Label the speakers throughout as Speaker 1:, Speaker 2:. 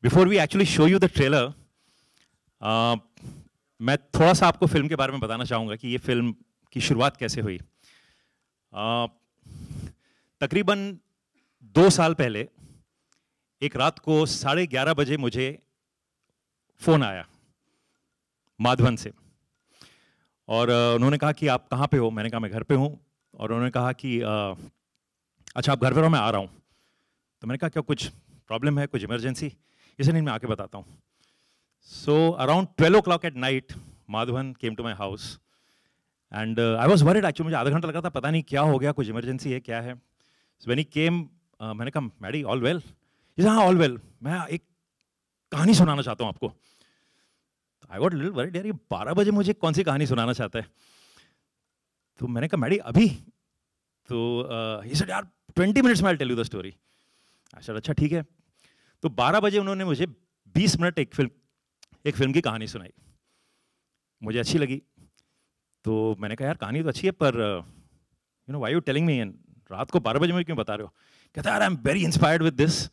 Speaker 1: Before we actually show you the trailer, मैं थोड़ा सा आपको फिल्म के बारे में बताना चाहूँगा कि ये फिल्म की शुरुआत कैसे हुई। तकरीबन 2 साल पहले एक रात को 11:30 बजे मुझे फ़ोन आया माधवन से, और उन्होंने कहा कि आप कहाँ पे हो? मैंने कहा मैं घर पे हूँ, और उन्होंने कहा कि अच्छा आप घर पे रहो, मैं आ रहा हूँ। तो मैंने कहा क्या कुछ प्रॉब्लम है, कुछ इमरजेंसी? इसे नहीं, मैं आके बताता हूँ। So around 12 o'clock at night, Madhavan came to my house, and I was worried actually. मुझे आधा घंटा लगा था, पता नहीं क्या हो गया, कुछ इमरजेंसी है, क्या है। So when he came, मैंने कहा Maddie all well? He said हाँ all well. मैं एक कहानी सुनाना चाहता हूँ आपको। I got a little worried, यार ये 12 बजे मुझे कौन सी कहानी सुनाना चाहता है। तो मैंने कहा मैडी अभी? तो he said यार 20 minutes में I'll tell you the story. I said अच्छा ठीक है। तो 12 बजे उन्होंने मुझे 20 मिनट एक फिल्म की कहानी सुनाई, मुझे अच्छी लगी। तो मैंने कहा यार कहानी तो अच्छी है, पर you know why you telling me, and रात को 12 बजे मुझे क्यों बता रहे हो? कहता है यार आई am very inspired with this,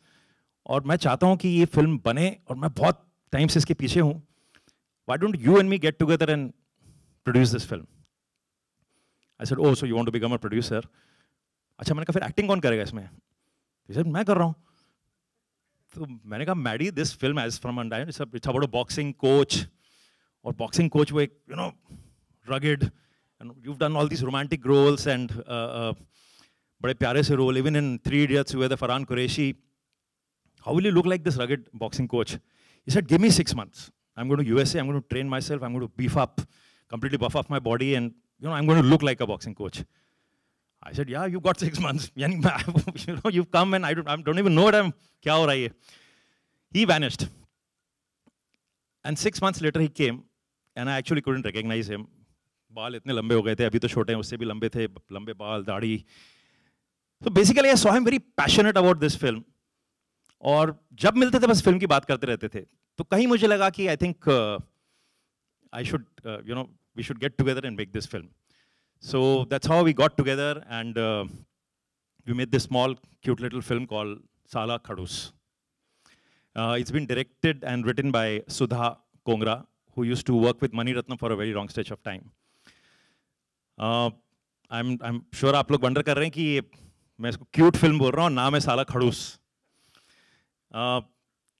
Speaker 1: और मैं चाहता हूँ कि ये फिल्म बने, और मैं बहुत टाइम से इसके पीछे हूँ। Why don't you and me get together and produce this film? I said oh so you want to become a producer? अच्छा, मैंने कहा फिर एक्टिंग कौन करेगा इसमें? he said मैं कर रहा हूँ। तो मैंने कहा Maddy this film as from it's about a boxing coach, और बॉक्सिंग कोच वो एक you know rugged, and you have done all this romantic roles एंड बड़े प्यारे से role, even in 3 Idiots you were the Farhan Qureshi. How will you look like this rugged boxing coach? He said give me 6 months, I am going to USA, I am going to train my self, I am going to beef up, completely buff up my body, and you know I'm going to look like a boxing coach. I said, yeah, you've got 6 months. You know, you've come and I don't even know what क्या हो रहा है ये. He vanished. And 6 months later he came, and I actually couldn't recognize him. बाल इतने लंबे हो गए थे, अभी तो छोटे हैं, उससे भी लंबे थे, लंबे बाल, दाढ़ी. So basically I saw him very passionate about this film. और जब मिलते थे बस फिल्म की बात करते रहते थे. तो कहीं मुझे लगा कि I think I should, we should get together and make this film. So that's how we got together, and we made this small, cute little film called Sala Khadus. It's been directed and written by Sudha Kongra, who used to work with Mani Ratnam for a very long stretch of time. I'm sure आप लोग wonder कर रहे हैं कि ये मैं इसको cute film बोल रहा हूँ, नाम है साला खड़ूस.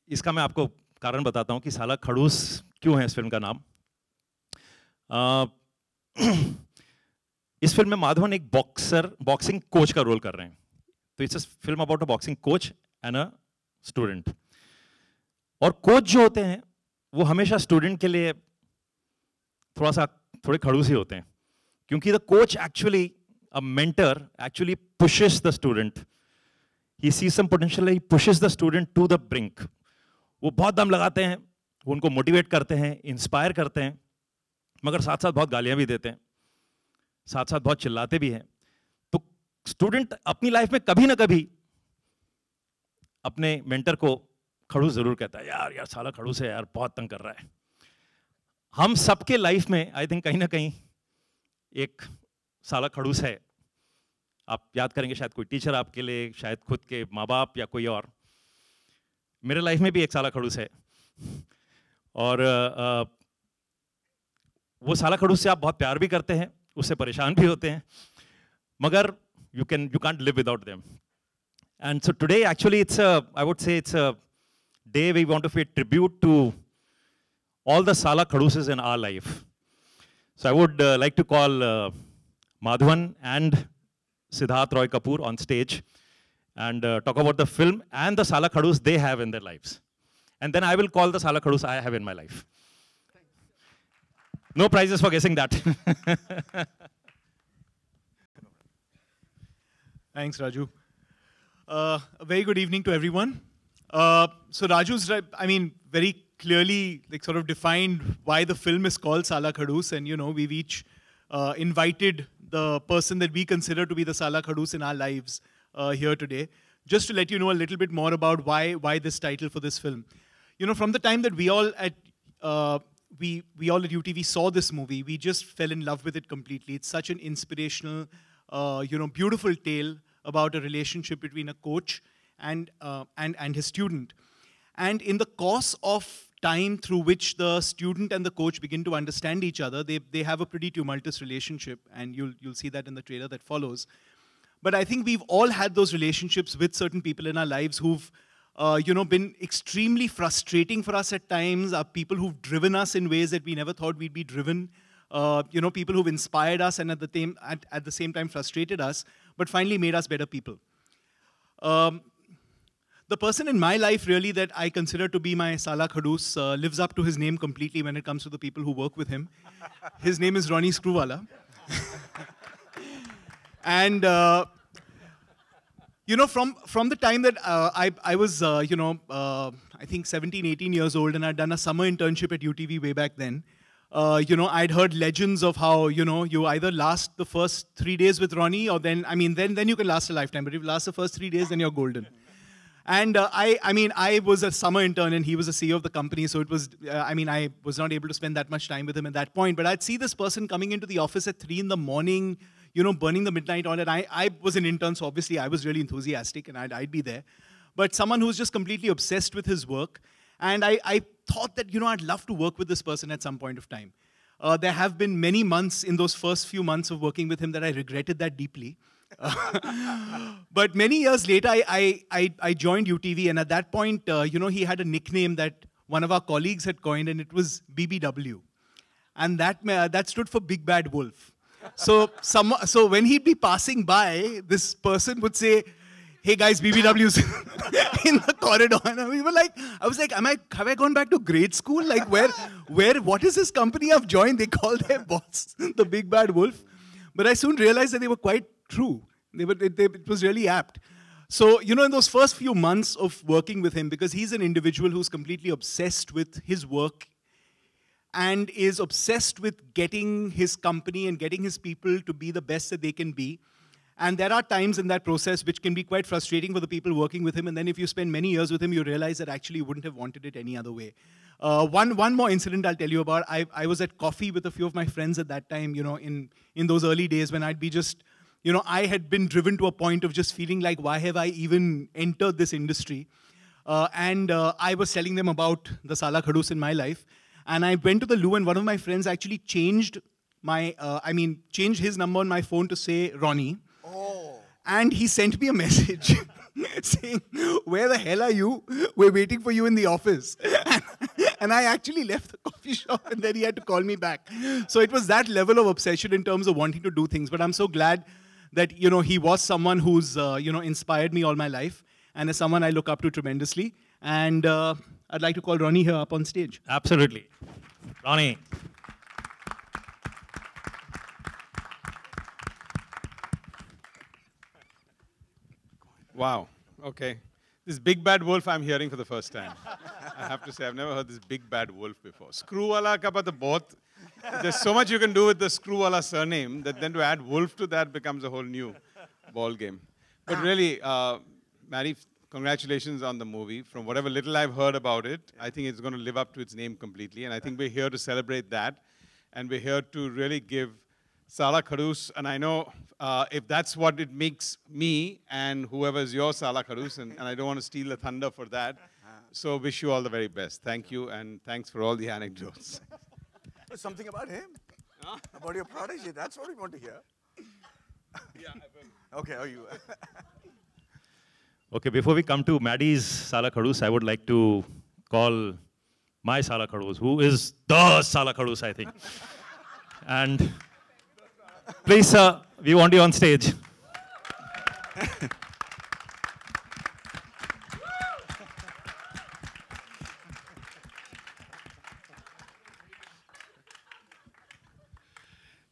Speaker 1: इसका मैं आपको कारण बताता हूँ कि साला खड़ूस क्यों है इस फिल्म का नाम. इस फिल्म में माधवन एक बॉक्सिंग कोच का रोल कर रहे हैं. तो it's a film about a boxing coach and a student. और कोच जो होते हैं वो हमेशा स्टूडेंट के लिए थोड़े खड़ूस ही होते हैं, क्योंकि the coach actually, a mentor actually pushes the student. He sees some potential, he pushes the student to the brink. वो बहुत दम लगाते हैं, वो उनको मोटिवेट करते हैं, इंस्पायर करते हैं, मगर साथ साथ बहुत गालियां भी देते हैं, साथ साथ बहुत चिल्लाते भी हैं. तो स्टूडेंट अपनी लाइफ में कभी ना कभी अपने मेंटर को खड़ूस जरूर कहता है, यार साला खड़ूस है यार, बहुत तंग कर रहा है. हम सबके लाइफ में आई थिंक कहीं ना कहीं एक साला खड़ूस है. आप याद करेंगे शायद कोई टीचर आपके लिए, शायद खुद के माँ बाप या कोई और. मेरे लाइफ में भी एक साला खड़ूस है, और वो साला खड़ूस से आप बहुत प्यार भी करते हैं, उससे परेशान भी होते हैं, मगर you can't live without them. And so today actually I would say it's a day we want to pay tribute to all the Sala Khaduses in our life. So I would like to call Madhavan and Siddharth Roy Kapoor on stage and talk about the film and the Sala Khadus they have in their lives. And then I will call the Sala Khadus I have in my life. No prizes for guessing that.
Speaker 2: Thanks, Raju. A very good evening to everyone. So Raju's, very clearly sort of defined why the film is called Sala Khadus, and we've each invited the person that we consider to be the Sala Khadus in our lives here today, just to let you know a little bit more about why this title for this film. From the time that we all at UTV saw this movie, we just fell in love with it completely. It's such an inspirational, beautiful tale about a relationship between a coach and his student. And in the course of time through which the student and the coach begin to understand each other, they have a pretty tumultuous relationship, and you'll see that in the trailer that follows. But I think we've all had those relationships with certain people in our lives who've been extremely frustrating for us at times, are people who've driven us in ways that we never thought we'd be driven, people who've inspired us and at the same time frustrated us, but finally made us better people. The person in my life really that I consider to be my Sala Khadoos lives up to his name completely when it comes to the people who work with him. His name is Ronnie Screwvala. And, from the time that I was, I think 17, 18 years old, and I'd done a summer internship at UTV way back then, I'd heard legends of how, you either last the first 3 days with Ronnie, or then you can last a lifetime. But if you last the first 3 days, then you're golden. And I was a summer intern, and he was a CEO of the company, so it was, I was not able to spend that much time with him at that point. But I'd see this person coming into the office at 3 in the morning, burning the midnight oil. And I was an intern, so obviously I was really enthusiastic, and I'd be there. But someone who's just completely obsessed with his work. And I thought that, I'd love to work with this person at some point of time. There have been many months in those first few months of working with him that I regretted that deeply. But many years later, I joined UTV, and at that point, he had a nickname that one of our colleagues had coined, and it was BBW. And that stood for Big Bad Wolf. So when he'd be passing by, this person would say, "Hey guys, BBW's in the corridor." And we were like, I was like, have I gone back to grade school? Like, what is this company I've joined? They call their boss the Big Bad Wolf. But I soon realized that they were quite true. It was really apt. So, in those first few months of working with him, because he's an individual who's completely obsessed with his work and is obsessed with getting his company and getting his people to be the best that they can be. And there are times in that process which can be quite frustrating for the people working with him. And then if you spend many years with him, you realize that actually you wouldn't have wanted it any other way. One more incident I'll tell you about. I was at coffee with a few of my friends at that time, in those early days when I'd be just, I had been driven to a point of just feeling like, why have I even entered this industry? And I was telling them about the Sala Khadoos in my life. And I went to the loo, and one of my friends actually changed his number on my phone to say Ronnie. Oh. And he sent me a message saying, "Where the hell are you? We're waiting for you in the office." And I actually left the coffee shop, and then he had to call me back. So it was that level of obsession in terms of wanting to do things. But I'm so glad that, he was someone who's, inspired me all my life, and is someone I look up to tremendously. And I'd like to call Ronnie here up on stage.
Speaker 1: Absolutely. Ronnie.
Speaker 3: Wow. Okay. This Big Bad Wolf I'm hearing for the first time. I have to say, I've never heard this Big Bad Wolf before. Screwvala ka pata bahut. There's so much you can do with the Screwvala surname that then to add Wolf to that becomes a whole new ball game. But really, Maddie, congratulations on the movie. From whatever little I've heard about it, I think it's going to live up to its name completely. And I think we're here to celebrate that. And we're here to really give Sala Khadoos, and I know if that's what it makes me and whoever's your Sala Khadoos, and I don't want to steal the thunder for that. So wish you all the very best. Thank you, and thanks for all the anecdotes.
Speaker 4: Something about him? About your prodigy? That's what we want to hear.
Speaker 3: Yeah,
Speaker 4: okay, are you?
Speaker 1: Okay, before we come to Maddie's Sala Khadoos, I would like to call my Sala Khadoos, who is the Sala Khadoos, I think. And please, sir, we want you on stage.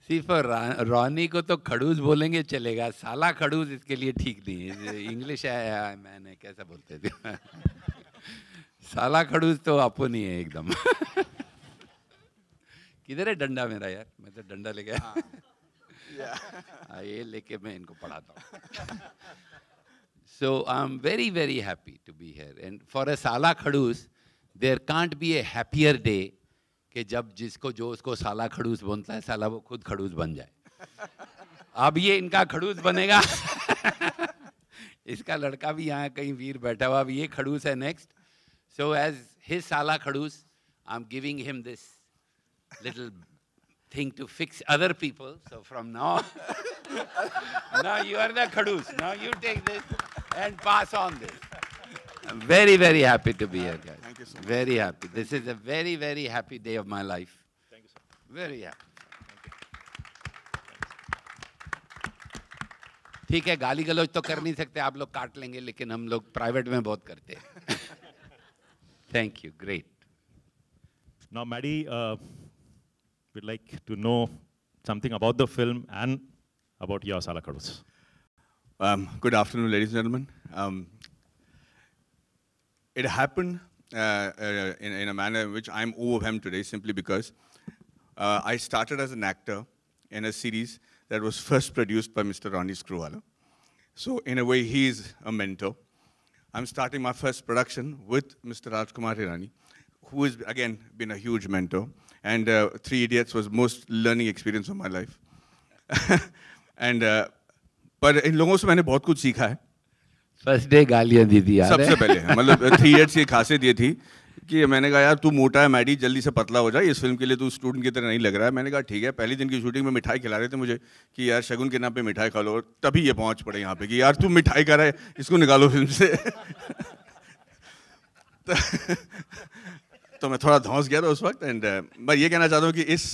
Speaker 5: See, for Ronnie को तो खड़ूस बोलेंगे चलेगा, साला खड़ूस इसके लिए ठीक नहीं है. इंग्लिश है, मैंने कैसा बोलते थे. साला खड़ूस तो अपन ही है एकदम. किधर है डंडा मेरा यार? मैं तो डंडा ले गया. ये लेके मैं इनको पढ़ाता हूँ. So I'm very, very happy to be here. And for a Sala Khadoos, there can't be a happier day कि जब जिसको जो उसको साला खड़ूस बनता है, साला वो खुद खड़ूस बन जाए. अब ये इनका खड़ूस बनेगा. इसका लड़का भी यहाँ कहीं वीर बैठा हुआ, अब ये खड़ूस है next. So as his Sala Khadus, I'm giving him this little thing to fix other people. So from now on, now you are the Khadus. Now you take this and pass on this. I'm very, very happy to be here, guys.
Speaker 4: Thank you so much.
Speaker 5: Very happy. This is a very, very happy day of my life.
Speaker 1: Thank you, sir.
Speaker 5: Very happy. ठीक है, गाली गलौज तो कर नहीं सकते, आप लोग काट लेंगे, लेकिन हम लोग प्राइवेट में बहुत करते हैं. Thank you, great.
Speaker 1: Now, Maddie, we'd like to know something about the film and about your Sala Khadus.
Speaker 4: Good afternoon, ladies and gentlemen. It happened in a manner in which I'm overwhelmed today simply because I started as an actor in a series that was first produced by Mr. Ronnie Screwvala. So in a way, he is a mentor. I'm starting my first production with Mr. Rajkumar Hirani, who has, again, been a huge mentor. And Three Idiots was most learning experience of my life. And पर इन लोगों से मैंने बहुत कुछ सीखा है.
Speaker 5: First day गालियां दी थी यार.
Speaker 4: सबसे पहले मतलब 3 Idiots की खासियत ये थी कि मैंने कहा यार तू मोटा है मैडी, जल्दी से पतला हो जाए, इस फिल्म के लिए तू स्टूडेंट की तरह नहीं लग रहा है. मैंने कहा ठीक है. पहले दिन की शूटिंग में मिठाई खिला रहे थे मुझे कि यार शगुन के नाम पे मिठाई खा लो, और तभी ये पहुंच पड़े यहाँ पे कि यार तू मिठाई खा रहा है, इसको निकालो फिल्म से. तो मैं थोड़ा धौंस गया था उस वक्त. एंड मैं ये कहना चाहता हूँ कि इस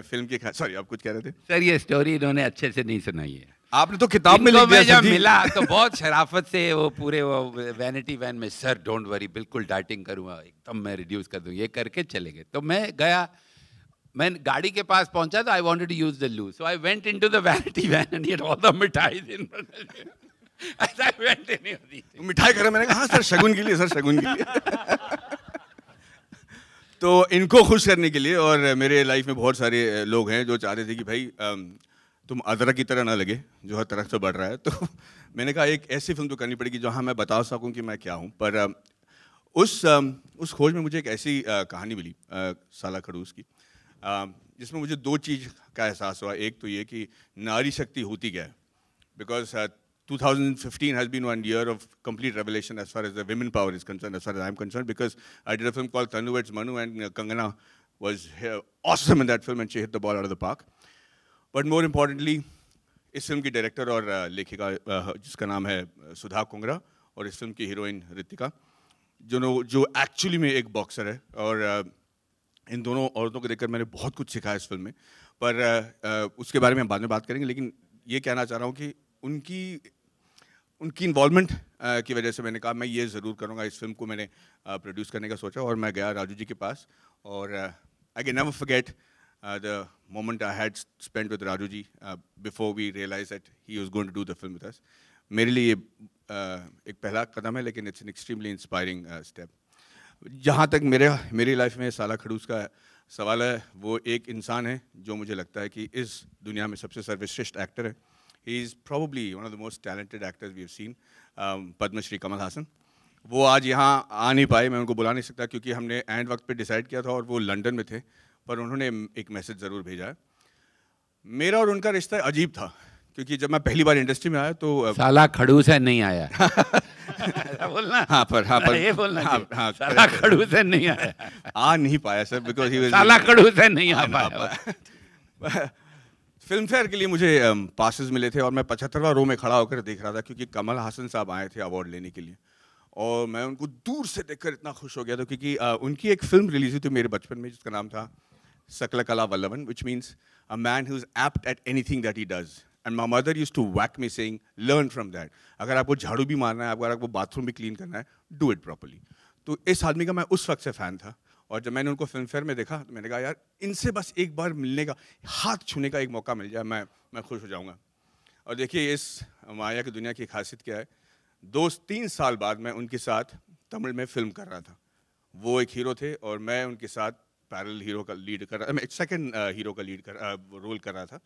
Speaker 4: फिल्म की सॉरी आप कुछ कह रहे थे
Speaker 5: सर. ये स्टोरी इन्होंने अच्छे से नहीं सुनाई है.
Speaker 4: आपने तो किताब में लिख
Speaker 5: इनको मैं
Speaker 4: दिया
Speaker 5: जब
Speaker 4: सर जी.
Speaker 5: मिला तो बहुत शराफत से वो पूरे वो वैनिटी वैन में, सर डोंट वरी, बिल्कुल डाइटिंग करूंगा, एकदम मैं रिड्यूस कर दूंगा, ये करके चले गए. तो मैं गया, मैं गाड़ी के पास पहुंचा तो I wanted to use the loo, so I went into the vanity van and eat all the mithais in front of me. I went in
Speaker 4: मिठाई खा रहे. मैंने कहा हाँ सर शगुन के लिए, सर शगुन के लिए. तो इनको खुश करने के लिए, और मेरे लाइफ में बहुत सारे लोग हैं जो चाहते थे कि भाई तुम अदरक की तरह ना लगे जो हर तरफ से बढ़ रहा है. तो मैंने कहा एक ऐसी फिल्म तो करनी पड़ेगी जहाँ मैं बता सकूँ कि मैं क्या हूँ. पर उस खोज में मुझे एक ऐसी कहानी मिली साला खड़ूस की, जिसमें मुझे 2 चीज़ का एहसास हुआ. एक तो ये कि नारी शक्ति होती क्या है, because 2015 has been one year of complete revelation as far as the women power is concerned, as far as I'm concerned, because I did a film called Tanu Veds Manu, and Kangana was awesome in that film, and she hit the ball out of the park. But more importantly, इस film की director और लेखिका जिसका नाम है सुधा कुंगरा, और इस film की हीरोइन रितिका, जो एक्चुअली में एक बॉक्सर है. और इन दोनों औरतों को देखकर मैंने बहुत कुछ सीखा इस फिल्म में. पर उसके बारे में हम बाद में बात करेंगे. लेकिन ये कहना चाह रहा हूँ कि उनकी इन्वॉल्वमेंट की वजह से मैंने कहा मैं ये ज़रूर करूँगा. इस फिल्म को मैंने प्रोड्यूस करने का सोचा, और मैं गया राजू जी के पास. और I can never forget the moment I had spent with Raju ji before we realized that he was going to do the film with us. मेरे लिए एक पहला कदम है, लेकिन it's an extremely inspiring step. जहाँ तक मेरी लाइफ में साला खड़ूस का सवाल है, वो एक इंसान है जो मुझे लगता है कि इस दुनिया में सबसे सर्वश्रेष्ठ एक्टर है. He is probably one of the most talented actors we have seen. Padmashri Kamal Haasan. वो आज यहाँ आ नहीं पाए, मैं उनको बुला नहीं सकता क्योंकि हमने एंड वक्त पे डिसाइड किया था और वो लंदन में थे. पर उन्होंने एक मैसेज ज़रूर भेजा है. मेरा और उनका रिश्ता अजीब था क्योंकि जब मैं पहली बार इंडस्ट्री में आया तो
Speaker 5: साला खड़ूस है नहीं आया. बोलना.
Speaker 4: हाँ पर
Speaker 5: ये बोलना.
Speaker 4: हाँ
Speaker 5: साला खड़ूस है नहीं आया.
Speaker 4: आ नहीं पाया सर, बिकॉज ही वाज
Speaker 5: साला खड़ूस है नहीं आ पाया.
Speaker 4: फिल्म फेयर के लिए मुझे पासेस मिले थे और मैं 75वां रो में खड़ा होकर देख रहा था क्योंकि कमल हासन साहब आए थे अवार्ड लेने के लिए. और मैं उनको दूर से देखकर इतना खुश हो गया था क्योंकि उनकी एक फिल्म रिलीज हुई थी मेरे बचपन में जिसका नाम था Sakla Kala Vallavan, which means a man who's apt at anything that he does. And my mother used to whack me saying, learn from that. अगर आपको झाड़ू भी मारना है, अगर आपको बाथरूम भी क्लीन करना है, do it properly. तो इस आदमी का मैं उस वक्त से फ़ैन था. और जब मैंने उनको फिल्म फेयर में देखा तो मैंने कहा यार इनसे बस एक बार मिलने का, हाथ छूने का एक मौका मिल जाए, मैं खुश हो जाऊँगा. और देखिए इस माया की दुनिया की खासियत क्या है. 2-3 साल बाद मैं उनके साथ तमिल में फिल्म कर रहा था. वो एक हीरो थे और मैं उनके साथ पैरेलल हीरो का लीड कर रहा, मैं सेकंड हीरो का रोल कर रहा था.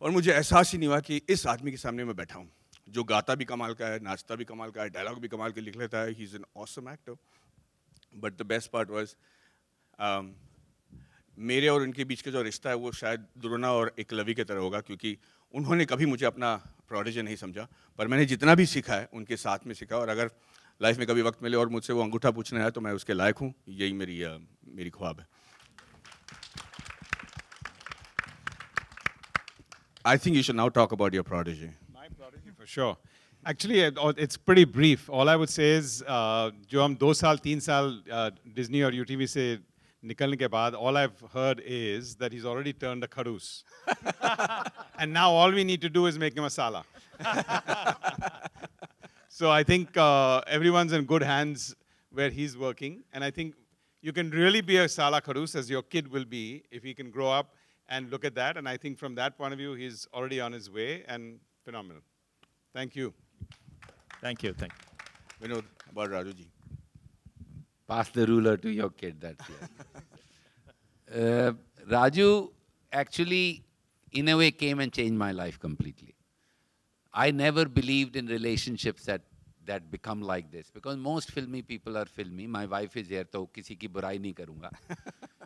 Speaker 4: और मुझे एहसास ही नहीं हुआ कि इस आदमी के सामने मैं बैठा हूँ जो गाता भी कमाल का है, नाचता भी कमाल का है, डायलॉग भी कमाल के लिख लेता है. He is an awesome actor. But the best part was मेरे और उनके बीच का जो रिश्ता है वो शायद द्रोणा और एकलवी की तरह होगा क्योंकि उन्होंने कभी मुझे अपना प्रोडिजी नहीं समझा, पर मैंने जितना भी सीखा है उनके साथ में सीखा. और अगर लाइफ में कभी वक्त मिले और मुझसे वो अंगूठा पूछने आया तो मैं उसके लायक हूँ, यही मेरी ख्वाब है. I think you should now talk about your prodigy.
Speaker 3: My prodigy, for sure. Actually, it's pretty brief. All I would say is, जो हम 2 साल 3 साल Disney और UTV से निकलने के बाद, all I've heard is that he's already turned a kharoos. And now all we need to do is make him a sala. So I think everyone's in good hands where he's working. And I think you can really be a sala kharoos as your kid will be if he can grow up and look at that. And I think from that point of view, he's already on his way and phenomenal. Thank you.
Speaker 1: Thank you. Thank you.
Speaker 4: Vinod, about Raju ji.
Speaker 5: Pass the ruler to your kid, that's it. Raju actually, in a way, came and changed my life completely. I never believed in relationships that become like this, because most filmy people are filmy. My wife is here, तो किसी की बुराई नहीं करूँगा.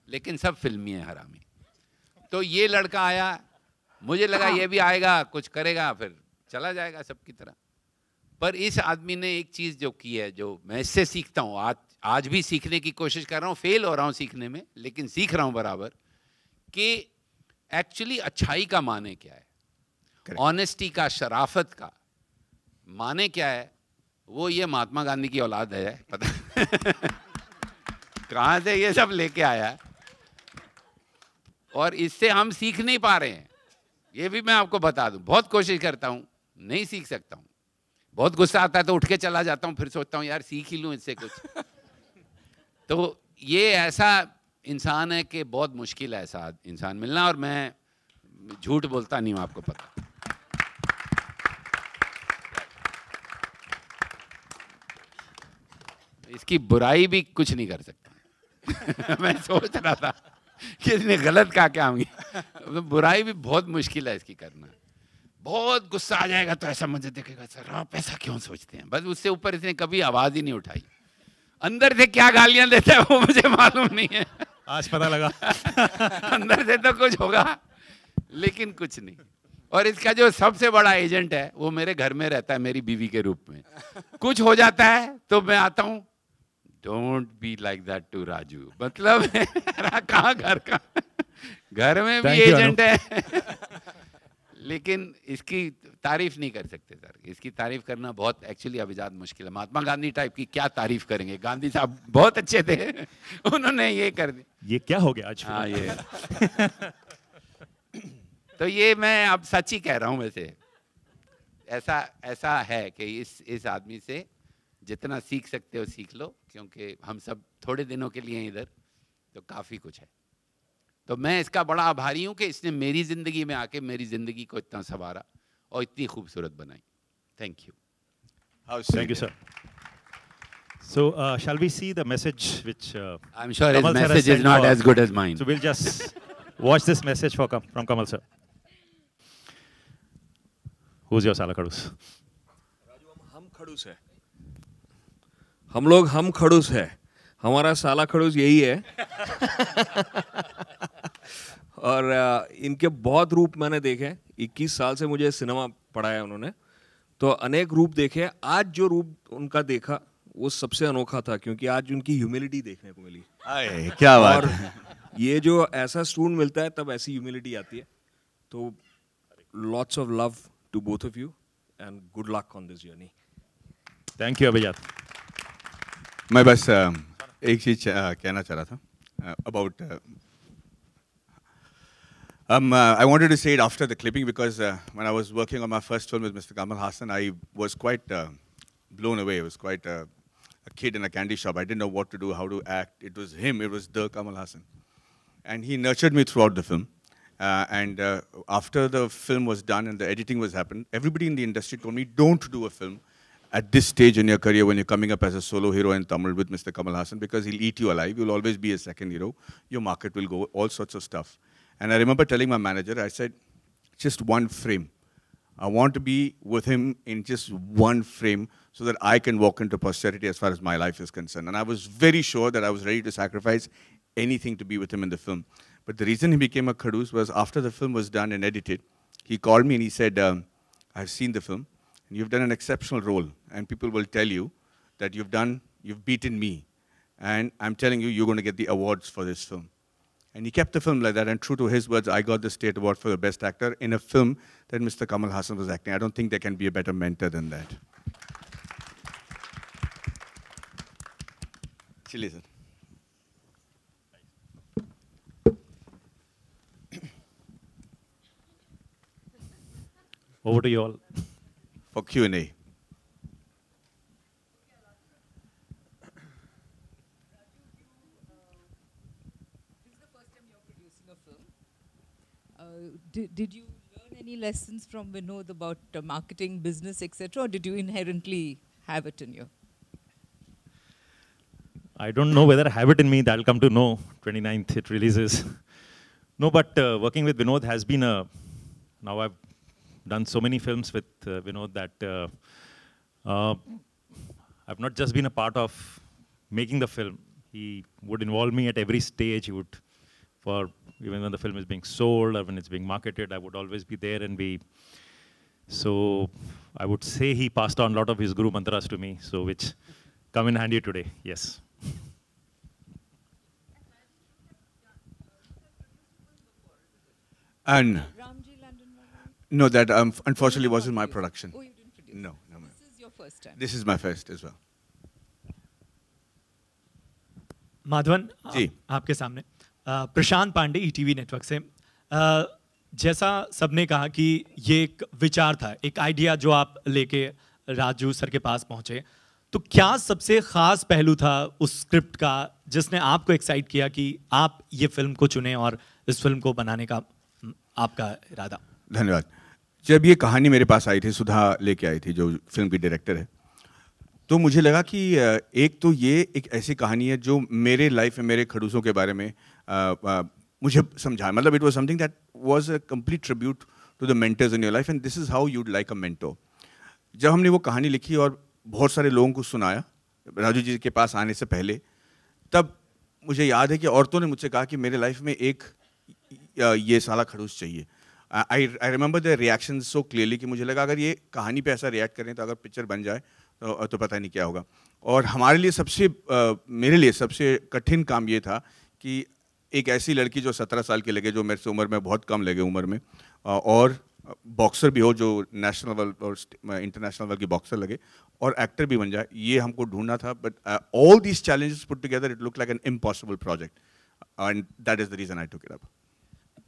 Speaker 5: लेकिन सब फिल्मी है हरामी. तो ये लड़का आया, मुझे लगा ये भी आएगा, कुछ करेगा, फिर चला जाएगा सबकी तरह. पर इस आदमी ने एक चीज़ जो की है, जो मैं इससे सीखता हूँ, आज भी सीखने की कोशिश कर रहा हूँ, फेल हो रहा हूँ सीखने में, लेकिन सीख रहा हूँ बराबर, कि एक्चुअली अच्छाई का माने क्या है, ऑनेस्टी का, शराफत का माने क्या है. वो ये महात्मा गांधी की औलाद है, पता कहाँ से ये सब लेके आया, और इससे हम सीख नहीं पा रहे हैं. ये भी मैं आपको बता दूं, बहुत कोशिश करता हूँ, नहीं सीख सकता हूँ. बहुत गुस्सा आता है तो उठ के चला जाता हूँ, फिर सोचता हूँ यार सीख ही लूँ इससे कुछ. तो ये ऐसा इंसान है कि बहुत मुश्किल है ऐसा इंसान मिलना, और मैं झूठ बोलता नहीं हूँ, आपको पता. इसकी बुराई भी कुछ नहीं कर सकता. मैं सोच रहा था कि इसने गलत कहा क्या होंगी. बुराई भी बहुत मुश्किल है इसकी करना. बहुत गुस्सा आ जाएगा तो ऐसा मुझे देखेगा, सर आप ऐसा क्यों सोचते हैं. बस उससे ऊपर इसने कभी आवाज ही नहीं उठाई. अंदर से क्या गालियां देता है वो मुझे मालूम नहीं है.
Speaker 1: आज पता लगा.
Speaker 5: अंदर से तो कुछ होगा, लेकिन कुछ नहीं. और इसका जो सबसे बड़ा एजेंट है वो मेरे घर में रहता है, मेरी बीवी के रूप में. कुछ हो जाता है तो मैं आता हूँ, don't be like that to Raju. मतलब कहाँ घर का, घर में भी एजेंट है. लेकिन इसकी तारीफ नहीं कर सकते सर. इसकी तारीफ करना बहुत एक्चुअली अभिजात मुश्किल है. महात्मा गांधी टाइप की क्या तारीफ करेंगे. गांधी साहब बहुत अच्छे थे, उन्होंने ये कर दिया.
Speaker 1: ये क्या हो गया आज.
Speaker 5: हाँ ये तो ये मैं अब सच ही कह रहा हूँ. वैसे ऐसा है कि इस आदमी से जितना सीख सकते हो सीख लो, क्योंकि हम सब थोड़े दिनों के लिए इधर, तो काफ़ी कुछ है. तो मैं इसका बड़ा आभारी हूँ कि इसने मेरी ज़िंदगी में आके मेरी ज़िंदगी को इतना संवारा और इतनी खूबसूरत बनाई. Thank you.
Speaker 1: Thank you, sir. So, shall we see the message which
Speaker 5: I'm sure his
Speaker 1: Kamal sir has
Speaker 5: message is
Speaker 1: sent
Speaker 5: not
Speaker 1: for-
Speaker 5: as good as mine.
Speaker 1: So we'll just watch this message from Kamal sir. Who's your Sala Khadus?
Speaker 6: हम खड़ूस है. हम लोग हम खड़ूस है. हमारा साला खड़ूस यही है. और इनके बहुत रूप मैंने देखे. 21 साल से मुझे सिनेमा पढ़ाया उन्होंने, तो अनेक रूप देखे. आज जो रूप उनका देखा वो सबसे अनोखा था, क्योंकि आज उनकी ह्यूमिलिटी देखने को मिली.
Speaker 4: क्या बात
Speaker 6: और
Speaker 4: है.
Speaker 6: ये जो ऐसा स्टूडेंट मिलता है तब ऐसी ह्यूमिलिटी आती है. तो lots of love to both of you and good luck on this journey.
Speaker 1: Thank you, Abhijat.
Speaker 4: मैं बस एक चीज कहना चाह रहा था about I wanted to say it after the clipping, because when I was working on my first film with Mr. Kamal Haasan, I was quite blown away. I was quite a kid in a candy shop. I didn't know what to do, how to act. It was him. It was the Kamal Haasan. And he nurtured me throughout the film. And after the film was done and the editing was happened, everybody in the industry told me, don't do a film at this stage in your career when you're coming up as a solo hero in Tamil with Mr. Kamal Haasan, because he'll eat you alive. You'll always be a second hero. Your market will go, all sorts of stuff. And I remember telling my manager, I said, just one frame. I want to be with him in just one frame so that I can walk into posterity as far as my life is concerned. And I was very sure that I was ready to sacrifice anything to be with him in the film. But the reason he became a Khadus was after the film was done and edited, he called me and he said, I've seen the film and you've done an exceptional role. And people will tell you that you've beaten me. And I'm telling you, you're going to get the awards for this film. And he kept the film like that, and true to his words, I got the State Award for the Best Actor in a film that Mr. Kamal Haasan was acting. I don't think there can be a better mentor than that. Chile, sir.
Speaker 1: Over to you all.
Speaker 4: For Q&A.
Speaker 7: Did you learn any lessons from Vinod about marketing, business, etc., or did you inherently have it in you?
Speaker 1: I don't know whether I have it in me. That'll come to know. 29th it releases. No, but working with Vinod has been a. Now I've done so many films with Vinod that I've not just been a part of making the film. He would involve me at every stage. He would, even when the film is being sold or when it's being marketed, I would always be there and be. So I would say he passed on a lot of his guru mantras to me, so which come in handy today. Yes.
Speaker 4: And no, that unfortunately wasn't my production.
Speaker 7: Oh, you didn't produce?
Speaker 4: No, no.
Speaker 7: This is your first time?
Speaker 4: This is my first as well.
Speaker 2: Madhavan
Speaker 4: जी।
Speaker 2: आपके सामने प्रशांत Pandey ETV network से जैसा सबने कहा कि ये एक विचार था, एक आइडिया जो आप लेके राजू सर के पास पहुंचे, तो क्या सबसे खास पहलू था उस स्क्रिप्ट का जिसने आपको एक्साइट किया कि आप ये फिल्म को चुने और इस फिल्म को बनाने का आपका इरादा?
Speaker 4: धन्यवाद। जब ये कहानी मेरे पास आई थी, सुधा लेके आई थी जो फिल्म की डायरेक्टर है, तो मुझे लगा कि एक तो ये एक ऐसी कहानी है जो मेरे लाइफ में मेरे खड़ूसों के बारे में मुझे समझा, मतलब it was something that was a complete tribute to the mentors in your life and this is how you'd like a mentor. जब हमने वो कहानी लिखी और बहुत सारे लोगों को सुनाया राजू जी के पास आने से पहले, तब मुझे याद है कि औरतों ने मुझसे कहा कि मेरे लाइफ में एक ये साला खड़ूस चाहिए। I remember the reaction so clearly कि मुझे लगा अगर ये कहानी पे ऐसा रिएक्ट करें तो अगर पिक्चर बन जाए तो पता नहीं क्या होगा। और हमारे लिए मेरे लिए सबसे कठिन काम ये था कि एक ऐसी लड़की जो 17 साल की लगे, जो मेरे से उम्र में बहुत कम लगे उम्र में, और बॉक्सर भी हो, जो नेशनल लेवल और इंटरनेशनल लेवल की बॉक्सर लगे, और एक्टर भी बन जाए, ये हमको ढूंढना था। But all these challenges put together it look like an impossible project and that is the reason I took it up.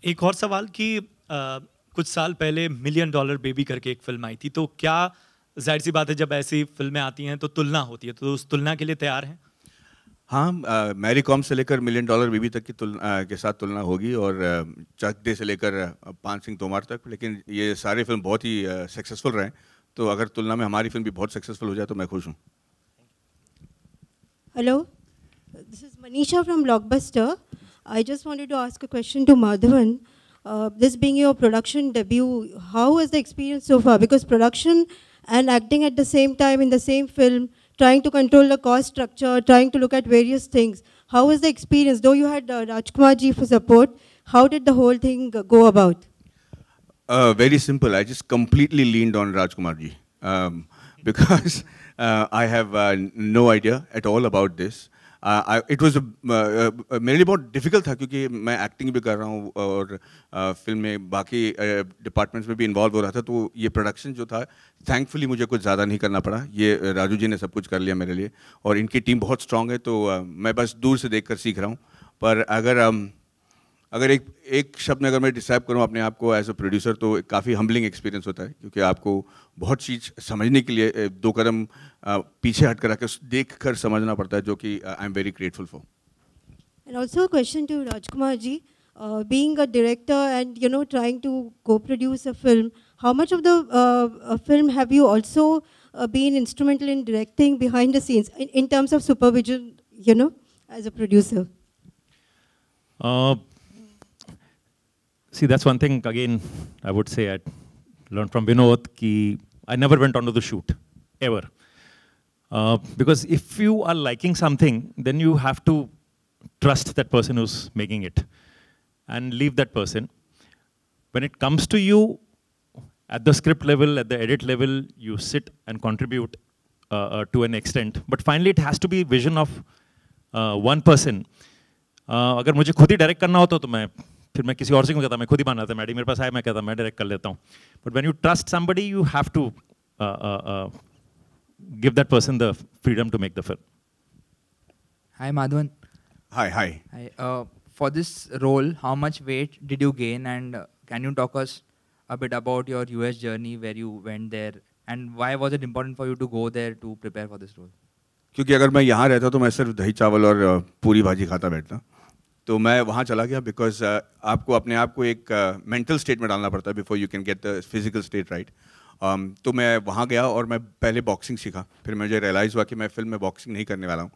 Speaker 2: एक और सवाल कि कुछ साल पहले $1 मिलियन बेबी करके एक फिल्म आई थी, तो क्या जाहिर सी बात है जब ऐसी फिल्में आती हैं तो तुलना होती है, तो उस तुलना के लिए तैयार हैं?
Speaker 4: हाँ, मैरी कॉम से लेकर $1 मिलियन बेबी तक की के साथ तुलना होगी, और चक दे से लेकर पान सिंह तोमर तक, लेकिन ये सारे फिल्म बहुत ही सक्सेसफुल रहे, तो अगर तुलना में हमारी फिल्म भी बहुत सक्सेसफुल हो जाए तो मैं खुश हूँ।
Speaker 8: Hello, this is Manisha from Blockbuster. I just wanted to ask a question to Madhavan. This being your production debut, how was the experience so far? Because production and acting at the same time in the same film, trying to control the cost structure, trying to look at various things. How was the experience? Though you had Rajkumar ji for support, how did the whole thing go about?
Speaker 4: Very simple. I just completely leaned on Rajkumar ji because I have no idea at all about this. It was मेरे लिए बहुत difficult था क्योंकि मैं acting भी कर रहा हूँ और फिल्म में बाकी डिपार्टमेंट्स में भी इन्वॉल्व हो रहा था, तो ये प्रोडक्शन जो था थैंकफुली मुझे कुछ ज़्यादा नहीं करना पड़ा। ये राजू जी ने सब कुछ कर लिया मेरे लिए, और इनकी टीम बहुत स्ट्रांग है, तो मैं बस दूर से देखकर सीख रहा हूँ। पर अगर एक शब्द में अगर मैं डिस्क्राइब करूँ अपने आप को एज अ प्रोड्यूसर, तो काफ़ी हम्बलिंग एक्सपीरियंस होता है, क्योंकि आपको बहुत चीज़ समझने के लिए 2 कदम पीछे हट कर देख कर समझना पड़ता है, जो कि आई am very grateful for.
Speaker 8: And also a question to Rajkumar ji, being a director and trying to co-produce a film, how much of the film have you also been instrumental in directing behind the scenes in terms of supervision, as a producer?
Speaker 1: See, that's one thing, again, I would say I learned from Vinod, ki I never went onto the shoot, ever. Because if you are liking something, then you have to trust that person who's making it and leave that person. When it comes to you, at the script level, at the edit level, you sit and contribute to an extent. But finally, it has to be vision of one person. अगर मुझे खुद ही direct करना होता तो मैं फिर मैं किसी और से क्यों कहता, मैं खुद ही बना था, मैडी मेरे पास आया, मैं कहता मैं डायरेक्ट कर लेता हूँ. But when you trust somebody, you have to give that person the freedom to make the film.
Speaker 9: Hi, Madhavan.
Speaker 4: Hi, hi.
Speaker 9: Hi. For this role, how much weight did you gain, and can you talk us a bit about your US journey, where you went there, and why was it important for you to go there to prepare for this role?
Speaker 4: क्योंकि अगर मैं यहाँ रहता तो मैं सिर्फ दही चावल और पूरी भाजी खाता बैठता, तो मैं वहाँ चला गया बिकॉज आपको अपने आप को एक मेंटल स्टेट में डालना पड़ता है before you can get the physical state right. तो मैं वहाँ गया और मैं पहले बॉक्सिंग सीखा. फिर मुझे रियलाइज़ हुआ कि मैं फिल्म में बॉक्सिंग नहीं करने वाला हूँ,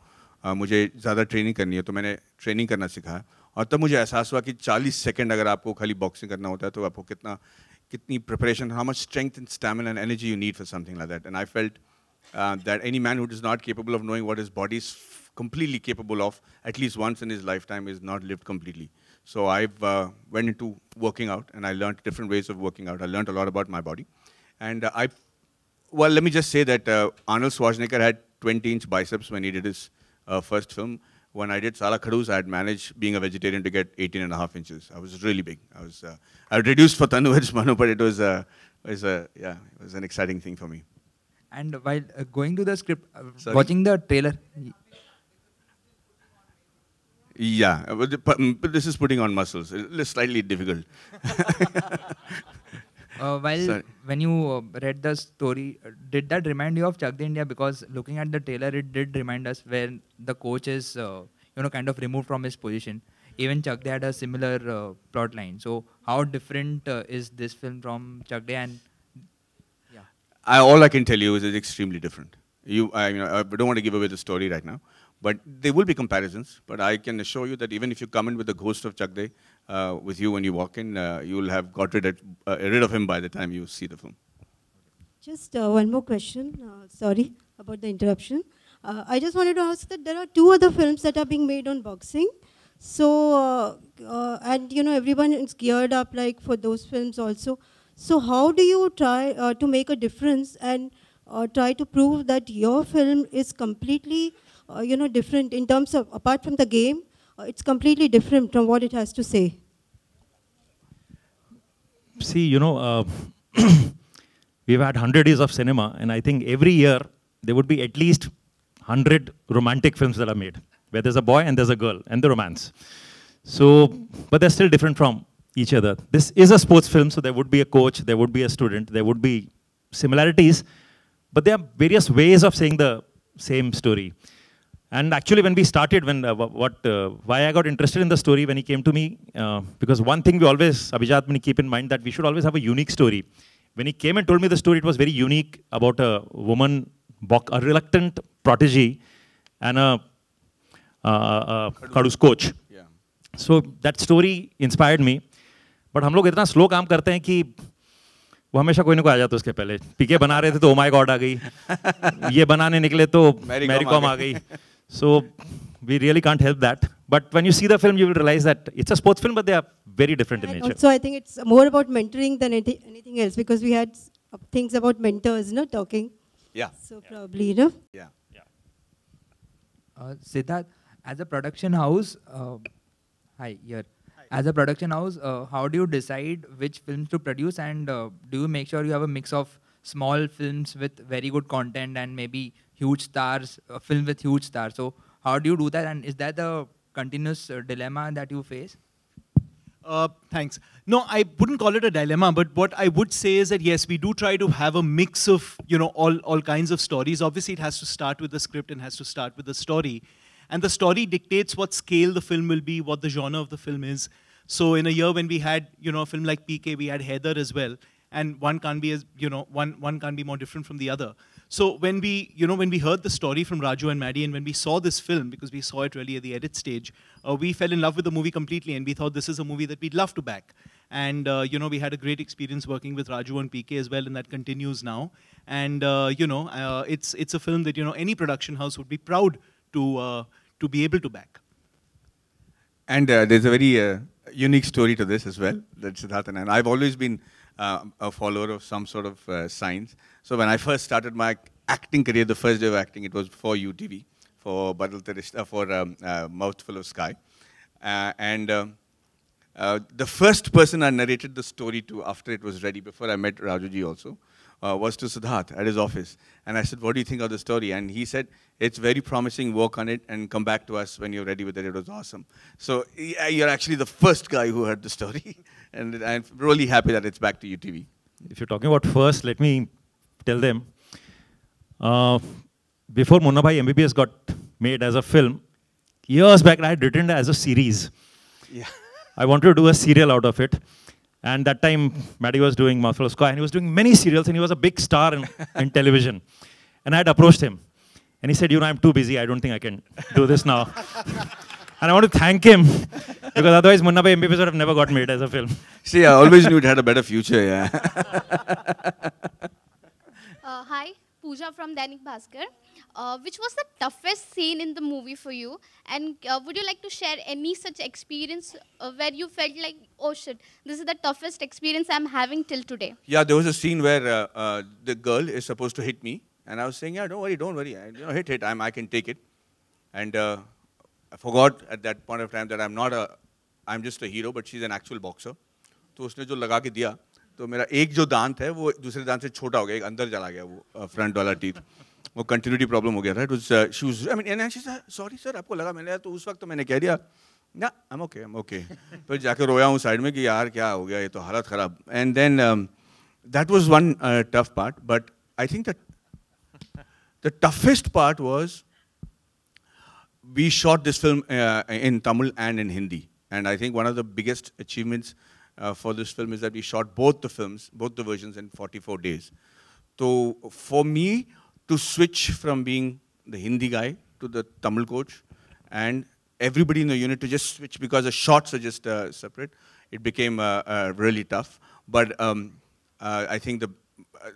Speaker 4: मुझे ज़्यादा ट्रेनिंग करनी है, तो मैंने ट्रेनिंग करना सीखा. और तब मुझे एहसास हुआ कि 40 सेकंड अगर आपको खाली बॉक्सिंग करना होता है तो आपको कितनी preparation, how much strength and stamina and energy you need for something like that. And I felt that any man who is not capable of knowing what his body is completely capable of at least once in his lifetime is not lived completely. So I've went into working out and I learned different ways of working out. I learned a lot about my body. And let me just say that Arnold Schwarzenegger had 20-inch biceps when he did his first film. When I did Sala Khadus, I had managed, being a vegetarian, to get 18.5 inches. I was really big. I reduced for Tanu Manu, but it was an exciting thing for me.
Speaker 9: And while going to the script, watching the trailer.
Speaker 4: Yeah, but this is putting on muscles. It's slightly difficult.
Speaker 9: When you read the story, did that remind you of Chak De India? Because looking at the trailer, it did remind us where the coach is, kind of removed from his position. Even Chak De had a similar plot line. So how different is this film from Chak De? And
Speaker 4: all I can tell you is it's extremely different. I don't want to give away the story right now, but there will be comparisons. But I can assure you that even if you come in with the ghost of Chak De with you when you walk in, you will have got rid of him by the time you see the film.
Speaker 8: Just one more question. Sorry about the interruption. I just wanted to ask that there are 2 other films that are being made on boxing. So, and everyone is geared up like for those films also. So how do you try to make a difference and try to prove that your film is completely, different in terms of, apart from the game, it's completely different from what it has to say?
Speaker 1: See, we've had 100 years of cinema, and I think every year there would be at least 100 romantic films that are made, where there's a boy and there's a girl, and the romance. So, but they're still different from each other. This is a sports film, so there would be a coach, there would be a student, there would be similarities, but there are various ways of saying the same story. And actually, when we started, why I got interested in the story when he came to me, because one thing we always, Abhijat, keep in mind that we should always have a unique story. When he came and told me the story, it was very unique about a woman, a reluctant protege, and a Khadus coach.
Speaker 4: Yeah.
Speaker 1: So that story inspired me. But हम लोग इतना slow काम करते हैं कि वो हमेशा कोई ना कोई आ जाता है उसके पहले. पीके बना रहे थे तो ओ माय गॉड आ गई, ये बनाने निकले तो मैरी कॉम आ गई. So we really can't help that. But when you see the film you will realize that it's a sports film, but they are very different in nature.
Speaker 8: So I think it's more about mentoring than anything else, because we had things about mentors, talking.
Speaker 4: Yeah.
Speaker 8: So probably,
Speaker 4: Yeah.
Speaker 9: Siddharth, as a production house, as a production house, how do you decide which films to produce, and do you make sure you have a mix of small films with very good content and maybe huge stars, a film with huge stars? So how do you do that, and is that the continuous dilemma that you face?
Speaker 2: Thanks. No, I wouldn't call it a dilemma, but what I would say is that yes, we do try to have a mix of, all kinds of stories. Obviously, it has to start with the script and has to start with the story. And the story dictates what scale the film will be, what the genre of the film is. So in a year when we had, a film like PK, we had Heather as well. And one can't be as, one can't be more different from the other. So when we, when we heard the story from Raju and Maddie, and when we saw this film, because we saw it really at the edit stage, we fell in love with the movie completely, and we thought this is a movie that we'd love to back. And, we had a great experience working with Raju and PK as well, and that continues now. And, it's a film that, any production house would be proud to be able to back.
Speaker 4: And there's a very unique story to this as well, that Siddharth and I've always been a follower of some sort of science. So when I first started my acting career, the first day of acting, it was for UTV, for Badalte Rishta, for Mouthful of Sky. The first person I narrated the story to after it was ready, before I met Rajuji also, was to Siddharth at his office. And I said, what do you think of the story? And he said, it's very promising, work on it, and come back to us when you're ready with it. It was awesome. So yeah, you're actually the first guy who heard the story. And I'm really happy that it's back to UTV.
Speaker 1: If you're talking about first, let me tell them. Before Munna Bhai MBBS got made as a film, years back I had written it as a series.
Speaker 4: Yeah.
Speaker 1: I wanted to do a serial out of it. And that time, Maddie was doing Mouthful of Sky, and he was doing many serials, and he was a big star in television. And I had approached him. And he said, you know, I'm too busy. I don't think I can do this now. And I want to thank him, because otherwise Munna Bhai MBBS would have never got made as a film.
Speaker 4: See, I always knew it had a better future, yeah.
Speaker 10: Hi, Pooja from Dainik Bhaskar. Which was the toughest scene in the movie for you? And would you like to share any such experience where you felt like, oh shit, this is the toughest experience I'm having till today?
Speaker 4: Yeah, there was a scene where the girl is supposed to hit me. And I was saying, yeah, don't worry. Hit, I can take it. And I forgot at that point of time that I'm just a hero, but she's an actual boxer. तो उसने जो लगा के दिया, तो मेरा एक जो दांत है वो दूसरे दांत से छोटा हो गया, एक अंदर चला गया वो फ्रंट वाला टीथ, वो कंटिन्यूटी प्रॉब्लम हो गया था. It was she was, I mean, and she said, sorry sir, आपको लगा मैंने, तो उस वक्त तो मैंने कह दिया, ना, I'm okay. फिर जाके रोया हूँ साइड में कि यार क्या हो गया, ये तो हालत खराब. And then that was one tough part, but I think that the toughest part was we shot this film in Tamil and in Hindi. And I think one of the biggest achievements for this film is that we shot both the films, both the versions in 44 days. So for me to switch from being the Hindi guy to the Tamil coach and everybody in the unit to just switch because the shots are just separate, it became really tough. But I think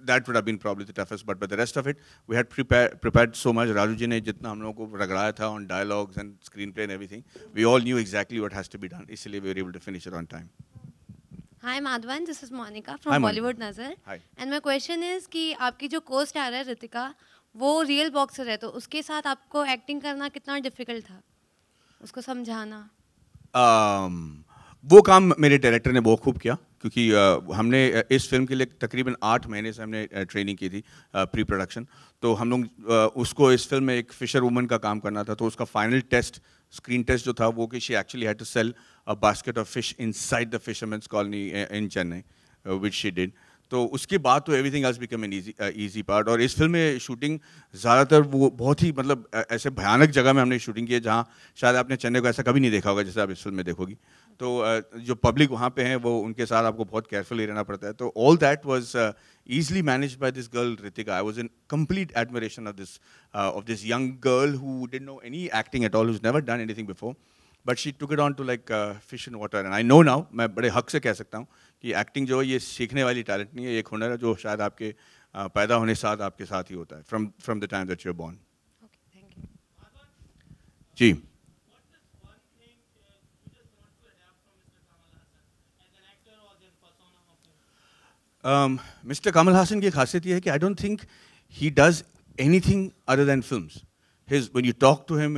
Speaker 4: that would have been probably the toughest. But the rest of it, we had prepared so much. Raju ji ne jitna hum logon ko ragadaya tha on dialogues and screenplay and everything. We all knew exactly what has to be done. Isliye we were able to finish it on time.
Speaker 11: Hi Madhavan, this is Monica from Bollywood Nazar.
Speaker 4: Hi.
Speaker 11: And my question is कि आपकी जो co-star है रितिका, वो real boxer है, तो उसके साथ आपको acting करना कितना difficult था? उसको समझाना?
Speaker 4: वो काम मेरे डायरेक्टर ने बहुत खूब किया, क्योंकि हमने इस फिल्म के लिए तकरीबन 8 महीने से हमने ट्रेनिंग की थी प्री प्रोडक्शन. तो हम लोग उसको इस फिल्म में एक फिशर वुमन का काम करना था, तो उसका फाइनल टेस्ट, स्क्रीन टेस्ट जो था वो कि she actually had to sell a basket of fish inside the fishermen's colony in Chennai, which she did. तो उसके बाद तो everything else become an easy part. और इस फिल्म में शूटिंग ज़्यादातर वो बहुत ही मतलब ऐसे भयानक जगह में हमने शूटिंग की है जहाँ शायद आपने चेन्नई को ऐसा कभी नहीं देखा होगा जैसे आप इस फिल्म में देखोगी. तो जो पब्लिक वहाँ पे हैं वो उनके साथ आपको बहुत केयरफुली रहना पड़ता है. तो all that was easily managed by this girl Ritika. I was in complete admiration of this young girl who didn't know any acting at all, who's never done anything before, but she took it on to like fish in water. And I know now, मैं बड़े हक से कह सकता हूँ कि acting जो है ये सीखने वाली talent नहीं है, ये एक हुनर है जो शायद आपके पैदा होने साथ आपके साथ ही होता है, from the time that you're born.
Speaker 11: Okay, thank you.
Speaker 4: Ji. Mr. Kamal Hassan की खासियत ये है कि I don't think he does anything other than films. When you talk to him,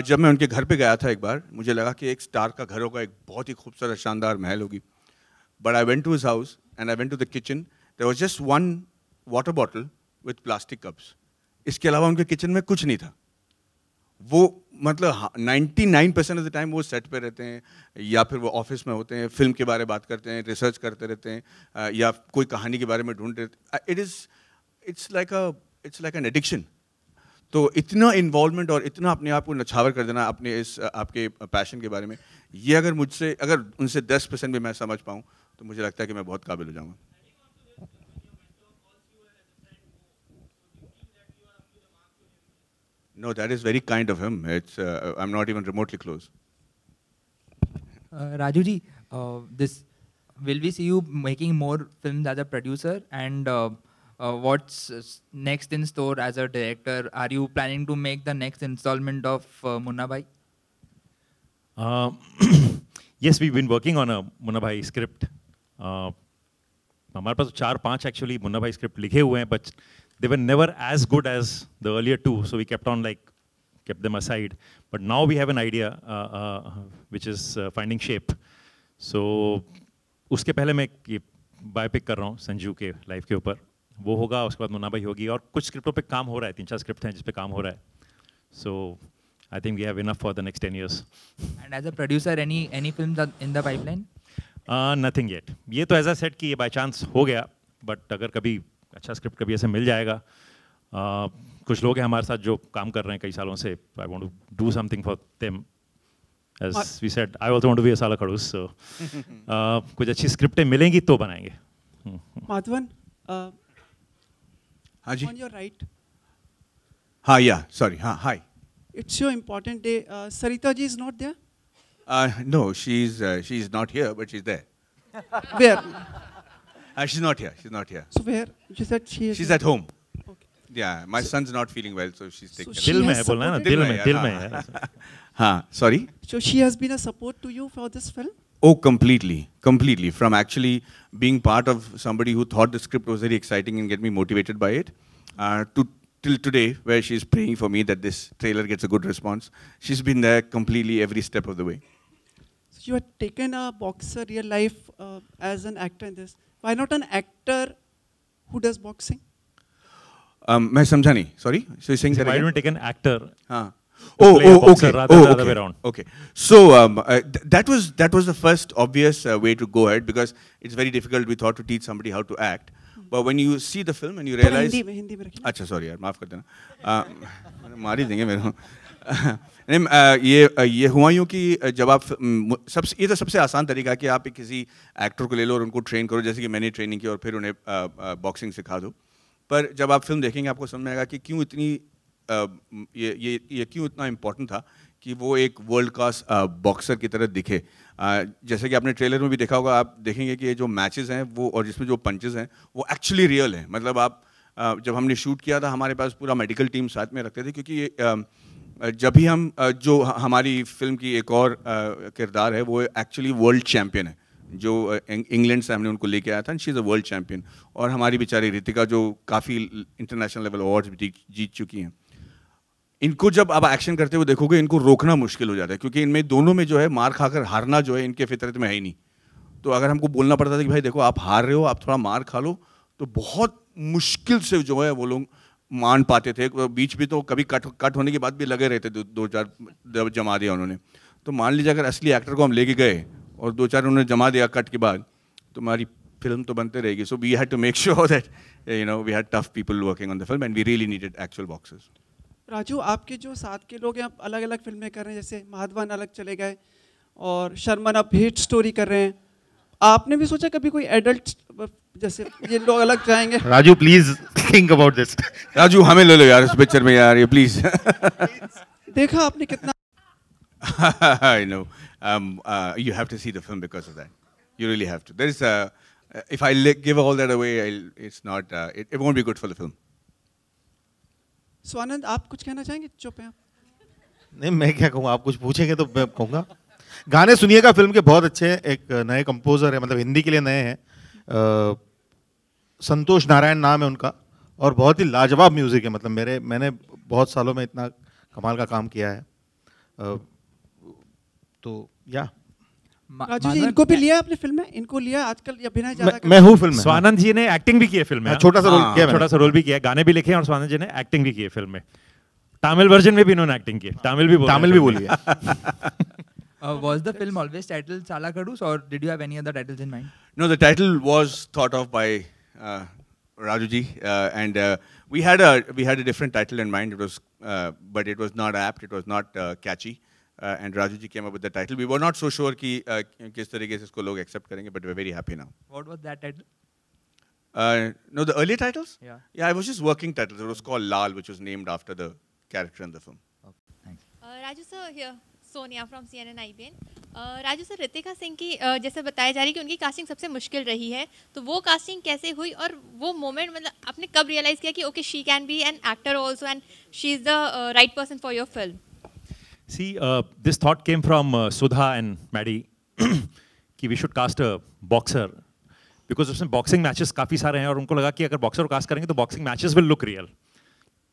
Speaker 4: जब मैं उनके घर पे गया था एक बार, मुझे लगा कि एक स्टार का घर होगा, एक बहुत ही खूबसूरत शानदार महल होगी. But I went to his house and I went to the kitchen. There was just one water bottle with plastic cups. इसके अलावा उनके किचन में कुछ नहीं था. वो मतलब 99% ऑफ द टाइम वो सेट पे रहते हैं या फिर वो ऑफिस में होते हैं, फिल्म के बारे में बात करते हैं, रिसर्च करते रहते हैं या कोई कहानी के बारे में ढूंढते रहते हैं. It's like an addiction. तो इतना इन्वॉल्वमेंट और इतना अपने आप को नछावर कर देना अपने इस आपके पैशन के बारे में, ये अगर उनसे 10% भी मैं समझ पाऊँ तो मुझे लगता है कि मैं बहुत काबिल हो जाऊँगा. No, that is very kind of him. I'm not even remotely close.
Speaker 9: Raju ji, will we see you making more films as a producer? And what's next in store as a director? Are you planning to make the next installment of Munna Bhai?
Speaker 1: Yes, we've been working on a Munna Bhai script. हमारे पास 4-5 actually Munna भाई script लिखे हुए हैं, but they were never as good as the earlier two, so we kept them aside. But now we have an idea which is finding shape. So उसके पहले मैं ये biopic कर रहा हूँ संजू के लाइफ के ऊपर, वो होगा, उसके बाद मुन्ना भाई होगी, और कुछ स्क्रिप्टों पे काम हो रहा है, 3-4 स्क्रिप्ट हैं जिस पे काम हो रहा है. So I think we have enough for the next 10 years.
Speaker 9: And as a producer, any films in the pipeline?
Speaker 1: Nothing yet. ये तो ऐसा सेट कि ये बाय चांस हो गया, बट अगर कभी अच्छा स्क्रिप्ट कभी ऐसे मिल जाएगा. कुछ लोग हैं हमारे साथ जो काम कर रहे हैं कई सालों से. I want to do something for them. As we said, I also want to be a Sala Khadus. So कुछ अच्छी स्क्रिप्टें मिलेंगी तो बनाएंगे.
Speaker 12: माधवन,
Speaker 4: हाँ जी.
Speaker 12: on your right.
Speaker 4: हाँ, yeah. Sorry. हाँ, hi.
Speaker 12: It's your important day. Sarita ji is not there?
Speaker 4: No, she's not here, but she's there.
Speaker 12: Where?
Speaker 4: She's not here. She's not here.
Speaker 12: So where? You said she is.
Speaker 4: She's at home.
Speaker 12: Okay.
Speaker 4: Yeah, my son's not feeling well, so she's taking.
Speaker 12: So
Speaker 1: दिल में
Speaker 12: has
Speaker 1: है बोलना है ना,
Speaker 12: supported-
Speaker 1: दिल में है.
Speaker 4: हाँ, sorry.
Speaker 12: So she has been a support to you for this film?
Speaker 4: Oh, completely, completely. From actually being part of somebody who thought the script was very exciting and get me motivated by it, to till today, where she's praying for me that this trailer gets a good response. She's been there completely every step of the way.
Speaker 12: So you had taken a boxer real life as an actor in this. Why not an actor who does boxing?
Speaker 4: मैं समझा नहीं. Sorry. So you're saying that
Speaker 1: Why
Speaker 4: again?
Speaker 1: don't you take an actor?
Speaker 4: हाँ.
Speaker 1: to play a
Speaker 4: Oh,
Speaker 1: boxer
Speaker 4: okay.
Speaker 1: rather
Speaker 4: Oh,
Speaker 1: than the other way
Speaker 4: okay.
Speaker 1: around?
Speaker 4: Okay. So that was the first obvious way to go ahead, because it's very difficult, we thought, to teach somebody how to act. But when you see the film and you
Speaker 12: थोड़ा
Speaker 4: realize,
Speaker 12: Hindi में रखिए.
Speaker 4: अच्छा sorry यार, माफ कर देना. मार ही देंगे मेरे को. नहीं, ये हुआ यूँ कि जब आप ये तो सबसे आसान तरीका है कि आप किसी एक्टर को ले लो और उनको ट्रेन करो, जैसे कि मैंने ट्रेनिंग की, और फिर उन्हें बॉक्सिंग सिखा दो. पर जब आप फिल्म देखेंगे आपको समझ में आएगा कि क्यों इतनी ये क्यों इतना इम्पोर्टेंट था कि वो एक वर्ल्ड क्लास बॉक्सर की तरह दिखे. जैसे कि आपने ट्रेलर में भी देखा होगा, आप देखेंगे कि ये जो मैचेस हैं वो, और जिसमें जो पंचेस हैं वो एक्चुअली रियल हैं. मतलब आप जब हमने शूट किया था, हमारे पास पूरा मेडिकल टीम साथ में रखते थे, क्योंकि ये जब भी हम जो हमारी फिल्म की एक और किरदार है वो एक्चुअली वर्ल्ड चैम्पियन है, जो इंग्लैंड से हमने उनको लेके आया था. She is a world champion. और हमारी बेचारी रितिका जो काफ़ी इंटरनेशनल लेवल अवार्ड्स भी जीत चुकी हैं. इनको जब आप एक्शन करते हुए देखोगे, इनको रोकना मुश्किल हो जाता है, क्योंकि इनमें दोनों में जो है मार खाकर हारना जो है इनके फितरत में है ही नहीं. तो अगर हमको बोलना पड़ता था कि भाई देखो आप हार रहे हो, आप थोड़ा मार खा लो, तो बहुत मुश्किल से जो है वो लोग मान पाते थे. बीच भी तो कभी कट होने के बाद भी लगे रहते, 2-4 जमा दिया उन्होंने. तो मान लीजिए अगर असली एक्टर को हम लेके गए और 2-4 उन्होंने जमा दिया कट के बाद, तो हमारी फिल्म तो बनते रहेगी. So we had to make sure that we had tough people working on the film and we really needed actual boxers.
Speaker 12: Raju, आपके जो साथ के लोग हैं, आप अलग अलग फिल्में कर रहे हैं, जैसे माधवन अलग चले गए और शर्मन अब हिट स्टोरी कर रहे हैं. आपने भी सोचा कभी कोई एडल्ट, जैसे ये लोग अलग जाएंगे?
Speaker 13: Raju please think about this.
Speaker 4: Raju हमें ले लो यार इस पिक्चर में यार, ये प्लीज.
Speaker 12: देखा आपने कितना?
Speaker 4: I know. You have to see the film because of that. You really have to. There is if I give all that away, it's not. It won't be good for the film.
Speaker 12: Swanand, आप कुछ कहना चाहेंगे? चुप हैं आप.
Speaker 13: नहीं, मैं क्या कहूँगा, आप कुछ पूछेंगे तो मैं कहूँगा. गाने सुनिएगा फिल्म के, बहुत अच्छे हैं. एक नए कंपोजर है, मतलब हिंदी के लिए नए हैं, संतोष नारायण नाम है उनका, और बहुत ही लाजवाब म्यूजिक है. मतलब मैंने बहुत सालों में इतना कमाल का काम किया है. तो या
Speaker 12: राजू जी, इनको भी लिया आपने फिल्म में? इनको लिया आजकल अभिनय ज्यादा?
Speaker 13: मैं हूँ फिल्म में.
Speaker 1: स्वानंद जी ने एक्टिंग भी की है फिल्म में.
Speaker 13: छोटा सा रोल किया,
Speaker 1: छोटा सा रोल भी किया, गाने भी लिखे हैं, और स्वानंद जी ने एक्टिंग भी की है फिल्म में. तमिल वर्जन में भी इन्होंने एक्टिंग की है. तमिल भी बोलिए.
Speaker 9: Was the film always titled Sala Khadus, or did you have any other titles in mind?
Speaker 4: No, the title was thought of by Raju ji, and we had a different title in mind. It was, but it was not apt. It was not catchy. And Raju ji came up with the title. We were not so sure कि किस तरीके से इसको लोग accept करेंगे, but we're very happy now.
Speaker 9: What was that title?
Speaker 4: No, the earlier titles?
Speaker 9: Yeah.
Speaker 4: Yeah, it was just working titles. It was called Lal, which was named after the character in the film.
Speaker 14: Raju sir, here, Sonia from CNN IBN. Raju sir, Ritika Singh की जैसे बताया जा रही है कि उनकी casting सबसे मुश्किल रही है, तो वो कास्टिंग कैसे हुई और वो मोमेंट मतलब आपने कब रियलाइज किया कि okay she can be an actor also and she is the right person for your film?
Speaker 1: See, this thought came from Sudha and Maddie कि we should cast a boxer because उसमें boxing matches काफ़ी सारे हैं और उनको लगा कि अगर बॉक्सर को कास्ट करेंगे तो boxing matches will look real,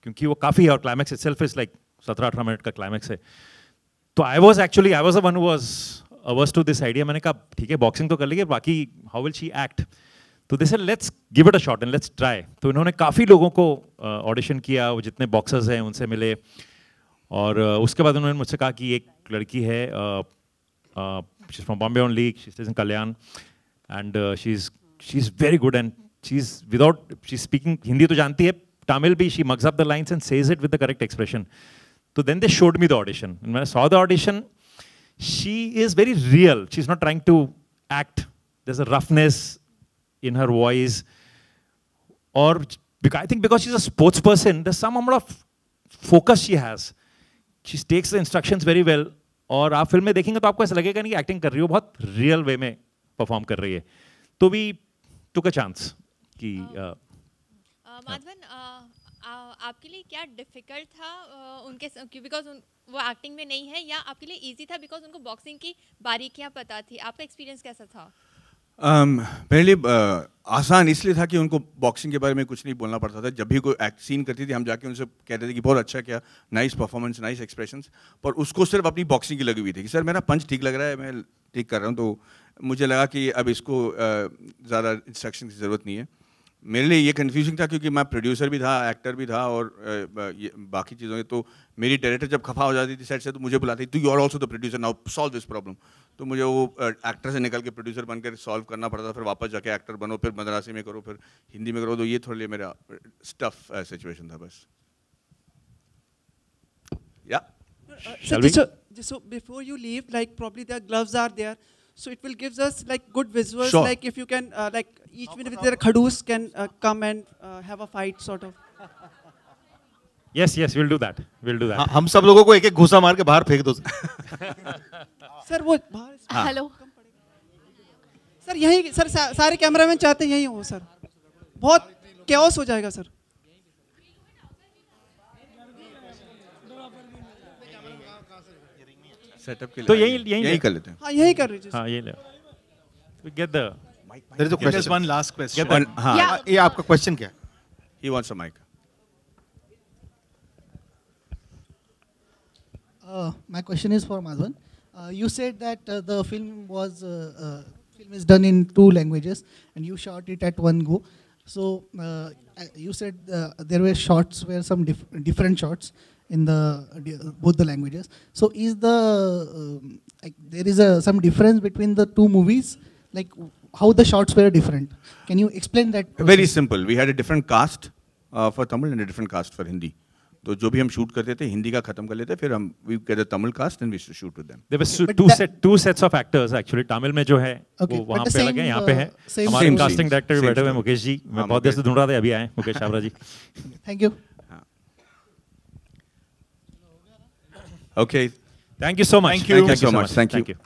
Speaker 1: क्योंकि वो काफ़ी है और climax itself is like 17-18 minute का क्लाइमैक्स है. तो I was the one who was averse to this idea. मैंने कहा ठीक है बॉक्सिंग तो कर लेंगे, बाकी हाउ विल शी एक्ट. तो they said let's give it a shot and let's try. तो इन्होंने काफ़ी लोगों को ऑडिशन किया, वो जितने बॉक्सर्स हैं उनसे मिले, और उसके बाद उन्होंने मुझसे कहा कि एक लड़की है, she is from Bombay only, she is in Kalyan, and she is very good and she is speaking Hindi तो जानती है, Tamil भी, she mugs up the lines and says it with the correct expression. So then they showed me the audition. And when I saw the audition, she is very real. She's not trying to act. There's a roughness in her voice. Or I think because she's a sports person, there's some amount of focus she has. She takes the instructions very well. और आप film में देखेंगे तो आपको ऐसा लगेगा नहीं कि एक्टिंग कर रही हो, बहुत रियल वे में परफॉर्म कर रही है. तो भी took a chance कि
Speaker 14: माधवन, आपके लिए क्या डिफिकल्ट था उनके, बिकॉज वो एक्टिंग में नहीं है, या आपके लिए इजी था बिकॉज उनको बॉक्सिंग की बारीकियां पता थी? आपका एक्सपीरियंस कैसा था?
Speaker 4: मेरे लिए आसान इसलिए था कि उनको बॉक्सिंग के बारे में कुछ नहीं बोलना पड़ता था. जब भी कोई एक्ट सीन करती थी हम जाके उनसे कहते थे कि बहुत अच्छा किया, नाइस परफॉर्मेंस, नाइस एक्सप्रेशंस, पर उसको सिर्फ अपनी बॉक्सिंग की लगी हुई थी कि सर मेरा पंच ठीक लग रहा है, मैं ठीक कर रहा हूँ. तो मुझे लगा कि अब इसको ज़्यादा इंस्ट्रक्शन की ज़रूरत नहीं है. मेरे लिए ये कन्फ्यूजिंग था क्योंकि मैं प्रोड्यूसर भी था, एक्टर भी था और बाकी चीज़ों में. तो मेरी डायरेक्टर जब खफा हो जाती थी सेट से तो मुझे बुलाती थी, you are also the producer, now solve this problem. तो मुझे वो एक्टर से निकल के प्रोड्यूसर बनकर सॉल्व करना पड़ता था, फिर वापस जाके एक्टर बनो, फिर मद्रासी में करो, फिर हिंदी में करो. तो ये थोड़े लिए मेरा स्टफ सिचुएशन था बस.
Speaker 12: So before you leave, like probably their gloves are there. So it will gives us like good visuals,
Speaker 4: sure.
Speaker 12: Like if you can, like each one with their khadoos can come and have a fight sort of.
Speaker 1: Yes, we'll do that.
Speaker 13: हम सब लोगों को एक एक घूसा मार के बाहर फेंक दो.
Speaker 12: सर वो बाहर.
Speaker 10: हेलो
Speaker 12: सर यही सर सारे कैमरामैन चाहते हैं यही हो सर, बहुत कैओस हो जाएगा सर.
Speaker 4: सेटअप के लिए
Speaker 1: तो यही
Speaker 4: कर लेते हैं.
Speaker 12: हाँ यही कर लीजिए.
Speaker 1: हाँ यही ले. We get the
Speaker 13: There is a question.
Speaker 2: Just one last question.
Speaker 4: हाँ.
Speaker 13: ये आपका क्वेश्चन क्या?
Speaker 4: He wants a mic.
Speaker 15: My question is for Madhavan. You said that the film is done in 2 languages and you shot it at one go. So you said there were shots, were some different shots in both the languages. So is there is some difference between the 2 movies? Like how the shots were different? Can you explain that?
Speaker 4: Very simple. We had a different cast for Tamil and a different cast for Hindi. तो जो भी हम shoot करते थे हिंदी का खत्म कर लेते, फिर हम we get a Tamil cast and we used to shoot with them.
Speaker 1: There were two sets of actors actually. Tamil में जो है वो वहाँ पे लगे, यहाँ पे है हमारे कास्टिंग डायरेक्टर भी बैठे हुए मुकेश जी. मैं बहुत देर से ढूंढ रहा था, अभी आए मुकेश छाबड़ा जी.
Speaker 15: Thank you.
Speaker 4: Okay.
Speaker 1: Thank you so much.
Speaker 4: Thank you so much. Thank you.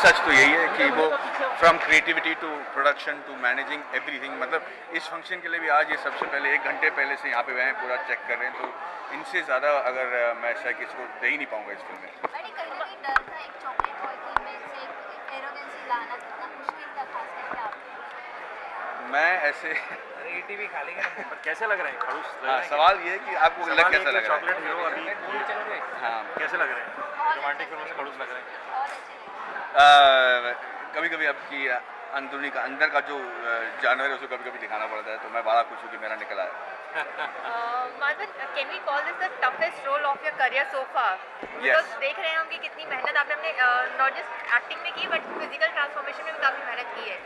Speaker 4: सच तो यही है कि वो from creativity to production to managing everything, मतलब इस फंक्शन के लिए भी आज ये सबसे पहले 1 घंटे पहले से यहाँ पे आए हैं, पूरा चेक कर रहे हैं, तो इनसे ज़्यादा अगर मैं शायद किसी को दे ही नहीं पाऊँगा इस फिल्म में। मैं ऐसे
Speaker 1: टीवी खा लेंगे कैसे लग रहे हैं खड़ूस?
Speaker 4: हाँ, सवाल ये है कि आपको लग कैसा लग रहा है?
Speaker 1: चॉकलेट हीरो अभी
Speaker 4: हाँ
Speaker 1: कैसे लग रहे हैं? रोमांटिक फिल्मों से खड़ूस लग रहे हैं?
Speaker 4: कभी कभी आपकी अंदरूनी का अंदर का जो जानवर है उसको कभी कभी दिखाना पड़ता है, तो मैं बड़ा खुश हूँ कि मेरा निकला है।
Speaker 16: Madhavan, can we call this the toughest role of your career so far? Because देख रहे हैं हम कि कितनी मेहनत आपने अपने not just acting में की बट फिजिकल ट्रांसफॉर्मेशन में भी काफी मेहनत की है,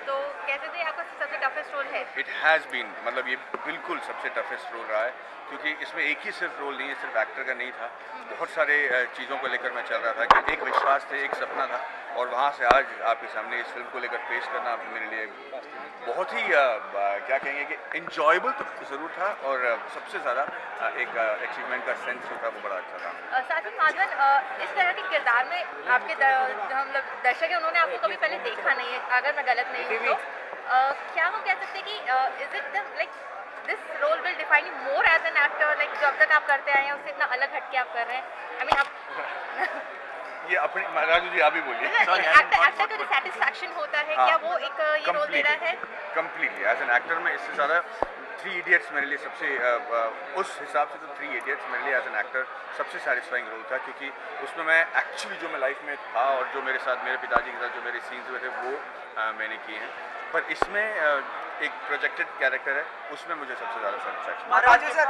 Speaker 16: तो कैसे थे आपका सबसे टफेस्ट रोल है?
Speaker 4: It has been, मतलब ये बिल्कुल सबसे टफेस्ट रोल रहा है, क्योंकि इसमें एक ही सिर्फ रोल नहीं है, सिर्फ एक्टर का नहीं था, बहुत सारे चीज़ों को लेकर मैं चल रहा था कि एक विश्वास थे, एक सपना था, और वहाँ से आज आपके सामने इस फिल्म को लेकर पेश करना मेरे लिए बहुत ही क्या कहेंगे कि इंजॉयबल तो ज़रूर था, और सबसे ज़्यादा एक अचीवमेंट का सेंस जो था वो बड़ा अच्छा था।
Speaker 16: साथ ही माधवन, इस तरह के किरदार में आपके मतलब दर्शक है उन्होंने आपको कभी पहले देखा नहीं है, अगर मैं गलत नहीं हूँ तो क्या हम कह सकते हैं कि is it like this role will define you more as an actor, like जो अब तक आप करते आए हैं उससे इतना अलग हटके आप कर रहे हैं? आई मीन आप
Speaker 4: ये अपनी राजू जी आप ही बोलिए।
Speaker 16: एक्टर का जो सेटिस्फैक्शन होता है, क्या वो एक ये रोल दे रहा है?
Speaker 4: कंप्लीटली एज एन एक्टर में इससे ज़्यादा 3 इडियट्स मेरे लिए सबसे उस हिसाब से तो 3 इडियट्स मेरे लिए एज एन एक्टर सबसे सेटिस्फाइंग रोल था, क्योंकि उसमें मैं एक्चुअली जो मैं लाइफ में था और जो मेरे साथ मेरे पिताजी के साथ जो मेरे सीन्स हुए थे वो मैंने किए हैं, पर इसमें एक प्रोजेक्टेड कैरेक्टर है, उसमें मुझे सबसे ज़्यादा सेटिस्फैक्शन।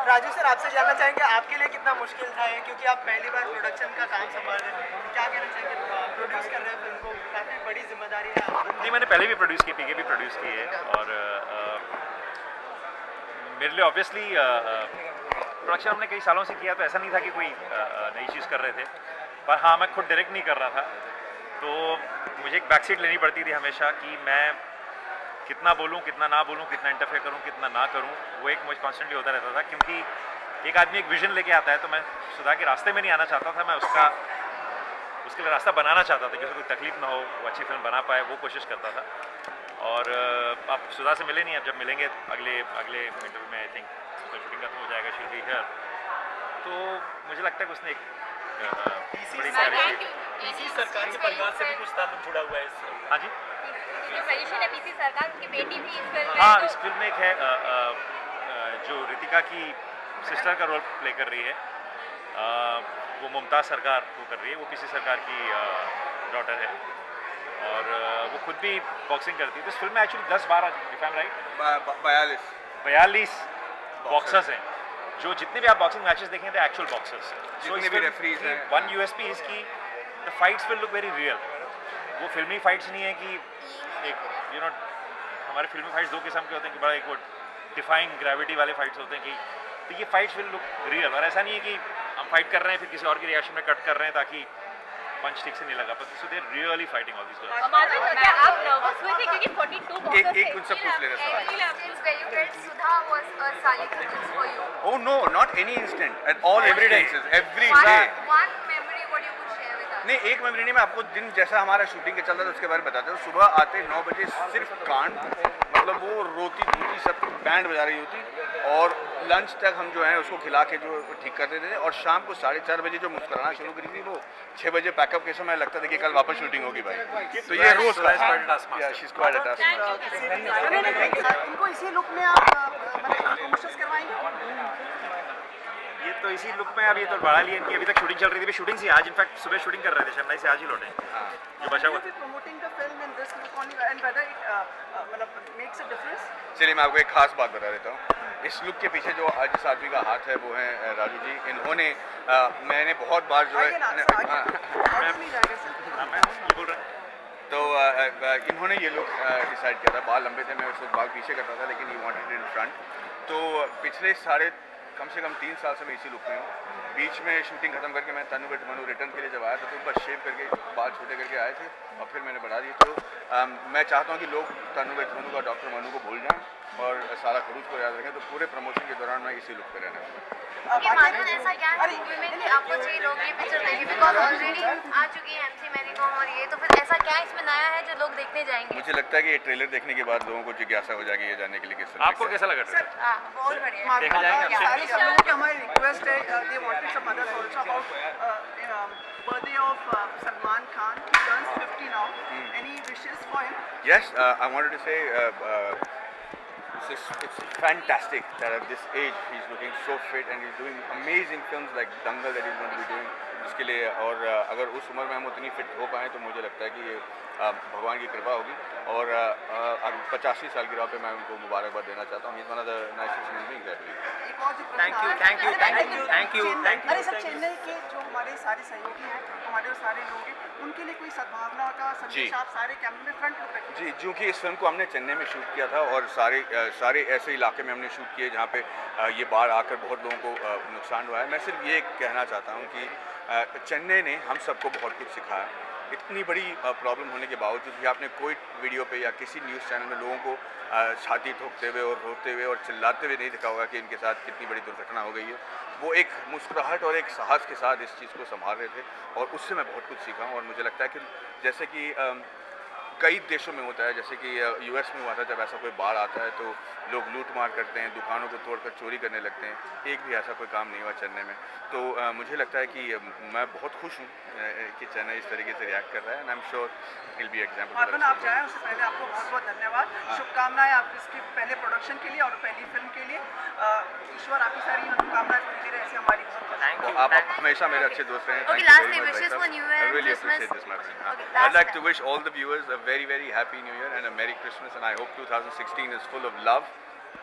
Speaker 17: राजू सर आपसे जानना चाहेंगे आपके लिए कितना मुश्किल था ये, क्योंकि आप पहली बार प्रोडक्शन का काम संभाल रहे हैं, क्या कहना चाहेंगे? प्रोड्यूस कर रहे हैं फिल्म को, काफ़ी बड़ी जिम्मेदारी है।
Speaker 1: नहीं, मैंने पहले भी प्रोड्यूस की, पीके भी प्रोड्यूस की है, और मेरे लिए ऑब्वियसली प्रोडक्शन हमने कई सालों से किया, तो ऐसा नहीं था कि कोई नई चीज़ कर रहे थे, पर हाँ मैं खुद डायरेक्ट नहीं कर रहा था, तो मुझे एक बैक सीट लेनी पड़ती थी हमेशा कि मैं कितना बोलूँ कितना ना बोलूँ, कितना इंटरफेयर करूँ कितना ना करूँ, वो एक मुझे कॉन्स्टेंटली होता रहता था, क्योंकि एक आदमी एक विजन लेके आता है, तो मैं सुधा के रास्ते में नहीं आना चाहता था, मैं उसके लिए रास्ता बनाना चाहता था कि उसे कोई तकलीफ ना हो, वो अच्छी फिल्म बना पाए, वो कोशिश करता था। और आप सुधा से मिले नहीं, अब जब मिलेंगे अगले इंटरव्यू में आई थिंक शूटिंग खत्म हो जाएगा, शील बी हियर, तो मुझे लगता है कि उसने एक बड़ी
Speaker 17: सरकार के परिवार से भी कुछ ताल्लुक जुड़ा हुआ है।
Speaker 1: हाँ जी,
Speaker 16: जो पोजीशन है पीसी सरकार, उनकी बेटी भी इस फिल्म में,
Speaker 1: हाँ इस फिल्म में एक है जो रितिका की सिस्टर का रोल प्ले कर रही है, वो मुमताज़ सरकार को कर रही है, वो पीसी सरकार की डॉटर है, और वो खुद भी बॉक्सिंग करती है, तो इस फिल्म में actually 10-12 if I am right 42 boxers हैं, जो जितने भी आप बॉक्सिंग मैचेस देखेंगे थे एक्चुअल बॉक्सर्स, जितने भी रेफरीज हैं। वन यूएसपी इसकी the fights will look very real, वो फिल्मी फाइट्स नहीं है कि एक हमारे फिल्मी फाइट्स 2 किस्म के होते हैं कि बड़ा एक वो डिफाइंग ग्रेविटी वाले फाइट्स होते हैं कि, तो ये फाइट्स विल लुक रियल, और ऐसा नहीं है कि हम फाइट कर रहे हैं फिर किसी और की रिएक्शन में कट कर रहे हैं ताकि पंच ठीक से नहीं लगा, पर so they are really fighting all this.
Speaker 16: क्या आप नर्वस हुए थे क्योंकि 42 बॉक्सर्स
Speaker 4: एक मुझसे पूछ ले रहा था। Oh no, not any instant, at all every day, every day. नहीं, एक मेमोरी नहीं, मैं आपको दिन जैसा हमारा शूटिंग के चल रहा था उसके बारे में बताता हूँ। सुबह आते 9 बजे सिर्फ कान, मतलब वो रोती धोती सब बैंड बजा रही होती, और लंच तक हम जो है उसको खिला के जो ठीक करते थे, और शाम को 4:30 बजे जो मुस्कुराना शुरू करी थी वो 6 बजे पैकअप के समय लगता था कि कल वापस शूटिंग होगी भाई, तो ये रोज का
Speaker 17: इनको इसी लुक में आप प्रमोशंस करवाएंगे?
Speaker 1: ये तो इसी लुक में, अब ये तो बढ़ा लिया इनकी, अभी तक शूटिंग चल रही थी, शूटिंग से आज इनफैक्ट सुबह शूटिंग कर रहे थे, चेन्नई से आज ही लौटे जो बचा हुआ। चलिए मैं आपको एक खास बात बता देता हूँ, इस लुक के पीछे जो जिस आदमी का हाथ है वो है राजू जी। इन्होंने मैंने बहुत बार जो है तो इन्होंने ये लुक डिसाइड किया था, बाल लंबे थे, मैं उस बाल पीछे करता था, लेकिन ये वांटेड इन फ्रंट, तो पिछले कम से कम 3 साल से मैं इसी लुक में हूँ। बीच में शूटिंग खत्म करके मैं तनु विद मनु रिटर्न के लिए जब आया था, तो बस शेव करके बाल छोटे करके आए थे, और फिर मैंने बढ़ा दिए, तो मैं चाहता हूँ कि लोग तनु विद मनु का डॉक्टर मनु को भूल जाएं,
Speaker 4: और साला खड़ूस को याद रखें, तो पूरे प्रमोशन के दौरान मैं इसी लुक पे रहने वाला हूँ।
Speaker 16: ओके माधवन, ऐसा क्या है मूवी में कि आपको चाहिए लोग ये पिक्चर देखें, बिकॉज ऑलरेडी आ चुकी है MC मैरी कॉम और ये, तो फिर ऐसा क्या इसमें नया है जो लोग देखने जाएंगे?
Speaker 4: मुझे लगता है कि ये ट्रेलर देखने के बाद लोगों को जिज्ञासा हो जाएगी ये जानने के लिए किस
Speaker 18: आपको कैसा लगा?
Speaker 16: बहुत बढ़िया
Speaker 18: देखा जाएगा।
Speaker 17: सारे सब लोगों की हमारी रिक्वेस्ट है, they wanted some other also about birthday of Salman Khan. He turns 50 now. Any wishes for him?
Speaker 4: Yes, I wanted to say it's fantastic that at this age he's looking so fit and he's doing amazing films like Dangal that he's going to be doing. इसके लिए और अगर उस उम्र में हम उतनी fit हो पाएँ तो मुझे लगता है कि ये भगवान की कृपा होगी और 85 साल की राह पे मैं उनको मुबारकबाद देना चाहता हूँ। He's one of the nicest human beings I believe.
Speaker 17: Thank you. अरे सर, चेन्नई के जो हमारे सारे सहयोगी हैं, हमारे सारे लोग हैं, उनके लिए कोई सद्भावना का संदेश आप सारे कैमरे में फ्रंट लुक रखें।
Speaker 4: जी, क्योंकि इस फिल्म को हमने चेन्नई में शूट किया था और सारे ऐसे इलाके में हमने शूट किए जहाँ पे ये बाढ़ आकर बहुत लोगों को नुकसान हुआ है। मैं सिर्फ ये कहना चाहता हूँ कि चेन्नई ने हम सबको बहुत कुछ सिखाया। इतनी बड़ी प्रॉब्लम होने के बावजूद भी आपने कोई वीडियो पे या किसी न्यूज़ चैनल में लोगों को छाती ठोकते हुए और रोते हुए और चिल्लाते हुए नहीं दिखा होगा कि इनके साथ कितनी बड़ी दुर्घटना हो गई है। वो एक मुस्कुराहट और एक साहस के साथ इस चीज़ को संभाल रहे थे और उससे मैं बहुत कुछ सीखा हूँ। और मुझे लगता है कि जैसे कि कई देशों में होता है, जैसे कि US में हुआ था, जब ऐसा कोई बाढ़ आता है तो लोग लूट मार करते हैं, दुकानों को तोड़कर चोरी करने लगते हैं। एक भी ऐसा कोई काम नहीं हुआ चेन्नई में। तो मुझे लगता है कि मैं बहुत खुश हूँ कि चेन्नई इस तरीके से रिएक्ट कर रहा है and I am sure it will B example.
Speaker 17: Madhavan, आप जाएं उससे पहले आपको बहुत-बहुत धन्यवाद, शुभकामनाएं आप इसके पहले प्रोडक्शन के लिए और पहली फिल्म के लिए। ईश्वर आपकी सारी मनोकामनाएं पूरी करे, ऐसे हमारी
Speaker 4: आप हमेशा मेरे अच्छे दोस्त रहे।
Speaker 16: Okay, lastly, wishes for New Year,
Speaker 4: I really
Speaker 16: Christmas.
Speaker 4: appreciate this, my friend.
Speaker 16: Okay,
Speaker 4: I'd like to wish all the viewers a very, very happy New Year and a Merry Christmas, and I hope 2016 is full of love,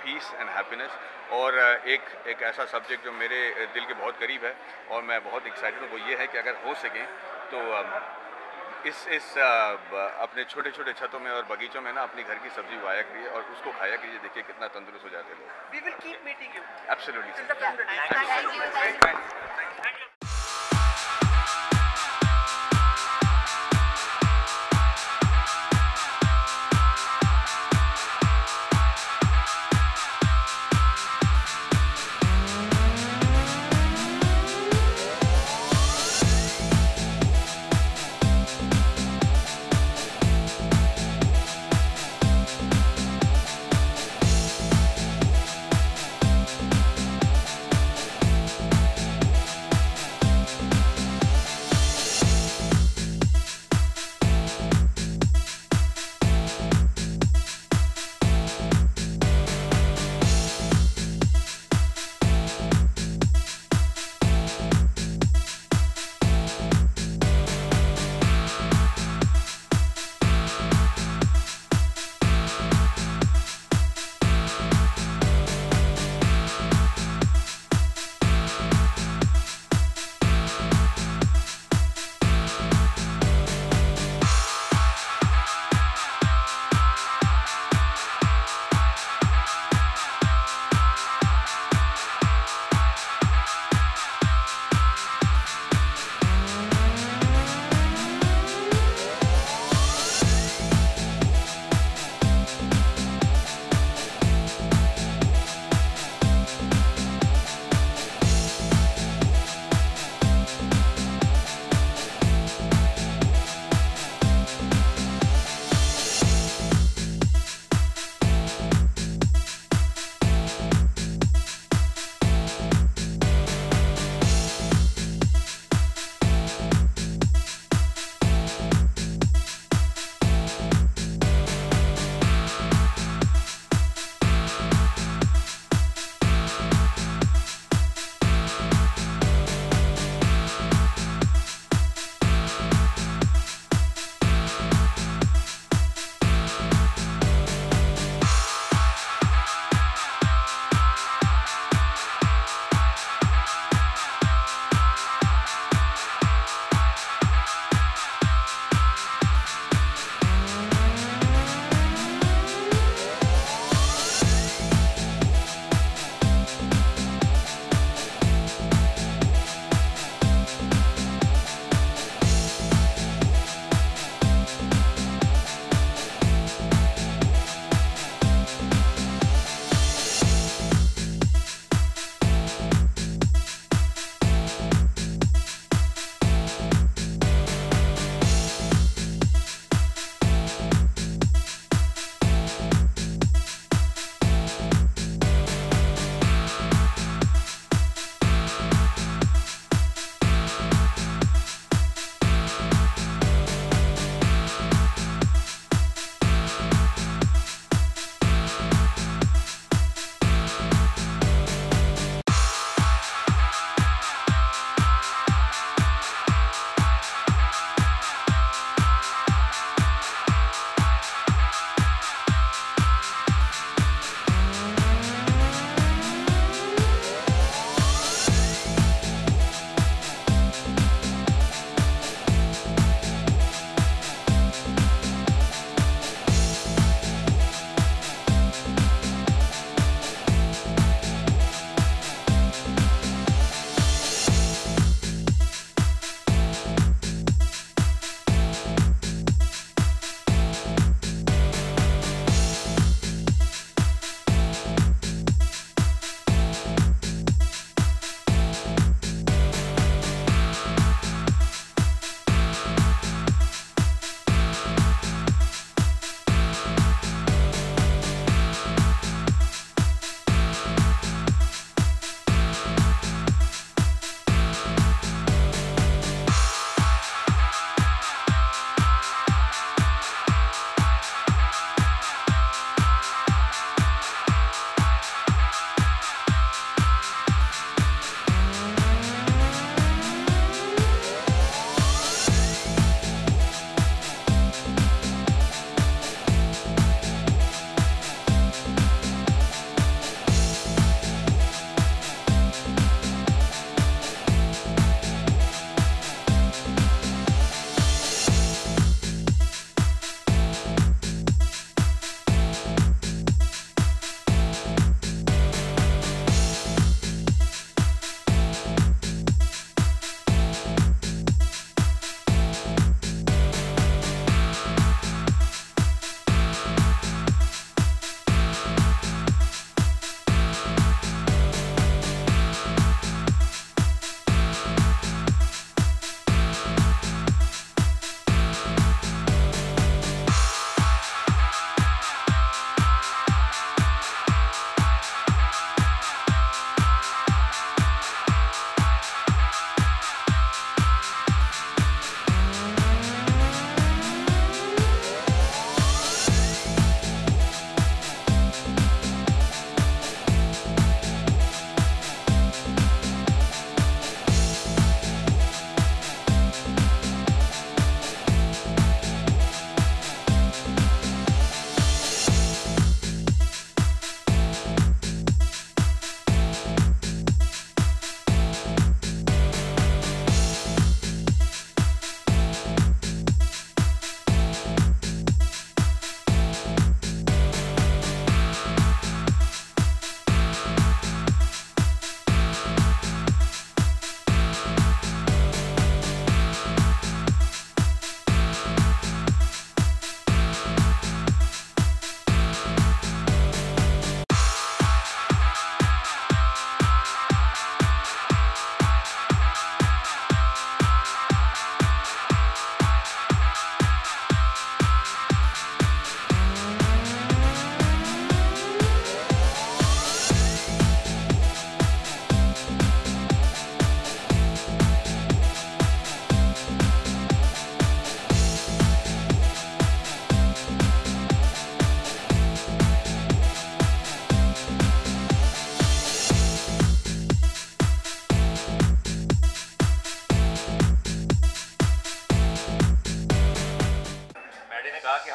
Speaker 4: peace and happiness. और एक ऐसा subject जो मेरे दिल के बहुत करीब है और मैं बहुत एक्साइटेड हूँ, वो ये है कि अगर हो सके तो इस अपने छोटे छोटे छतों में और बगीचों में ना अपनी घर की सब्जी उगाया करिए और उसको खाया कीजिए। देखिए कितना तंदुरुस्त हो जाते हैं लोग।
Speaker 17: We will keep meeting you.
Speaker 4: Absolutely.
Speaker 17: Till the film release. Thank you.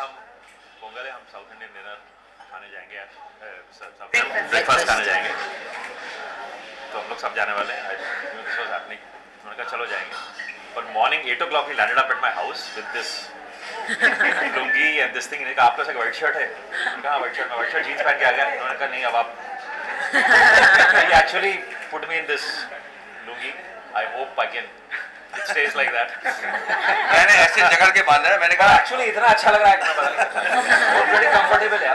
Speaker 1: हम पोंगल है, हम साउथ इंडियन डिनर खाने जाएंगे आज, ब्रेकफास्ट खाने जाएंगे, तो हम लोग सब जाने वाले हैं। दिस वाज हैपनिंग, मैंने कहा चलो जाएंगे, पर morning 8 o'clock he landed up at my house with this lungi and this thing. आपके पास एक वाइट शर्ट है? मैंने कहा वाइट शर्ट, मैं वाइट शर्ट जीन्स पहन के आ गया। उन्होंने कहा नहीं, अब आप actually put me in this lungi, I hope I can it stage like that.
Speaker 4: मैंने ऐसे जगड़ के बांधा है, मैंने कहा
Speaker 1: एक्चुअली इतना अच्छा लग रहा है कि मैं पता नहीं, बहुत वेरी कंफर्टेबल है।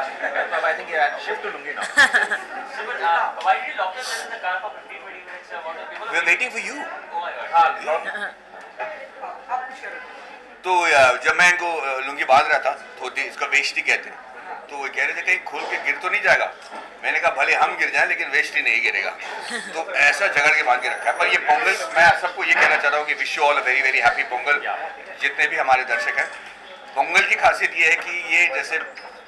Speaker 1: अब I think you shift to lungi now.
Speaker 17: Why did you lock yourself in the car for 15-20 minutes? What are people?
Speaker 4: We're waiting for you.
Speaker 17: Oh my God.
Speaker 1: हाँ,
Speaker 4: तो जब मैं इनको लुंगी बांध रहा था, धोती, इसका वेष्टी कहते हैं, तो वो कह रहे थे कहीं खोल के गिर तो नहीं जाएगा। मैंने कहा भले हम गिर जाएं लेकिन वेष्टी नहीं गिरेगा। तो ऐसा झगड़ के बांध के रखा है। पर ये पोंगल, मैं सबको ये कहना चाहता हूँ कि wish you all a very very happy Pongal, जितने भी हमारे दर्शक हैं। पोंगल की खासियत ये है कि ये जैसे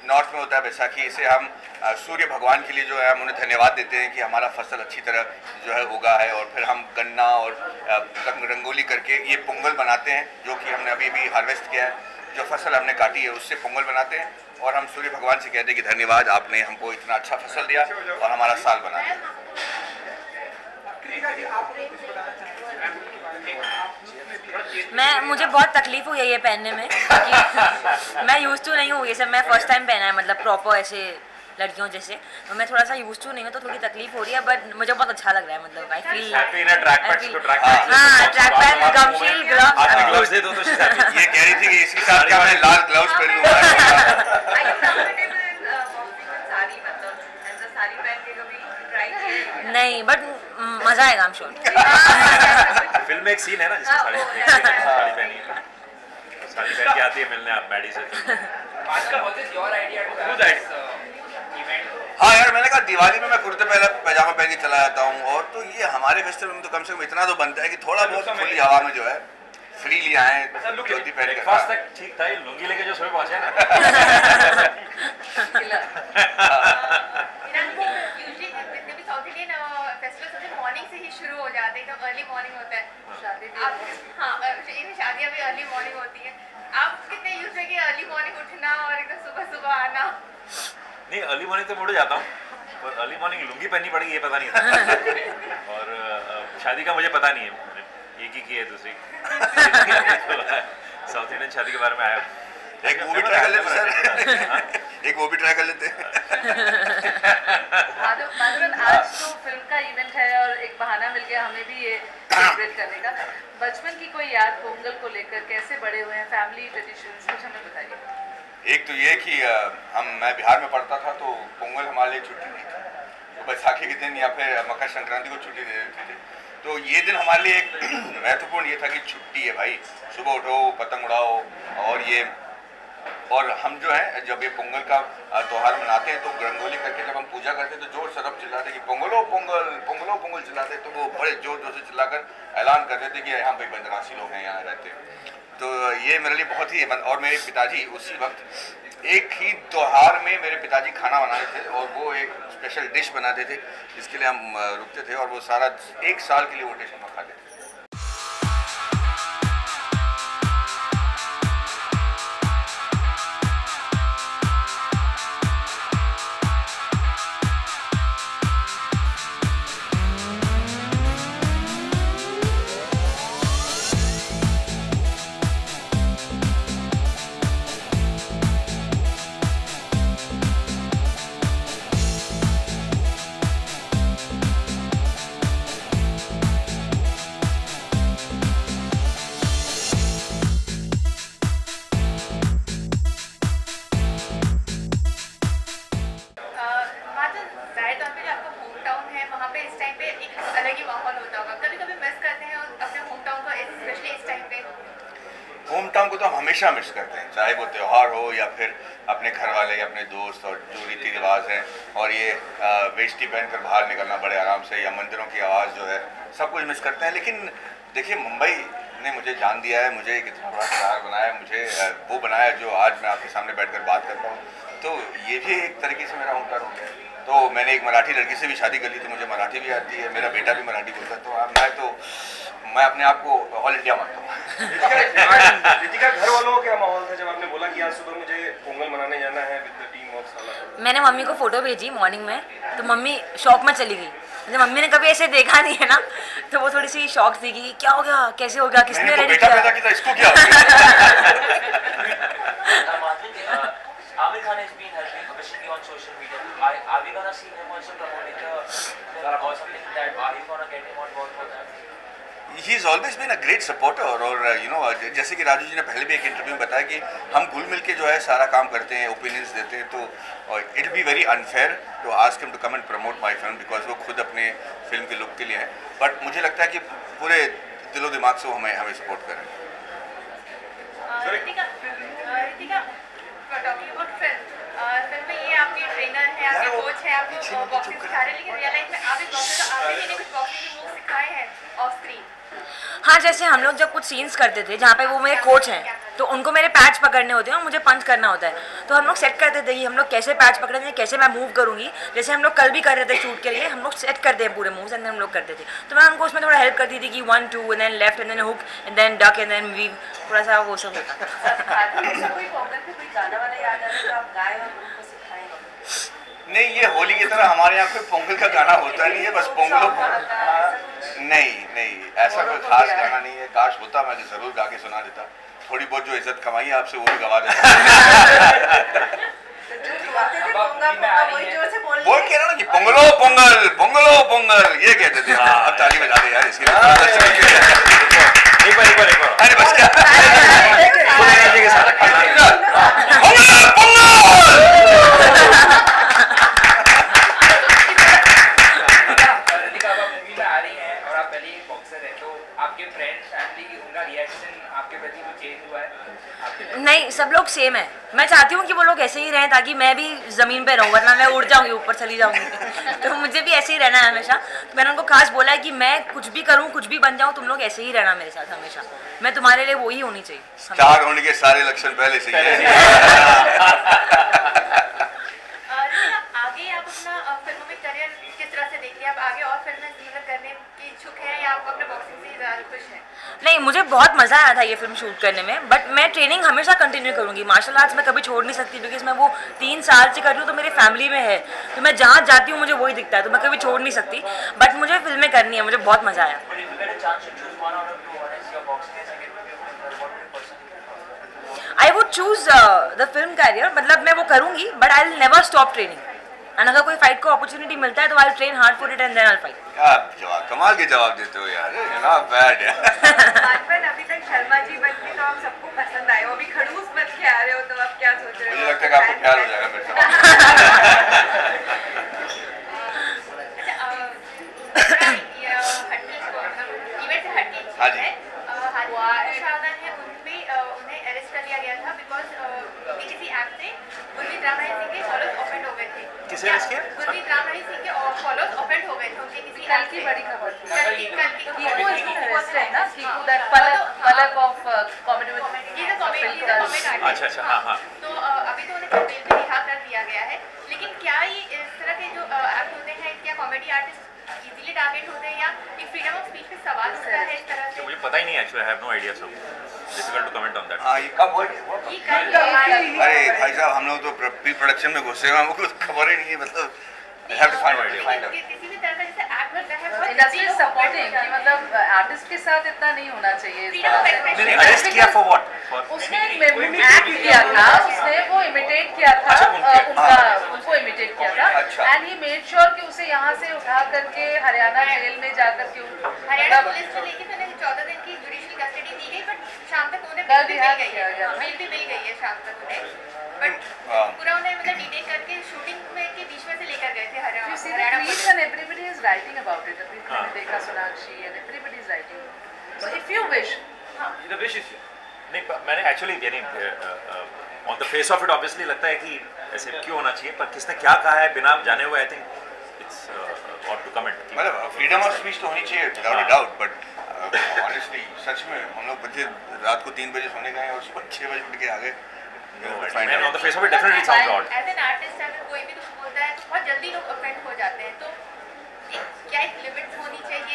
Speaker 4: नॉर्थ में होता है बैसाखी, इसे हम सूर्य भगवान के लिए जो है हम उन्हें धन्यवाद देते हैं कि हमारा फसल अच्छी तरह जो है उगा है, और फिर हम गन्ना और रंगोली करके ये पोंगल बनाते हैं, जो कि हमने अभी भी हार्वेस्ट किया है, जो फसल हमने काटी है उससे पोंगल बनाते हैं, और हम सूर्य भगवान से कहते हैं कि धन्यवाद, आपने हमको इतना अच्छा फसल दिया और हमारा साल बना दिया।
Speaker 18: मुझे बहुत तकलीफ हुई है ये पहनने में, क्योंकि मैं यूज टू नहीं हूँ ये सब। मैं फर्स्ट टाइम पहना है, मतलब प्रॉपर ऐसे लड़कियों जैसे, तो मैं थोड़ा सा यूज टू नहीं हूँ, तो थोड़ी तकलीफ हो रही है, बट मुझे बहुत अच्छा लग रहा है। मतलब I feel track pants, gumshield, gloves दे दो तो
Speaker 4: ये कह रही थी कि इसके साथ क्या मैं लाल ग्लव्स पहन लूंगा।
Speaker 18: नहीं, बट मजा आएगा, आई एम श्योर।
Speaker 1: फिल्म में एक सीन है ना जिसमें साड़ी पहनी है, साड़ी पहन के आती है मिलने आप मैडी से।
Speaker 4: हाँ यार, मैंने कहा दिवाली में मैं कुर्ते पैजामा पहन के चला जाता हूँ, और तो ये हमारे फेस्टिवल में तो कम से कम इतना तो बनता है कि थोड़ा बहुत खुली हवा में जो है फ्रीली आए, धोती पहन के।
Speaker 1: ब्रेकफास्ट तक ठीक था, ये लुंगी लेके जो सुबह पहुंचे ना।
Speaker 16: मॉर्निंग से ही शुरू हो जाते हैं, एकदम अर्ली मॉर्निंग होता है। हाँ, शादियाँ भी अर्ली मॉर्निंग होती है। आप कितने यूज है कि अर्ली मॉर्निंग उठना और एकदम सुबह सुबह आना?
Speaker 1: नहीं, अर्ली मॉर्निंग तो मुड़ जाता हूँ, पर अर्ली मॉर्निंग लुंगी पहननी पड़ेगी ये पता नहीं था। और शादी का मुझे पता नहीं है, एक ही की है दूसरी। साउथ इंडियन शादी के बारे में आया,
Speaker 4: एक वो भी ट्राई कर लेते सर, एक वो भी ट्राई कर लेते।
Speaker 16: माधवन, आज तो फिल्म का इवेंट है और एक बहाना मिल गया हमें भी ये सेलिब्रेट करने का। बचपन की कोई याद पोंगल को लेकर, कैसे बड़े हुए हैं, फैमिली ट्रेडिशंस, कुछ हमें बताइए।
Speaker 4: एक तो ये कि मैं बिहार में पढ़ता था, तो पोंगल हमारे लिए छुट्टी नहीं थी, तो बैसाखी के दिन या फिर मकर संक्रांति को छुट्टी दे देते थे। तो ये दिन हमारे लिए एक महत्वपूर्ण ये था कि छुट्टी है भाई, सुबह उठो, पतंग उड़ाओ, और हम जो है जब ये पोंगल का त्यौहार मनाते हैं तो रंगोली करके जब हम पूजा करते हैं तो जोर से सब चिल्लाते कि पोंगलो पोंगल, पोंगलो पोंगल चिल्लाते, तो वो बड़े जोर जोर से चिल्लाकर ऐलान कर देते कि यहाँ भाई बंदरासी लोग हैं, यहाँ रहते हैं। तो ये मेरे लिए बहुत ही, और मेरे पिताजी उसी वक्त एक ही त्यौहार में मेरे पिताजी खाना बनाते थे, और वो एक स्पेशल डिश बनाते थे जिसके लिए हम रुकते थे, और वो सारा 1 साल के लिए वो डिश हम खाते थे। होम टाउन को तो हम हमेशा मिस करते हैं, चाहे वो त्यौहार हो या फिर अपने घर वाले या अपने दोस्त, और जो रीति रिवाज हैं, और ये वेष्टी पहनकर बाहर निकलना बड़े आराम से, या मंदिरों की आवाज़ जो है, सब कुछ मिस करते हैं। लेकिन देखिए, मुंबई ने मुझे जान दिया है, मुझे एक इतना बड़ा शहर बनाया, मुझे वो बनाया जो आज मैं आपके सामने बैठकर बात करता हूँ, तो ये भी एक तरीके से मेरा होम टाउन हो गया। तो मैंने एक मराठी लड़की से भी शादी कर ली, तो मुझे मराठी भी आती है, मेरा बेटा भी मराठी बोलता है, तो मैं अपने आप को ऑल इंडिया मानता हूँ।
Speaker 19: रितिका, घर वालों का क्या माहौल था जब आपने बोला कि आज सुबह मुझे पोंगल मनाने जाना है विद द टीम ऑफ साला?
Speaker 18: मैंने मम्मी को फोटो भेजी मॉर्निंग में, तो मम्मी शॉक में चली गई। मतलब मम्मी ने कभी ऐसे देखा नहीं है ना, तो वो थोड़ी सी शॉक थी कि क्या हो गया, कैसे हो गया, किसने रेडी किया।
Speaker 19: पैदा किया था, इसको क्या?
Speaker 20: Amir Khan has been especially on social media. Are we gonna see him also promoting the film or something like that? Are you gonna get him on board for that?
Speaker 4: He's always been a great supporter और you know जैसे कि राजू जी ने पहले भी एक interview में बताया कि हम घुल मिल के जो है सारा काम करते हैं, ओपिनियंस देते हैं, तो it will be very unfair to ask him to come and promote my film because वो खुद अपने फिल्म के लुक के लिए है। बट मुझे लगता है कि पूरे दिलो दिमाग से वो हमें सपोर्ट कर रहे हैं।
Speaker 16: टॉकिंग अबाउट फिल्म में ये आपके ट्रेनर है, आपके कोच है, आपको बॉक्सिंग सिखा रहे हैं, लेकिन रियल लाइफ में आप एक बॉक्सर तो आपने ही कुछ बॉक्सिंग के मूव सिखाए हैं ऑफ स्क्रीन।
Speaker 18: हाँ, जैसे हम लोग जब कुछ सीन्स करते थे जहाँ पे वो मेरे कोच हैं, तो उनको मेरे पैच पकड़ने होते हैं और मुझे पंच करना होता है, तो हम लोग सेट करते थे कि हम लोग कैसे पैच पकड़ेंगे, कैसे मैं मूव करूँगी। जैसे हम लोग कल भी कर रहे थे शूट के लिए, हम लोग सेट करते हैं पूरे मूव्स एंड हम लोग करते थे, तो मैं उनको उसमें थोड़ा हेल्प करती थी कि 1 2 and then left and then hook and then duck and then weave, थोड़ा सा वो सब होता
Speaker 4: नहीं, ये होली की तरह हमारे यहाँ कोई पोंगल का गाना होता नहीं है, बस पोंगलो नहीं ऐसा कोई खास गाना नहीं है। काश होता, मैं जरूर गा के सुना देता। थोड़ी बहुत जो इज्जत कमाई है आपसे वो भी गवा देता। वो कह रहा ना कि पोंगलो पोंगल पोंगलो पोंगल ये कहते थे। हाँ, अब ताली बजा दे यार इसके लिए। एक बार अरे बस क्या
Speaker 18: नहीं, सब लोग सेम है। मैं चाहती हूँ कि वो लोग ऐसे ही रहें ताकि मैं भी ज़मीन पे रहूँ, वरना मैं उड़ जाऊँगी, ऊपर चली जाऊँगी। तो मुझे भी ऐसे ही रहना है हमेशा। तो मैंने उनको खास बोला है कि मैं कुछ भी करूँ, कुछ भी बन जाऊँ, तुम लोग ऐसे ही रहना मेरे साथ हमेशा। मैं तुम्हारे लिए वो ही होनी चाहिए।
Speaker 4: स्टार होने के सारे लक्षण पहले से ही है।
Speaker 16: आगे आप अपना फिल्मों में करियर किस तरह से देखिए? आप आगे और फिल्में करने की इच्छुक हैं या आप अपने बॉक्सिंग से ही ज़्यादा खुश हैं?
Speaker 18: नहीं, मुझे बहुत मज़ा आया था ये फिल्म शूट करने में, बट मैं ट्रेनिंग हमेशा कंटिन्यू करूँगी। मार्शल आर्ट्स मैं कभी छोड़ नहीं सकती, बिकॉज मैं वो 3 साल से कर रही हूँ, तो मेरी फैमिली में है, तो मैं जहाँ जाती हूँ मुझे वही दिखता है, तो मैं कभी छोड़ नहीं सकती। बट मुझे फिल्में करनी है, मुझे बहुत मज़ा आया। I would choose the film career, मतलब मैं वो करूँगी, but I will never stop training. And अगर कोई फाइट को अपॉर्चुनिटी मिलता है तो I train hard for it and then I fight.
Speaker 4: क्या जवाब, कमाल के जवाब देते हो यार, नॉट बैड यार।
Speaker 16: बातपन अभी तक शर्मा जी बन के तो आप सबको पसंद आए हो, अभी खड़ूस बन के आ रहे हो, तो आप क्या सोच रहे हो?
Speaker 4: मुझे लगता है कि आपको प्यार हो जाएगा मेरे से। हाँ जी। उन्हें अरेस्ट कर लिया गया था बिकॉज किसी ऐप से गुरमीत राम राय सिंह के फॉलोअर्स ऑफेंड हो गए थे। किसे अरेस्ट किया? गुरमीत राम राय सिंह के फॉलोअर्स ऑफेंड हो गए थे उनके किसी ऐप से। बड़ी खबर थी। अच्छा हाँ हाँ। तो अभी तो उन्हें जेल में रिहा कर दिया गया है, लेकिन क्या ये इस तरह के जो ऐप होते हैं, क्या कॉमेडी आर्टिस्ट इजीली टारगेट होते हैं या एक फ्रीडम ऑफ स्पीच पे सवाल उठता है इस तरह से?
Speaker 1: मुझे पता ही नहीं actually, I have no idea, so difficult to comment on that.
Speaker 4: हां, ये कब हुआ? अरे भाई साहब, हम लोग तो प्री प्रोडक्शन में घुसे हुए हैं, हमको खबर ही नहीं है, मतलब I have to find idea. किसी भी तरह का जैसे एक्ट होता है वो इंडस्ट्री सपोर्टिंग कि मतलब आर्टिस्ट के साथ इतना नहीं होना चाहिए।
Speaker 1: नहीं, अरेस्ट किया फॉर व्हाट?
Speaker 21: उसने एक्ट किया था, उसने वो इमिटेट किया था, उनको इमिटेट किया था, एंड ही मेड श्योर कि उसे यहाँ से उठा करके हरियाणा जेल में जाकर के
Speaker 16: हरियाणा पुलिस ने लेके मैंने 14 दिन की जुडिशियल कस्टडी दी गई, बट शाम तक उन्हें बेल भी मिल गई है, बेल भी मिल गई है शाम तक उन्हें, बट पूरा उन्हें मतलब डिटेन करके शूटिंग में के बीच में से लेकर गए थे Haryana.
Speaker 21: and everybody is writing about it. अभी मैंने देखा Sonakshi and everybody is writing. So if you wish,
Speaker 1: the wish is नहीं, मैंने एक्चुअली यानी on the face of it obviously लगता है कि ऐसे क्यों होना चाहिए, पर किसने क्या कहा है बिना जाने हुए, I think it's what to comment.
Speaker 4: मतलब फ्रीडम ऑफ स्पीच तो होनी चाहिए विदाउट डाउट, बट ऑनेस्टली सच में हम लोग बच्चे रात को 3 बजे सोने गए और सुबह 6 बजे उठ के आ गए।
Speaker 1: Man on the face of it definitely sounds odd.
Speaker 16: As an artist अगर कोई भी कुछ बोलता है तो बहुत जल्दी लोग ऑफेंड हो जाते हैं, तो क्या एक लिमिट होनी चाहिए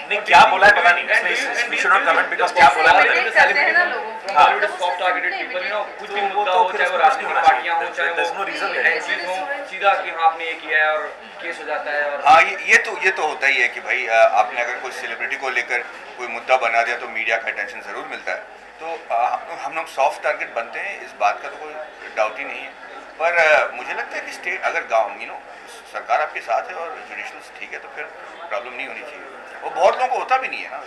Speaker 1: नहीं क्या बोला है पता नहीं, इसलिए we should not comment because क्या बोला है पता नहीं।
Speaker 3: Hollywood is soft targeted people, you know, कुछ भी मुद्दा हो, चाहे वो राजनीतिक पार्टियां हो, चाहे वो एंट्रीज हो, सीधा कि हाँ आपने ये किया है और केस हो जाता है। और
Speaker 4: हाँ ये तो होता ही है कि भाई आपने अगर कोई सेलिब्रिटी को लेकर कोई मुद्दा बना दिया तो मीडिया का अटेंशन ज़रूर मिलता है। तो हम लोग सॉफ्ट टारगेट बनते हैं, इस बात का तो कोई डाउट ही नहीं है। पर मुझे लगता है कि स्टेट अगर गाँव सरकार आपके साथ है और जुडिशल ठीक है तो फिर प्रॉब्लम नहीं होनी चाहिए। वो बहुत लोगों को होता भी नहीं है ना।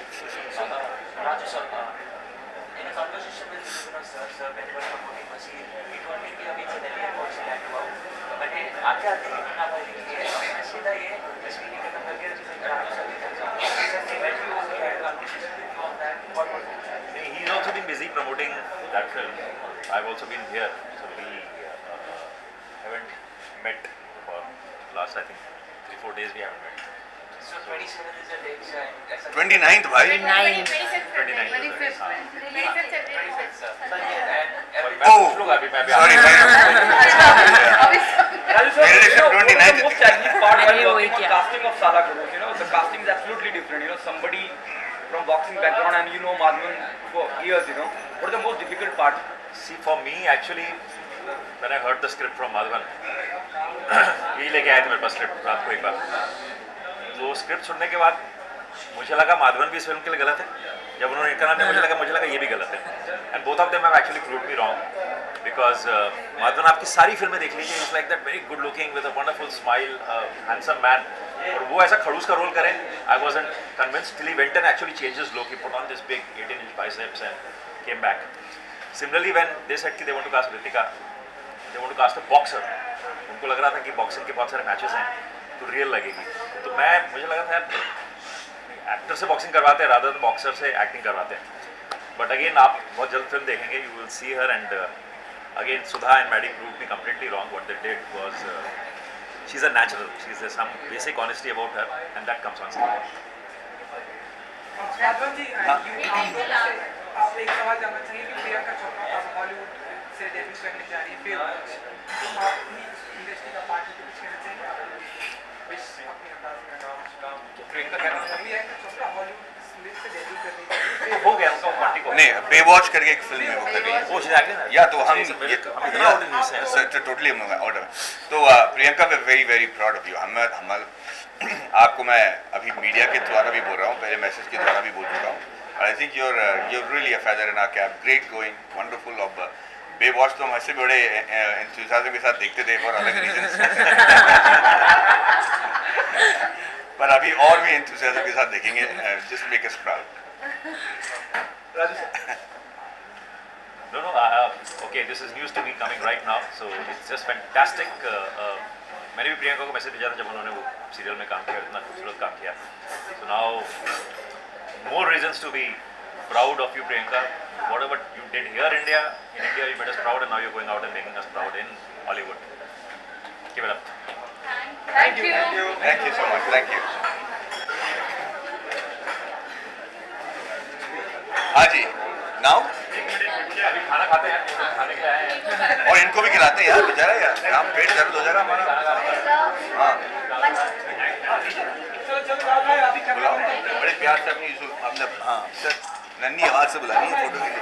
Speaker 1: He's also been busy promoting that film. I've also been here, so we haven't met for last I think 3-4 days we haven't met.
Speaker 20: So 27th is the date.
Speaker 4: 29th भाई।
Speaker 20: 29th.
Speaker 4: Oh, sorry.
Speaker 3: Casting of Sala Khadush, you know, the casting is absolutely different. You know, somebody from boxing background and you know Madhavan for years, you know. What is the most difficult part?
Speaker 1: See, for me actually, when I heard the script from Madhavan, यही लेके आए थे मेरे पास script रात को एक बार। तो script सुनने के बाद मुझे लगा माधवन भी इस फिल्म के लिए गलत है। जब उन्होंने इनका नाम दिया मुझे लगा ये भी गलत है। And both of them have actually proved me wrong because Madhavan आपकी सारी फिल्में देख लीजिए, is like that very good looking with a wonderful smile, handsome man. और वो ऐसा खड़ूस का रोल करें, I wasn't convinced till he went and actually changes look, he put on this big 18-inch biceps and came back. Similarly, when they said कि they want to cast Ritika, they want to cast a boxer. उनको लग रहा था कि boxing के बहुत सारे matches हैं तो रियल लगेगी। तो मुझे लगा था एक्टर से बॉक्सिंग करवाते हैं रादर बॉक्सर से एक्टिंग करवाते हैं। बट अगेन आप बहुत जल्द फिल्म देखेंगे, you will see her and again Sudha and Maddy proved me completely wrong. What they did was she's a natural, she's some basic honesty about her and that comes on screen.
Speaker 21: आप एक सवाल जानना चाहिए कि प्रियंका चोपड़ा अब Hollywood से debut करने जा रही है, फिर आप अपनी इंडस्ट्री का पार्ट कुछ कहना चाहिए? अपने अंदाज में प्रियंका चोपड़ा हॉलीवुड से डेब्यू करने
Speaker 1: हो गया उनका पार्टी को
Speaker 4: नहीं, बेवॉच करके एक फिल्म में वो कर रही है वो या तो हम टोटली हम ऑर्डर। तो Priyanka we very very proud of you. हम आपको मैं अभी मीडिया के द्वारा भी बोल रहा हूँ, पहले मैसेज के द्वारा भी बोल चुका हूँ। I think you're really a feather in our cap. Great going, wonderful. अब बेवॉच तो हम ऐसे बड़े enthusiasm के साथ देखते थे for अलग reasons. पर अभी और भी enthusiasm के साथ देखेंगे. Just make us proud.
Speaker 1: No, okay, this is news to me coming right now, so it's just fantastic. मैंने भी प्रियंका को मैसेज भेजा था जब उन्होंने वो सीरियल में काम किया, इतना खूबसूरत काम किया. So now more reasons to be proud of you, Priyanka. Whatever you did here in India, you made us proud, and now you're going out and making us proud in Hollywood. Keep it up.
Speaker 21: Thank you.
Speaker 4: Thank you so much. Thank you. हाँ जी. Now?
Speaker 1: अभी खाना खाते हैं, खाने के लिए आए हैं।
Speaker 4: और इनको भी खिलाते हैं यार, बेचारा यार, यहाँ पेट दर्द हो जाएगा हमारा। हाँ। बड़े प्यार से अपने हाँ सर नन्ही आवाज से बुलानी है फोटो के लिए।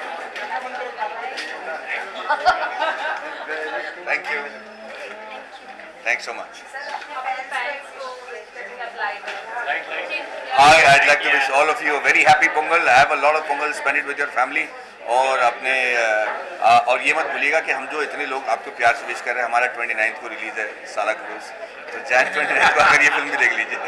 Speaker 4: Thank you, thanks so much. I'd like to wish all of you a very happy Pongal. Have a lot of Pongal, spend it with your family. और अपने और ये मत भूलिएगा कि हम जो इतने लोग आपको प्यार से विश कर रहे हैं, हमारा 29th को रिलीज है साला खड़ूस, तो जैन 29th को आकर ये फिल्म भी देख लीजिए।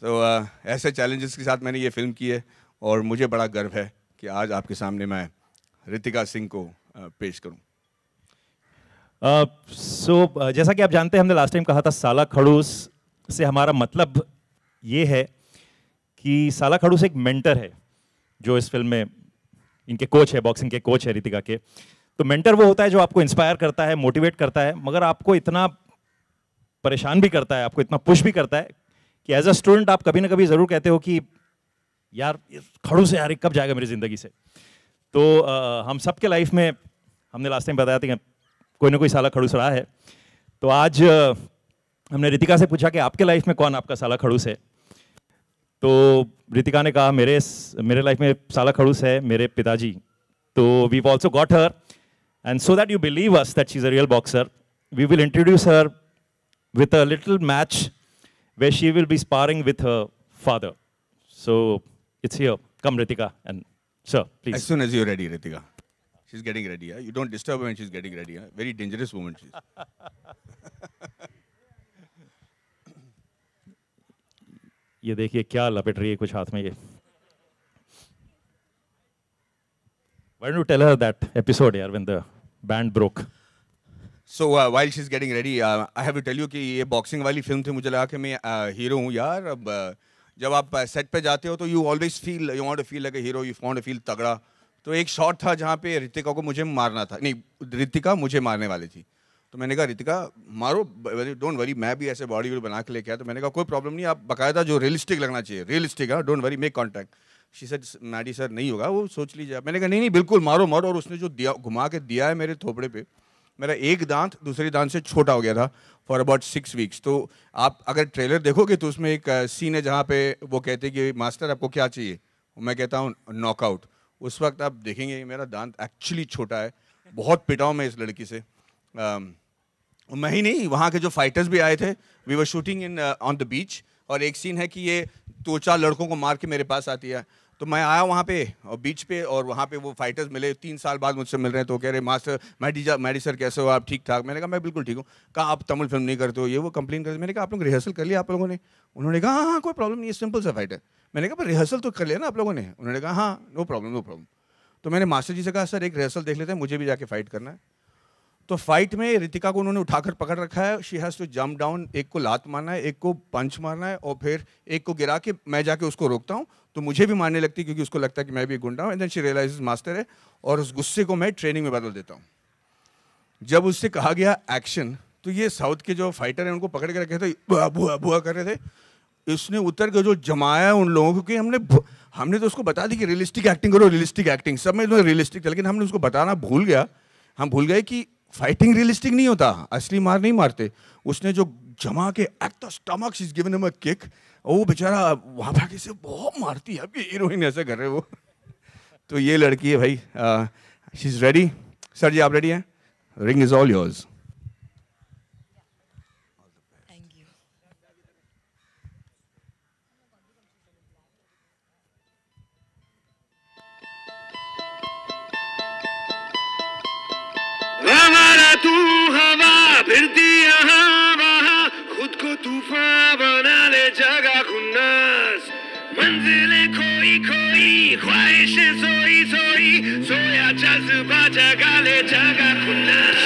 Speaker 4: तो ऐसे चैलेंजेस के साथ मैंने ये फिल्म की है और मुझे बड़ा गर्व है कि आज आपके सामने मैं ऋतिका सिंह को पेश करूं।
Speaker 1: जैसा कि आप जानते हैं, हमने लास्ट टाइम कहा था साला खड़ूस से हमारा मतलब ये है कि साला खड़ूस एक मेंटर है जो इस फिल्म में इनके कोच है, बॉक्सिंग के कोच है ऋतिका के। तो मेंटर वो होता है जो आपको इंस्पायर करता है, मोटिवेट करता है, मगर आपको इतना परेशान भी करता है, आपको इतना पुश भी करता है कि एज अ स्टूडेंट आप कभी ना कभी ज़रूर कहते हो कि यार खड़ूस है यार, ये कब जाएगा मेरी ज़िंदगी से। तो हम सब के लाइफ में, हमने लास्ट टाइम बताया था कि कोई ना कोई साला खड़ूस रहा है। तो आज हमने ऋतिका से पूछा कि आपके लाइफ में कौन आपका साला खड़ूस है। तो ऋतिका ने कहा मेरे लाइफ में साला खड़ूस है मेरे पिताजी। तो we've also got her, and so that you believe us that she's a real boxer, we will introduce her with a little match where she will be sparring with her father. So it's here. Come, Ritika, and sir, please.
Speaker 4: As soon as you're ready, Ritika. She's getting ready. You don't disturb her when she's getting ready. Very dangerous woman she is.
Speaker 1: ये देखिए क्या लपेट रही है कुछ हाथ में ये। Why don't you tell her that episode यार when the band broke?
Speaker 4: So while she's getting ready, I have to tell you कि ये बॉक्सिंग वाली फिल्म थी, मुझे लगा कि मैं हीरो हूँ यार। अब जब आप सेट पे जाते हो तो you always feel, you want to feel like a hero, you want to feel तगड़ा। तो एक शॉट था जहाँ पे ऋतिका को मुझे मारना था, नहीं ऋतिका मुझे मारने वाली थी। तो मैंने कहा ऋतिका मारो, डोंट वरी, मैं भी ऐसे बॉडी बना के लेके आया। तो मैंने कहा कोई प्रॉब्लम नहीं, आप बकायदा जो रियलिस्टिक लगना चाहिए, रियलिस्टिक है, don't worry, make contact. She said Maddy sir नहीं होगा, वो सोच लीजिए। मैंने कहा नहीं बिल्कुल मारो मारो। और उसने जो दिया, घुमा के दिया है मेरे थोपड़े पे, मेरा एक दांत दूसरे दांत से छोटा हो गया था फॉर अबाउट 6 वीक्स। तो आप अगर ट्रेलर देखोगे तो उसमें एक सीन है जहाँ पे वो कहते हैं कि मास्टर आपको क्या चाहिए, मैं कहता हूँ नॉकआउट। उस वक्त आप देखेंगे मेरा दांत एक्चुअली छोटा है। बहुत पिटा हूँ मैं इस लड़की से। मैं ही नहीं, वहाँ के जो फाइटर्स भी आए थे, we were shooting in on the beach. और एक सीन है कि ये 2-4 लड़कों को मार के मेरे पास आती है। तो मैं आया वहाँ पे और बीच पे, और वहाँ पे वो फाइटर्स मिले, 3 साल बाद मुझसे मिल रहे हैं। तो कह रहे मास्टर मैडी सर कैसे हो आप, ठीक ठाक। मैंने कहा मैं बिल्कुल ठीक हूँ। कहा आप तमिल फिल्म नहीं करते हो, ये वो कंप्लेन करते। मैंने कहा आप लोग रिहर्सल कर लिया आप लोगों ने? उन्होंने कहा हाँ कोई प्रॉब्लम नहीं है, सिंपल सा फाइट है। मैंने कहा पर रिहर्सल तो कर लिया ना आप लोगों ने? उन्होंने कहा हाँ नो प्रॉब्लम। तो मैंने मास्टर जी से कहा सर एक रिहर्सल देख लेते हैं, मुझे भी जाके फाइट करना है। तो फाइट में ऋतिका को उन्होंने उठाकर पकड़ रखा है। She has to jump down, एक को लात मारना है, एक को पंच मारना है, और फिर एक को गिरा के मैं जाके उसको रोकता हूँ तो मुझे भी मारने लगती है क्योंकि उसको लगता है कि मैं भी गुंडा हूँ। And then she realises master है, और उस गुस्से को मैं ट्रेनिंग में बदल देता हूँ। जब उससे कहा गया एक्शन, तो ये साउथ के जो फाइटर हैं उनको पकड़ के रखे थे, बुआ बुआ बुआ कर रहे थे। इसने उतर के जो जमाया उन लोगों को, क्योंकि हमने तो उसको बता दी कि रियलिस्टिक एक्टिंग करो, रियलिस्टिक एक्टिंग, सब में रियलिस्टिक था, लेकिन हमने उसको बताना भूल गया। हम भूल गए कि फाइटिंग रियलिस्टिक नहीं होता, असली मार नहीं मारते। उसने जो जमा के at the stomach, she is given him a kick, और वो बेचारा वहाँ भागे से बहुत मारती है। अब ये हीरोइन ऐसे कर रहे वो। तो ये लड़की है भाई, शी इज रेडी। सर जी आप रेडी हैं? Ring is all yours.
Speaker 5: हमारा तू हवा फिरती यहाँ वहाँ, खुद को तूफान बना ले जगह खुन्नस। मंजिलें खोई खोई, ख्वाहिशें सोई सोई, सोया जज्बा जगा ले जगह खुन्नस।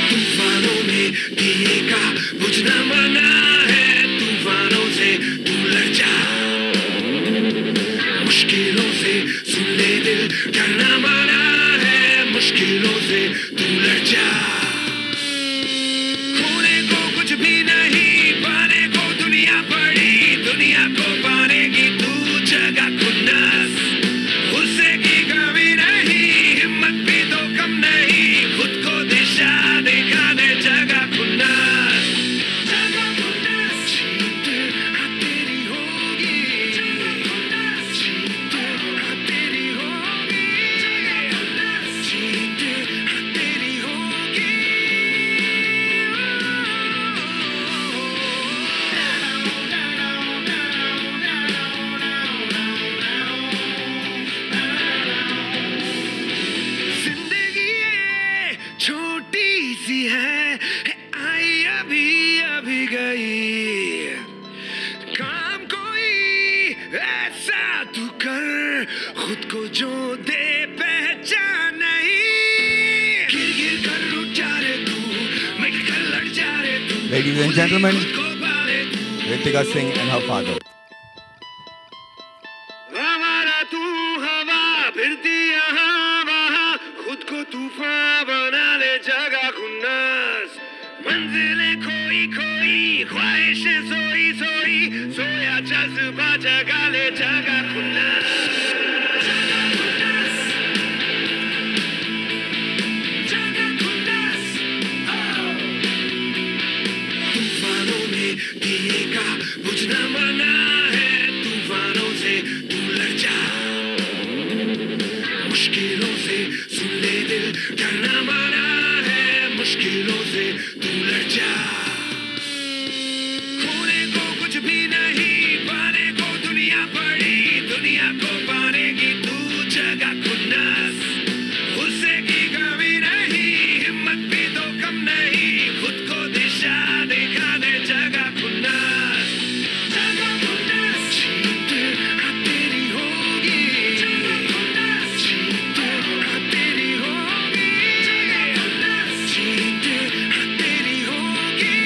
Speaker 5: तूफानों में दिए का बुझना मना है, तूफानों से तू लड़ जा। मुश्किलों से सुन ले दिल, डरना मना है, मुश्किलों से तू लड़ जा। खोने को कुछ भी नहीं, पाने को दुनिया पड़ी, दुनिया को पाने की तू जगह खुन्नस। गुस्से की कमी नहीं, हिम्मत भी तो कम नहीं, खुद को दिशा दिखाने जगह खुन्नस। गई। काम कोई ऐसा तू कर, खुद को जो दे पहचान नहीं। गिर गिर कर उठ जा रे तू, मिट कर लड़ जा रे तू।
Speaker 4: Ladies and gentlemen, Ritika Singh and her father.
Speaker 5: हमारा तू हवा फिरती यहाँ वहाँ, खुद को तूफान बना ले जगह खुन्नस। मंजिलें खोई खोई, ख्वाहिशें सोई सोई, सोया जज्बा जगा ले जगह खुन्नस। तूफानों में दिए का बुझना मना है, तूफानों से तू लड़ जा। मुश्किलों से सुन ले दिल, डरना मना है, मुश्किलों से तू लड़ जा। खोने को कुछ भी नहीं, पाने को दुनिया पड़ी, दुनिया को पाने की तू जगह खुन्नस। गुस्से की कमी नहीं, हिम्मत भी तो कम नहीं, खुद को दिशा दिखा दे जगह खुन्नस। जगह खुन्नस, जीत हाँ तेरी होगी, जगह खुन्नस, जीत हाँ तेरी होगी, जगह खुन्नस, जीत हाँ तेरी होगी।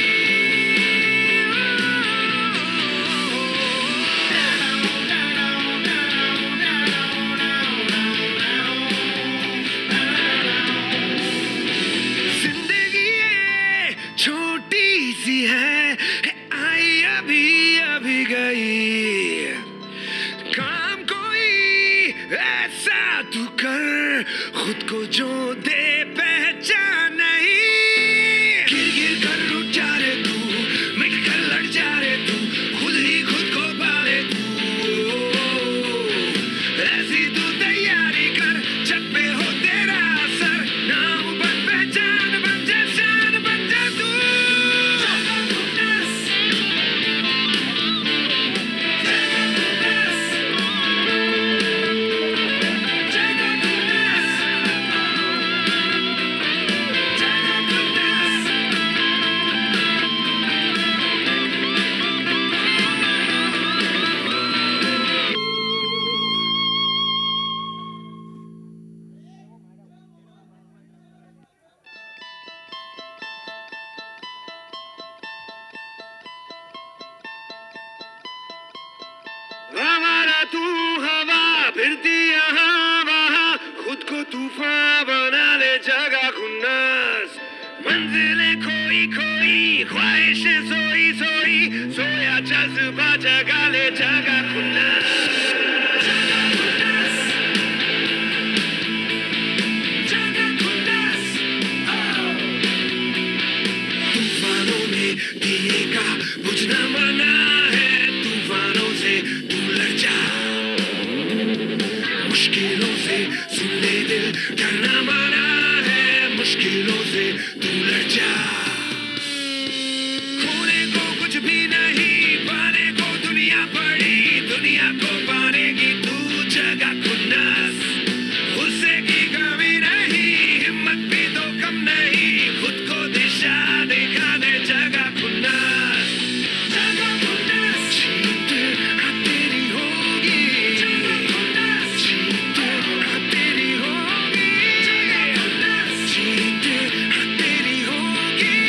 Speaker 5: जिंदगी ये छोटी सी है, आई अभी अभी गई। काम कोई ऐसा तू कर, खुद को जो दे पहचान नहीं। गिर गिर कर उठ जा रे तू, मिट कर लड़ जा रे तू, खुद ही खुद को पाले तू। ऐसी तू तैयारी कर, जब पे हो तेरा असर, नाम बन पहचान बन जा, शान बन जा तू। हमारा तू हवा फिरती यहाँ वहाँ, खुद को तूफान बना ले जगह खुन्नस। मंजिलें खोई खोई, ख्वाहिशें सोई सोई, सोया जज्बा जगा ले जगह खुन्नस। जगह खुन्नस, जगह खुन्नस। तूफानों में दिए का बुझना मना है, तूफानों से तू लड़ जा। मुश्किलों से सुन ले दिल, डरना मना है, मुश्किलों से तू लड़ जा। खोने को कुछ भी नहीं, पाने को दुनिया पड़ी, दुनिया को पाने की तू जगह खुन्नस। गुस्से की कमी नहीं, हिम्मत भी तो कम नहीं, खुद को दिशा दिखा दे जगह खुन्नस। जगह खुन्नस, जीत हाँ तेरी होगी, जगह खुन्नस, जीत हाँ तेरी होगी, जगह खुन्नस, जीत हाँ तेरी होगी।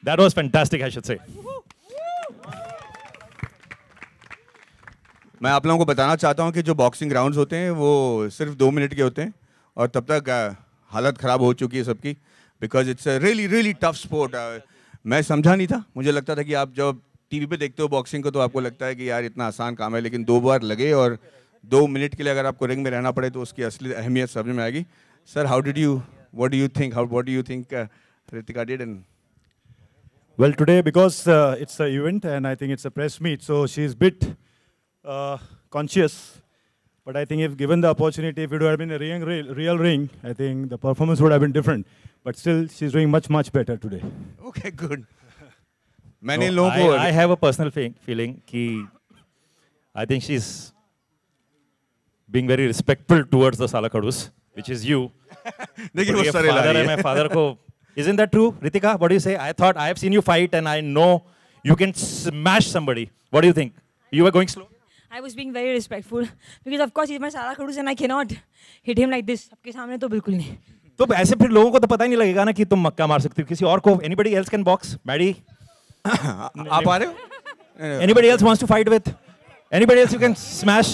Speaker 1: That was fantastic, I should say.
Speaker 4: मैं आप लोगों को बताना चाहता हूँ कि जो बॉक्सिंग राउंड्स होते हैं वो सिर्फ 2 मिनट के होते हैं और तब तक हालत ख़राब हो चुकी है सबकी, because it's a really really tough sport. मैं समझा नहीं था, मुझे लगता था कि आप जब टीवी पे देखते हो बॉक्सिंग को तो आपको लगता है कि यार इतना आसान काम है, लेकिन 2 बार लगे और 2 मिनट के लिए अगर आपको रिंग में रहना पड़े तो उसकी असली अहमियत समझ में आएगी. Sir, what do you think Ritika did? And
Speaker 6: well, today because it's an event and I think it's a press meet, so she's a bit conscious. But I think if given the opportunity, if it would have been a real ring, I think the performance would have been different. But still, she's doing much better today.
Speaker 4: Okay, good. मैंने लोगों को
Speaker 1: I have a personal feeling कि I think she's being very respectful towards the Salakadus, which is you.
Speaker 4: देखिए वो सारे ला रही है.
Speaker 1: मैं father को. Isn't that true, Ritika? What do you say? I thought I have seen you fight and I know you can smash somebody. What do you think? You were going slow?
Speaker 22: I was being very respectful because of course he's my Salakadus and I cannot hit him like this. सबके सामने तो बिल्कुल नहीं.
Speaker 1: तो ऐसे फिर लोगों को तो पता ही नहीं लगेगा ना कि तुम मक्का मार सकते हो किसी और को. Anybody else can box? Maddie?
Speaker 4: आप आ रहे हो?
Speaker 1: Anybody else wants to fight with? Anybody else you can smash?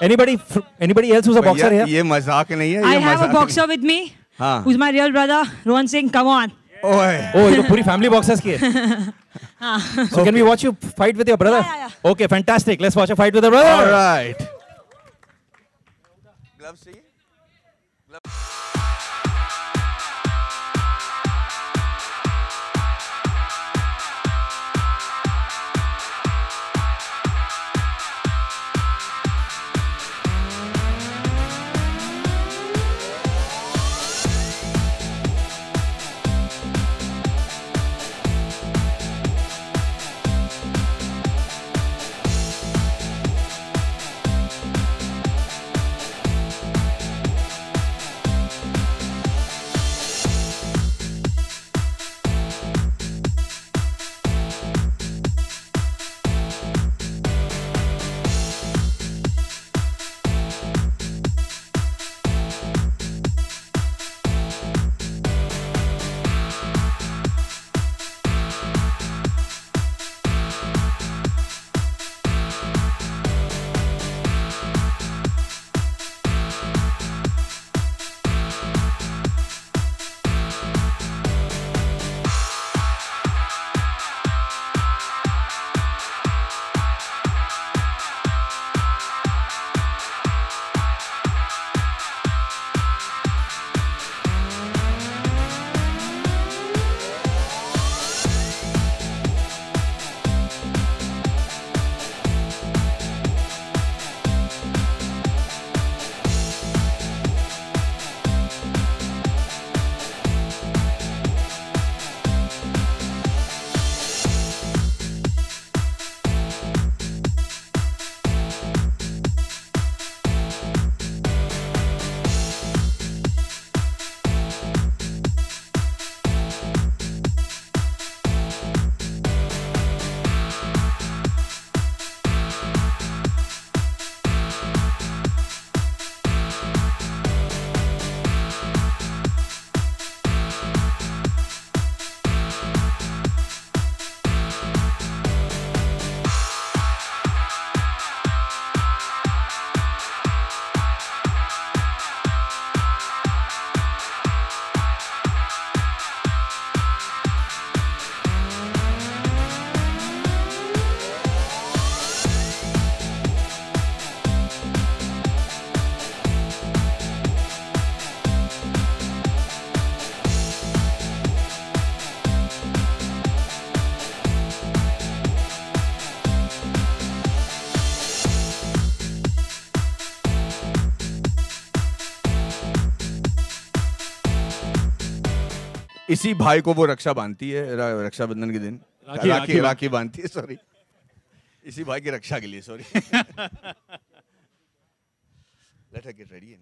Speaker 1: Anybody else who's a boxer here?
Speaker 4: ये मजाक नहीं है.
Speaker 22: I have a boxer with me. Who's my real brother, Rohan Singh? Come on.
Speaker 1: Oh, ये तो पूरी family boxers की है. So can we watch you fight with your brother?
Speaker 22: Yeah.
Speaker 1: Okay, fantastic. Let's watch a fight with your brother.
Speaker 4: All right. Gloves चाहिए? इसी भाई को वो रक्षा बांधती है रक्षाबंधन के दिन. राखी बांधती है. सॉरी, इसी भाई की रक्षा के लिए. Sorry. Let her get ready.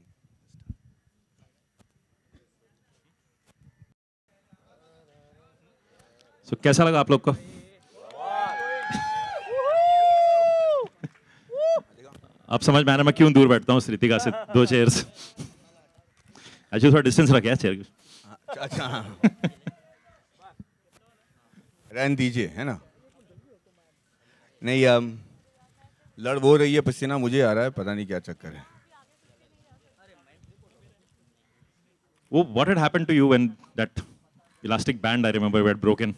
Speaker 1: So कैसा लगा आप लोग को? आप समझ में आ रहा मैं क्यों दूर बैठता हूँ रितिका से 2 चेयर्स. अच्छा थोड़ा डिस्टेंस रखा है चेयर.
Speaker 4: अच्छा. रहने दीजिए, है ना? नहीं, लड़ वो रही है, पसीना मुझे आ रहा है, पता नहीं क्या चक्कर है।
Speaker 1: What had happened to you when that elastic band, I remember, had broken?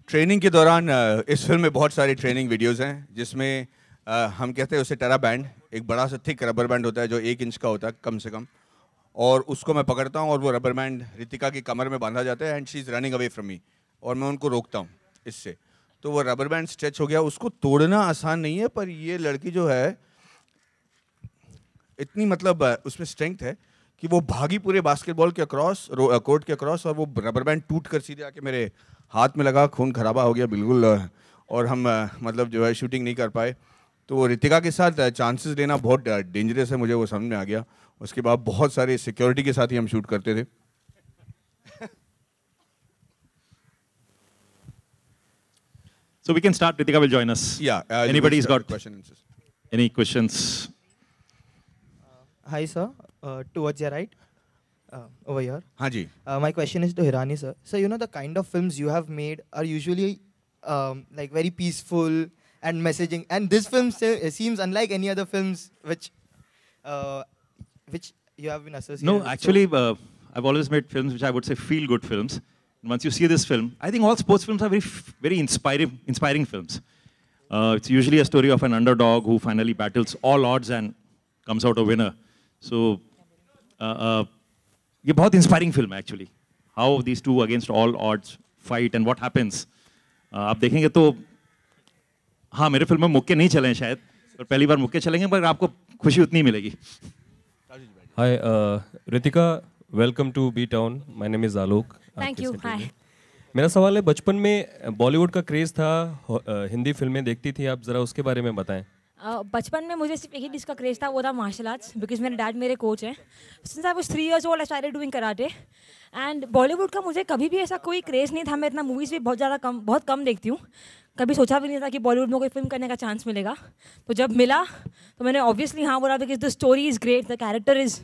Speaker 4: Training के दौरान इस फिल्म में बहुत सारी ट्रेनिंग वीडियोस हैं जिसमें हम कहते हैं उसे टेरा बैंड, एक बड़ा सा थिक रबर बैंड होता है जो 1 इंच का होता है कम से कम, और उसको मैं पकड़ता हूँ और वो रबर बैंड रितिका की कमर में बांधा जाता है and she is running away from me, और मैं उनको रोकता हूँ इससे। तो वो रबर बैंड स्ट्रेच हो गया। उसको तोड़ना आसान नहीं है, पर ये लड़की जो है इतनी मतलब उसमें स्ट्रेंथ है कि वो भागी पूरे बास्केटबॉल के अक्रॉस, कोर्ट के अक्रॉस, और वो रबर बैंड टूट कर सीधे आके मेरे हाथ में लगा, खून खराबा हो गया बिल्कुल, और हम मतलब जो है शूटिंग नहीं कर पाए। तो रितिका के साथ चांसेस लेना बहुत डेंजरस है, मुझे वो समझ में आ गया। उसके बाद बहुत सारे सिक्योरिटी के साथ ही हम शूट करते थे।
Speaker 1: So we can start. Ritika will join us.
Speaker 4: Yeah.
Speaker 1: Anybody's got
Speaker 4: questions?
Speaker 1: Any questions?
Speaker 7: Hi, sir. Towards your right. Over here.
Speaker 4: हाँ जी.
Speaker 7: My question is to Hirani, sir. So, you know, the kind of films you have made are usually like very peaceful and messaging. And this film seems unlike any other films which you have been associated
Speaker 1: No,
Speaker 7: with.
Speaker 1: actually, I've always made films which I would say feel-good films. And once you see this film, I think all sports films are very inspiring films. It's usually a story of an underdog who finally battles all odds and comes out a winner. So, ये बहुत inspiring film है actually. How these two against all odds fight and what happens. आप देखेंगे तो हाँ मेरे film में मुक्के नहीं चले हैं शायद, पर पहली बार मुक्के चलेंगे, पर आपको खुशी उतनी मिलेगी.
Speaker 8: Hi, Ritika, welcome to B Town. My name is Alok.
Speaker 22: Thank you. Hi.
Speaker 8: मेरा सवाल है, बचपन में बॉलीवुड का क्रेज था, हिंदी फिल्में देखती थी आप, जरा उसके बारे में बताएं.
Speaker 22: बचपन में मुझे सिर्फ एक ही चीज़ का क्रेज था, वो था मार्शल आर्ट्स, बिकॉज मेरे डैड मेरे कोच हैं. Since I was 3 years old, I started doing karate. And Bollywood का मुझे कभी भी ऐसा कोई क्रेज नहीं था. मैं इतना मूवीज़ भी बहुत कम देखती हूँ. कभी सोचा भी नहीं था कि बॉलीवुड में कोई फिल्म करने का चांस मिलेगा. तो जब मिला तो मैंने ऑब्वियसली हाँ बोला, because the story is great, the character is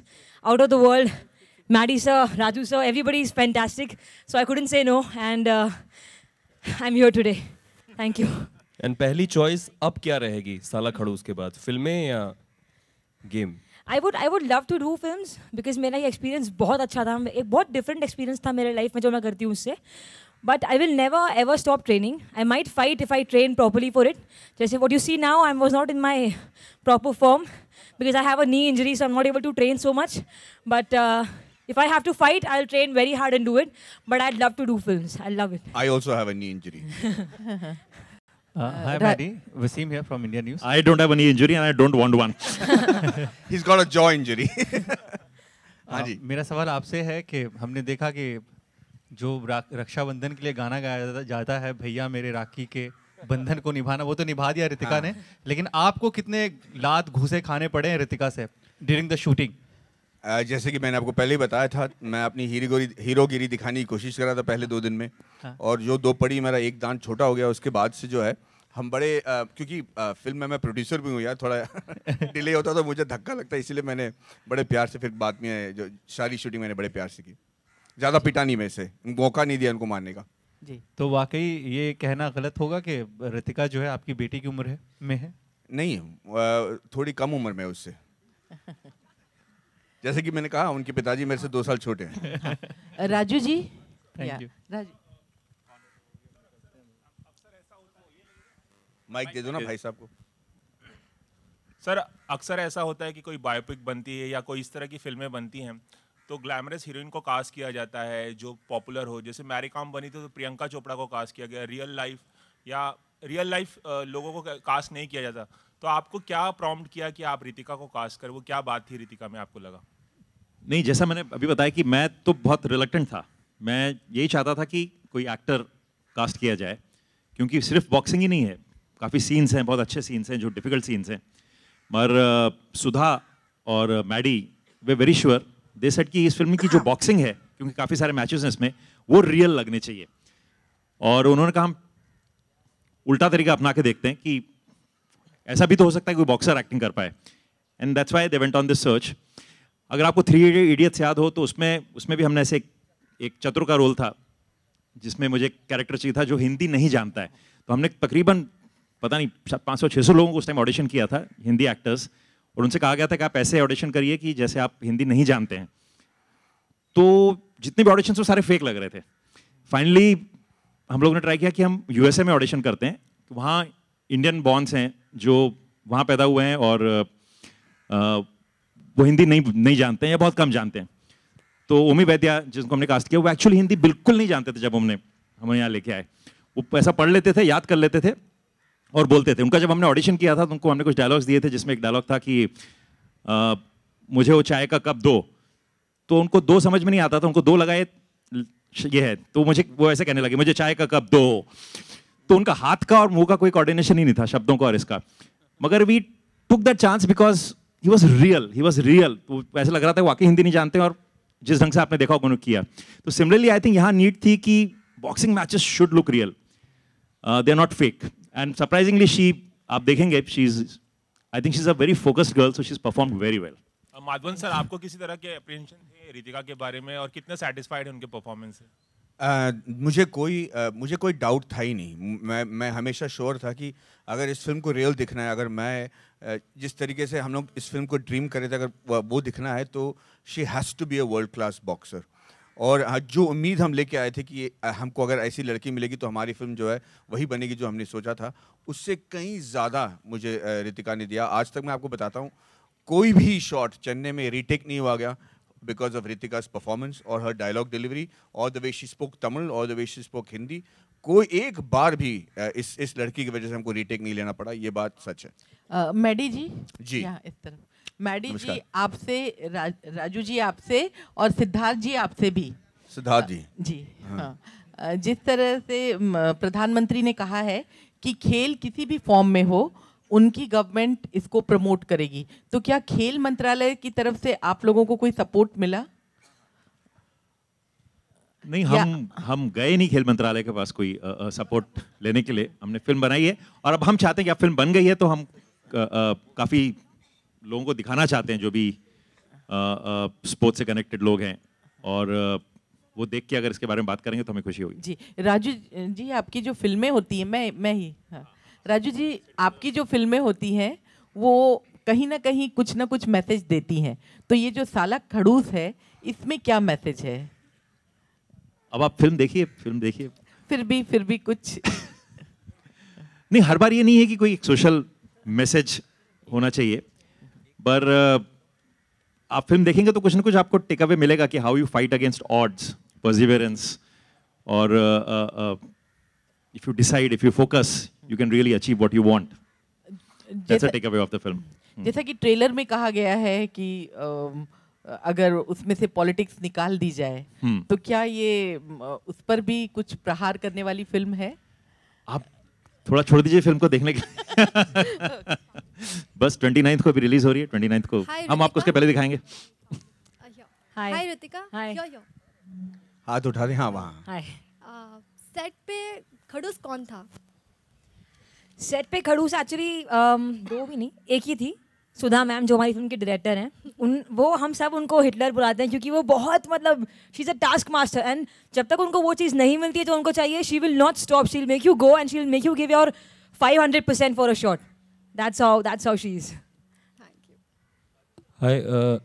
Speaker 22: out of the world. Maddie sir, Raju sir, everybody is fantastic. So I couldn't say no, and I'm here today. Thank you.
Speaker 8: And पहली choice अब क्या रहेगी साला खड़ूस के बाद, फिल्में या game?
Speaker 22: I would love to do films because मेरा ये experience बहुत अच्छा था. एक बहुत different experience था मेरे life में जो मैं करती हूँ उससे. But I will never ever stop training. I might fight if I train properly for it. जैसे what you see now, I was not in my proper form because I have a knee injury, so I'm not able to train so much. But if I have to fight, I'll train very hard and do it. But I'd love to do films. I love it.
Speaker 4: I also have a knee injury.
Speaker 23: Hi, Maddie. Wasim here from India News.
Speaker 1: I don't have a knee injury and I don't want one.
Speaker 4: He's got a jaw injury. हाँ जी.
Speaker 23: मेरा सवाल आपसे है कि हमने देखा कि जो रक्षाबंधन के लिए गाना गाया जाता है, भैया मेरे राखी के बंधन को निभाना, वो तो निभा दिया रितिका ने, लेकिन आपको कितने लात घूसे खाने पड़े हैं रितिका से ड्यूरिंग द शूटिंग?
Speaker 4: जैसे कि मैंने आपको पहले ही बताया था, मैं अपनी हीरोगिरी दिखाने की कोशिश कर रहा था पहले 2 दिन में. और जो 2 पड़ी मेरा एक दांत छोटा हो गया, उसके बाद से जो है हम बड़े क्योंकि फिल्म में मैं प्रोड्यूसर भी हूँ यार, थोड़ा डिले होता तो मुझे धक्का लगता, इसलिए मैंने बड़े प्यार से फिर बाद में जो सारी शूटिंग मैंने बड़े प्यार से की. ज़्यादा पिटा नहीं मैं इसे, मौका नहीं दिया उनको मारने का.
Speaker 23: जी. तो वाकई ये कहना गलत होगा कि रितिका जो है आपकी बेटी की उम्र में है?
Speaker 4: नहीं, थोड़ी कम उम्र में उससे. जैसे कि मैंने कहा, उनके पिताजी मेरे से 2 साल छोटे हैं.
Speaker 24: Raju ji.
Speaker 23: Thank you.
Speaker 4: Mike दे दो ना भाई साहब को.
Speaker 25: सर, अक्सर ऐसा होता है कि कोई बायोपिक बनती है या कोई इस तरह की फिल्में बनती हैं तो ग्लैमरस हीरोइन को कास्ट किया जाता है जो पॉपुलर हो. जैसे मैरी कॉम बनी तो प्रियंका चोपड़ा को कास्ट किया गया. रियल लाइफ लोगों को कास्ट नहीं किया जाता. तो आपको क्या प्रॉम्प्ट किया कि आप रितिका को कास्ट करें? वो क्या बात थी रितिका में आपको लगा?
Speaker 1: नहीं, जैसा मैंने अभी बताया कि मैं तो बहुत रिलक्टेंट था. मैं यही चाहता था कि कोई एक्टर कास्ट किया जाए, क्योंकि सिर्फ बॉक्सिंग ही नहीं है, काफ़ी सीन्स हैं, बहुत अच्छे सीन्स हैं जो डिफ़िकल्ट सीन्स हैं. मगर सुधा और Maddy were very sure, they said कि इस फिल्म की जो बॉक्सिंग है, क्योंकि काफ़ी सारे मैचेस हैं इसमें, वो रियल लगने चाहिए. और उन्होंने कहा हम उल्टा तरीका अपना के देखते हैं कि ऐसा भी तो हो सकता है कोई बॉक्सर एक्टिंग कर पाए. And that's why they went on this search. अगर आपको 3 इडियट्स याद हो तो उसमें भी हमने ऐसे एक चतुर का रोल था जिसमें मुझे कैरेक्टर चाहिए था जो हिंदी नहीं जानता है। तो हमने तकरीबन पता नहीं 500-600 लोगों को उस टाइम ऑडिशन किया था, हिंदी एक्टर्स, और उनसे कहा गया था कि आप ऐसे ऑडिशन करिए कि जैसे आप हिंदी नहीं जानते हैं। तो जितने भी ऑडिशन वो सारे फेक लग रहे थे। फाइनली हम लोगों ने ट्राई किया कि हम यूएसए में ऑडिशन करते हैं, वहाँ इंडियन बॉर्न्स हैं जो वहाँ पैदा हुए हैं और वो हिंदी नहीं जानते हैं या बहुत कम जानते हैं। तो ओमी वैद्या जिनको हमने कास्ट किया वो एक्चुअली हिंदी बिल्कुल नहीं जानते थे। जब हमें यहाँ लेके आए, वो ऐसा पढ़ लेते थे, याद कर लेते थे और बोलते थे। उनका जब हमने ऑडिशन किया था तो उनको हमने कुछ डायलॉग्स दिए थे, जिसमें एक डायलॉग था कि मुझे वो चाय का कप दो, तो उनको दो समझ में नहीं आता था, उनको दो लगाए ये है, तो वो ऐसे कहने लगे मुझे चाय का कप दो। तो उनका हाथ का और मुंह का कोई कोऑर्डिनेशन ही नहीं था शब्दों का और इसका। मगर we took that chance because he was real. तो ऐसा लग रहा था वाकई हिंदी नहीं जानते और जिस ढंग से आपने देखा उन्होंने किया। तो सिमिलरली आई थिंक यहाँ नीड थी कि boxing matches should look real, they are not fake. And surprisingly आप देखेंगे I think she is a very focused girl, so she is performed very well.
Speaker 25: Madhavan sir, आपको किसी तरह के अप्रीहेंशन थे रितिका के बारे में और कितने सेटिस्फाइड हैं उनके परफॉर्मेंस से?
Speaker 4: मुझे कोई डाउट था ही नहीं। मैं हमेशा श्योर था कि अगर इस फिल्म को रियल दिखना है, अगर मैं जिस तरीके से हम लोग इस फिल्म को ड्रीम कर रहे थे, अगर वो दिखना है तो she has to be a world class boxer. और जो उम्मीद हम लेके आए थे कि हमको अगर ऐसी लड़की मिलेगी तो हमारी फिल्म जो है वही बनेगी जो हमने सोचा था, उससे कहीं ज़्यादा मुझे रितिका ने दिया। आज तक मैं आपको बताता हूँ, कोई भी शॉट चेन्नई में रीटेक नहीं हुआ गया because of Ritika's performance or her dialogue delivery or the way she spoke Tamil or the way she spoke Hindi. कोई एक बार भी इस लड़की की वजह से हमको रीटेक नहीं लेना पड़ा, ये बात सच है।
Speaker 9: मैडी जी इस तरफ मैडी जी आपसे, राजू जी आपसे और सिद्धार्थ जी आपसे भी।
Speaker 4: सिद्धार्थ जी
Speaker 9: हाँ। जिस तरह से प्रधानमंत्री ने कहा है कि खेल किसी भी फॉर्म में हो उनकी गवर्नमेंट इसको प्रमोट करेगी, तो क्या खेल मंत्रालय की तरफ से आप लोगों को कोई सपोर्ट मिला?
Speaker 1: नहीं, हम गए नहीं खेल मंत्रालय के पास कोई सपोर्ट लेने के लिए। हमने फिल्म बनाई है और अब हम चाहते हैं कि अब फिल्म बन गई है तो हम काफ़ी लोगों को दिखाना चाहते हैं जो भी स्पोर्ट्स से कनेक्टेड लोग हैं, और वो देख के अगर इसके बारे में बात करेंगे तो हमें खुशी होगी।
Speaker 9: जी राजू जी, आपकी जो फिल्में होती हैं, मैं ही हाँ। राजू जी, आपकी जो फिल्में होती हैं वो कहीं ना कहीं कुछ ना कुछ मैसेज देती हैं, तो ये जो साला खड़ूस है इसमें क्या मैसेज है?
Speaker 1: अब आप फिल्म देखिए
Speaker 9: फिर भी कुछ
Speaker 1: नहीं, हर बार ये नहीं है कि कोई एक सोशल मैसेज होना चाहिए, पर आप फिल्म देखेंगे तो कुछ ना कुछ आपको टेक अवे मिलेगा कि how you fight against odds, perseverance, और if you decide, if you focus, you can really achieve what you want. That's a takeaway of the film.
Speaker 9: जैसा कि ट्रेलर में कहा गया है कि अगर उसमें से पॉलिटिक्स निकाल दी जाए तो क्या ये उस पर भी कुछ प्रहार करने वाली फिल्म है?
Speaker 1: आप थोड़ा छोड़ दीजिए फिल्म को देखने के लिए। बस 29th को भी रिलीज हो रही है, 29th को हम आपको उसके पहले दिखाएंगे।
Speaker 10: हाय रितिका,
Speaker 4: हाथ उठा रहे, हाँ वहाँ।
Speaker 10: हाय। सेट पे खड़ूस कौन था?
Speaker 22: सेट पे खड़ूस एक्चुअली दो भी नहीं, एक ही थी, सुधा मैम जो हमारी फिल्म के डायरेक्टर हैं। वो हम सब उनको हिटलर बुलाते हैं क्योंकि वो बहुत मतलब she is a task master, and जब तक उनको वो चीज़ नहीं मिलती है जो उनको चाहिए, she will not stop, she will make you go and she will make you give your 500% for a shot. That's how she is.
Speaker 8: Hi,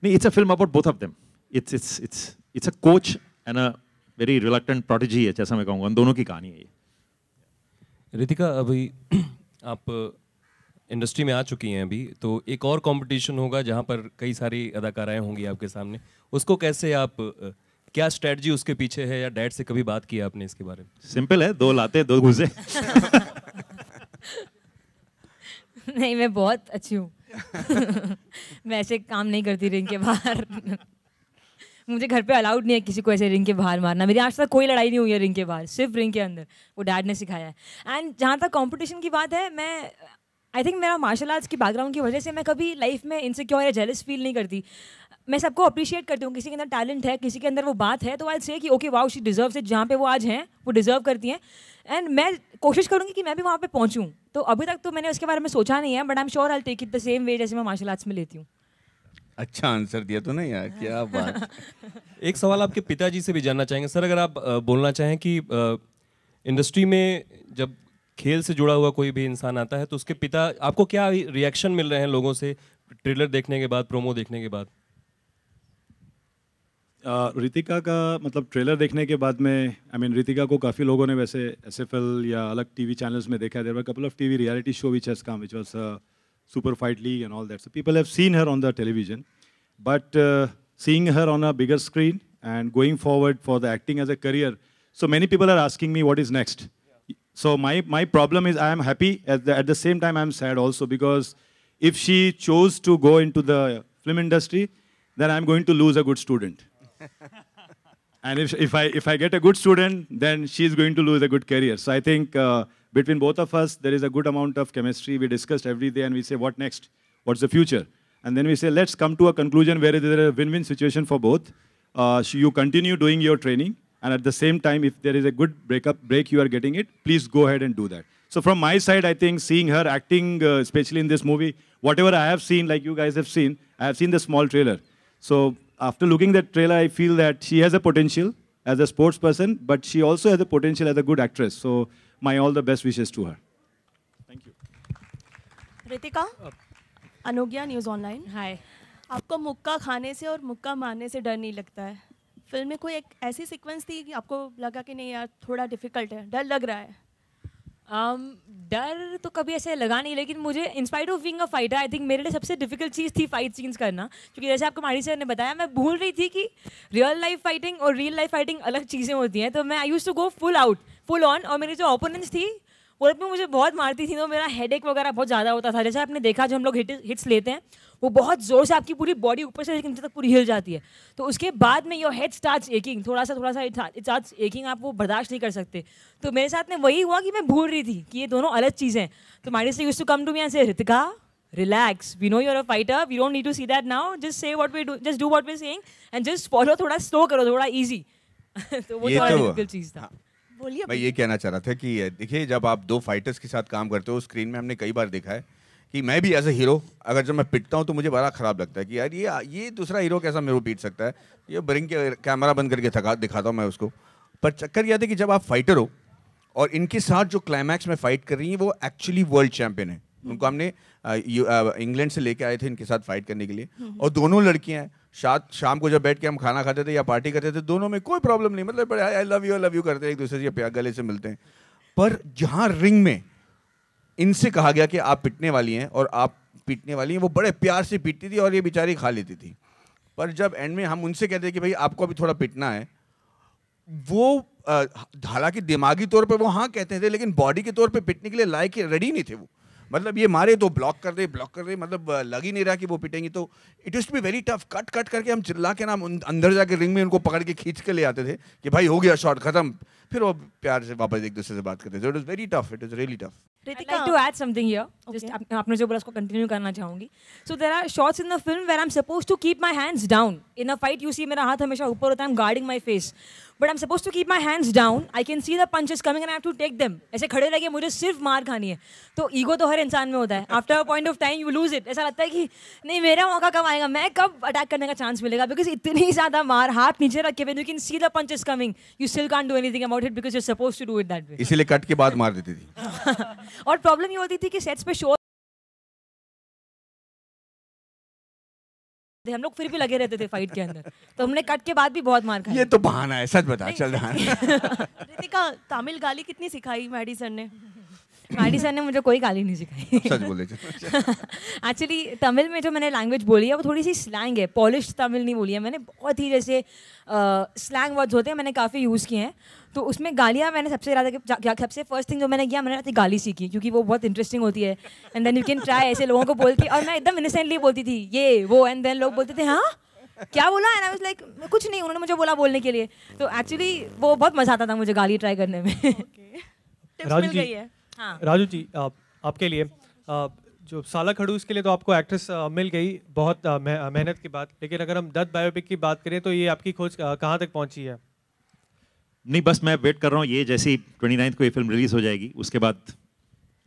Speaker 1: No, it's a film about both of them. It's a coach and a very reluctant prodigy है, जैसा मैं कहूँगा, उन दोनों की कहानी है ये।
Speaker 8: रितिका, अभी आप इंडस्ट्री में आ चुकी हैं अभी, तो एक और कंपटीशन होगा जहाँ पर कई सारी अदाकाराएं होंगी आपके सामने, उसको कैसे आप, क्या स्ट्रेटजी उसके पीछे है, या डैड से कभी बात की आपने इसके बारे में?
Speaker 1: सिंपल है, 2 लाते 2 घुसे।
Speaker 22: नहीं, मैं बहुत अच्छी हूँ। मैं ऐसे काम नहीं करती रिंग के बाहर। मुझे घर पे अलाउड नहीं है किसी को ऐसे रिंग के बाहर मारना। मेरी आज तक कोई लड़ाई नहीं हुई है रिंग के बाहर, सिर्फ रिंग के अंदर। वो डैड ने सिखाया है। एंड जहाँ तक कंपटीशन की बात है, मैं आई थिंक मेरा मार्शल आर्ट्स की बैकग्राउंड की वजह से मैं कभी लाइफ में इनसिक्योर या जेलस फील नहीं करती. मैं सबको अप्रिशिएट करती हूँ. किसी के अंदर टैलेंट है, किसी के अंदर वो बात है, तो आई से कि okay wow she deserves it. जहाँ पे वो आज हैं वो डिजर्व करती हैं. एंड मैं कोशिश करूँगी कि मैं भी वहाँ पे पहुँचूँ. तो अभी तक तो मैंने उसके बारे में सोचा नहीं है, but I am sure I take it the same way जैसे मैं मार्शल आर्ट्स में लेती हूँ.
Speaker 4: अच्छा आंसर दिया तो नहीं यार, क्या बात.
Speaker 8: एक सवाल आपके पिताजी से भी जानना चाहेंगे सर, अगर आप बोलना चाहें कि इंडस्ट्री में जब खेल से जुड़ा हुआ कोई भी इंसान आता है तो उसके पिता आपको क्या रिएक्शन मिल रहे हैं लोगों से ट्रेलर देखने के बाद, प्रोमो देखने के बाद?
Speaker 6: रितिका का मतलब ट्रेलर देखने के बाद में आई मीन रितिका को काफ़ी लोगों ने वैसे एसएफएल या अलग टीवी चैनल्स में देखा. There were couple of TV reality show which has come which was Super Fight League and all that. So people have seen her on the television, but seeing her on a bigger screen and going forward for the acting as a career, so many people are asking me what is next. So my problem is I am happy at the same time I am sad also, because if she chose to go into the film industry, then I am going to lose a good student. And if I get a good student, then she is going to lose a good career. So I think between both of us, there is a good amount of chemistry. We discussed every day and we say, what next? What's the future? And then we say, let's come to a conclusion where there is a win-win situation for both. You continue doing your training, and at the same time, if there is a good break you are getting it, please go ahead and do that. So from my side, I think seeing her acting, especially in this movie, whatever I have seen, like you guys have seen, I have seen the small trailer. So after looking at that trailer, I feel that she has a potential as a sports person, but she also has a potential as a good actress. So my all the best wishes to her. Thank you.
Speaker 2: Ritika, अनुज्ञा news online. हाय. आपको मुक्का खाने से और मुक्का मारने से डर नहीं लगता है? फिल्म में कोई एक ऐसी सीक्वेंस थी कि आपको लगा कि नहीं यार थोड़ा डिफिकल्ट है, डर लग रहा है?
Speaker 22: डर तो कभी ऐसे लगा नहीं, लेकिन मुझे in spite of being a fighter I think मेरे लिए सबसे डिफिकल्ट चीज़ थी फाइट सीन्स करना. क्योंकि जैसे आपको मारी सर ने बताया, मैं भूल रही थी कि रियल लाइफ फाइटिंग और रियल लाइफ फाइटिंग अलग चीज़ें होती हैं. तो मैं I used to go full out, full on. और मेरी जो ओपोनेंट्स थी वो में मुझे बहुत मारती थी, तो मेरा हेडेक वगैरह बहुत ज़्यादा होता था. जैसे आपने देखा जो हम लोग हिट्स लेते हैं वो बहुत ज़ोर से आपकी पूरी बॉडी ऊपर से नीचे तक पूरी हिल जाती है. तो उसके बाद में योर हेड स्टार्ट्स एकिंग, थोड़ा सा इट स्टार्ट्स एकिंग, आप वो बर्दाश्त नहीं कर सकते. तो मेरे साथ में वही हुआ कि मैं भूल रही थी कि ये दोनों अलग चीज़ें हैं. तो मारी से used to come to me and say, Ritika relax, we know you're a fighter, we don't need to see that now, just say what we do, just do what we're saying and just follow. थोड़ा slow करो, थोड़ा easy. तो वो थोड़ा difficult चीज़ था.
Speaker 2: बोलिए.
Speaker 4: मैं ये कहना चाह रहा था कि देखिए जब आप दो फाइटर्स के साथ काम करते हो, स्क्रीन में हमने कई बार देखा है कि मैं भी एज ए हीरो अगर जब मैं पिटता हूँ तो मुझे बड़ा ख़राब लगता है कि यार ये दूसरा हीरो कैसा मेरे को पीट सकता है. ये ब्रिंग के कैमरा बंद करके दिखाता हूँ मैं उसको. पर चक्कर यह था कि जब आप फाइटर हो और इनके साथ जो क्लाइमैक्स में फाइट कर रही हैं वो एक्चुअली वर्ल्ड चैंपियन है. उनको हमने इंग्लैंड से लेके आए थे इनके साथ फाइट करने के लिए, और दोनों लड़कियां हैं. शाम को जब बैठ के हम खाना खाते थे या पार्टी करते थे, दोनों में कोई प्रॉब्लम नहीं, मतलब आई लव यू करते हैं, एक दूसरे से प्यार गले से मिलते हैं. पर जहाँ रिंग में इनसे कहा गया कि आप पिटने वाली हैं और आप पीटने वाली हैं, वो बड़े प्यार से पीटती थी और ये बेचारी खा लेती थी. पर जब एंड में हम उनसे कहते कि भाई आपको अभी थोड़ा पिटना है, वो हालांकि दिमागी तौर पे वो हाँ कहते थे, लेकिन बॉडी के तौर पे पिटने के लिए लायक रेडी नहीं थे वो. मतलब ये मारे तो ब्लॉक कर रहे, मतलब लग ही नहीं रहा कि वो पिटेंगी. तो it used to be very tough. Cut करके हम चिल्ला के नाम अंदर जाके रिंग में उनको पकड़ के खींच के ले आते थे कि भाई हो गया शॉट खत्म, फिर वो प्यार से वापस एक दूसरे से बात करते थे. It was very tough, it was really tough.
Speaker 22: I'd like to add something here. Just आपने जो बोला उसको कंटिन्यू करना चाहूँगी. So there are shots in the film where I'm supposed to keep my hands down. In a fight, you see मेरा हाथ हमेशा ऊपर होता है. I'm guarding my face. But I'm supposed to keep my hands down. I can see the punches coming and I have to take them. ऐसे खड़े रह के मुझे सिर्फ मार खानी है. तो ईगो तो हर इंसान में होता है. After a point of time you lose it. ऐसा लगता है कि नहीं मेरा मौका कब आएगा, मैं कब अटैक करने का चांस मिलेगा. Because इतनी ज़्यादा मार हाथ नीचे रख के when you can see the punches coming, you still can't do anything about it because you're supposed to do it that way.
Speaker 4: इसीलिए कट के बाद मार देती थी.
Speaker 22: और प्रॉब्लम ये होती थी कि सेट्स पे शो हम लोग फिर भी लगे रहते थे फाइट के अंदर, तो हमने कट के बाद भी बहुत मार खाई.
Speaker 4: ये तो बहाना है, सच बता. चल रहा
Speaker 2: रितिका, तमिल गाली कितनी सिखाई मैडी सर ने?
Speaker 22: मैडी सर ने मुझे कोई गाली नहीं सिखाई.
Speaker 4: सच बोले.
Speaker 22: एक्चुअली तमिल में जो मैंने लैंग्वेज बोली है वो थोड़ी सी स्लैंग है, पॉलिश तमिल नहीं बोली है मैंने. बहुत ही जैसे स्लैंग वर्ड्स होते हैं, मैंने काफ़ी यूज़ किए हैं. तो उसमें गालियाँ मैंने सबसे फर्स्ट थिंग जो मैंने किया, मैंने गाली सीखी क्योंकि वो बहुत इंटरेस्टिंग होती है. And then you can try ऐसे लोगों को बोल के, और मैं एकदम इनोसेंटली बोलती थी ये वो, एंड देन लोग बोलते थे हाँ क्या बोला, एंड आई वाज लाइक कुछ नहीं, उन्होंने मुझे बोला बोलने के लिए. तो एक्चुअली वो बहुत मज़ा आता था मुझे गाली ट्राई करने में.
Speaker 2: टिप्स मिल गई है.
Speaker 11: राजू जी आपके लिए जो साला खड़ूस के लिए तो आपको एक्ट्रेस मिल गई, बहुत मेहनत की बात, लेकिन अगर हम दत्त बायोपिक की बात करें तो ये आपकी खोज कहाँ तक पहुँची है?
Speaker 1: नहीं, बस मैं वेट कर रहा हूँ, ये जैसी 29 को ये फिल्म रिलीज हो जाएगी उसके बाद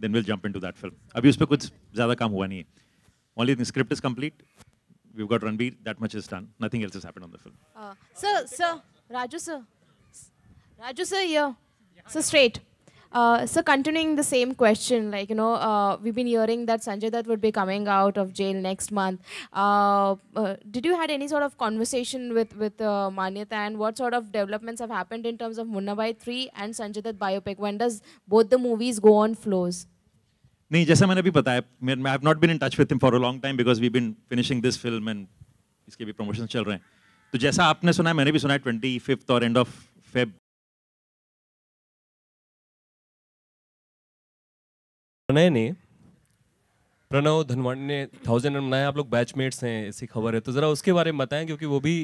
Speaker 1: then will jump into that film. अभी उस पर कुछ ज़्यादा काम हुआ नहीं है। Only the script is complete, we have got Ranbir, that much is done, nothing else has happened on the film.
Speaker 12: Sir, Raju sir, yeah. So straight. So continuing the same question, like, you know, we've been hearing that Sanjay Dutt would be coming out of jail next month. Did you had any sort of conversation with Manyata, and what sort of developments have happened in terms of Munna Bhai 3 and Sanjay Dutt biopic? When does both the movies go on flows?
Speaker 1: नहीं, जैसा मैंने अभी बताया, I have not been in touch with him for a long time because we've been finishing this film and इसके भी promotions चल रहे हैं। तो जैसा आपने सुना है मैंने भी सुना है 25th और end of Feb।
Speaker 8: Pranav Dhanwani ने 1000 रन बनाया, आप लोग बैचमेट्स हैं, ऐसी खबर है, तो जरा उसके बारे में बताएं क्योंकि वो भी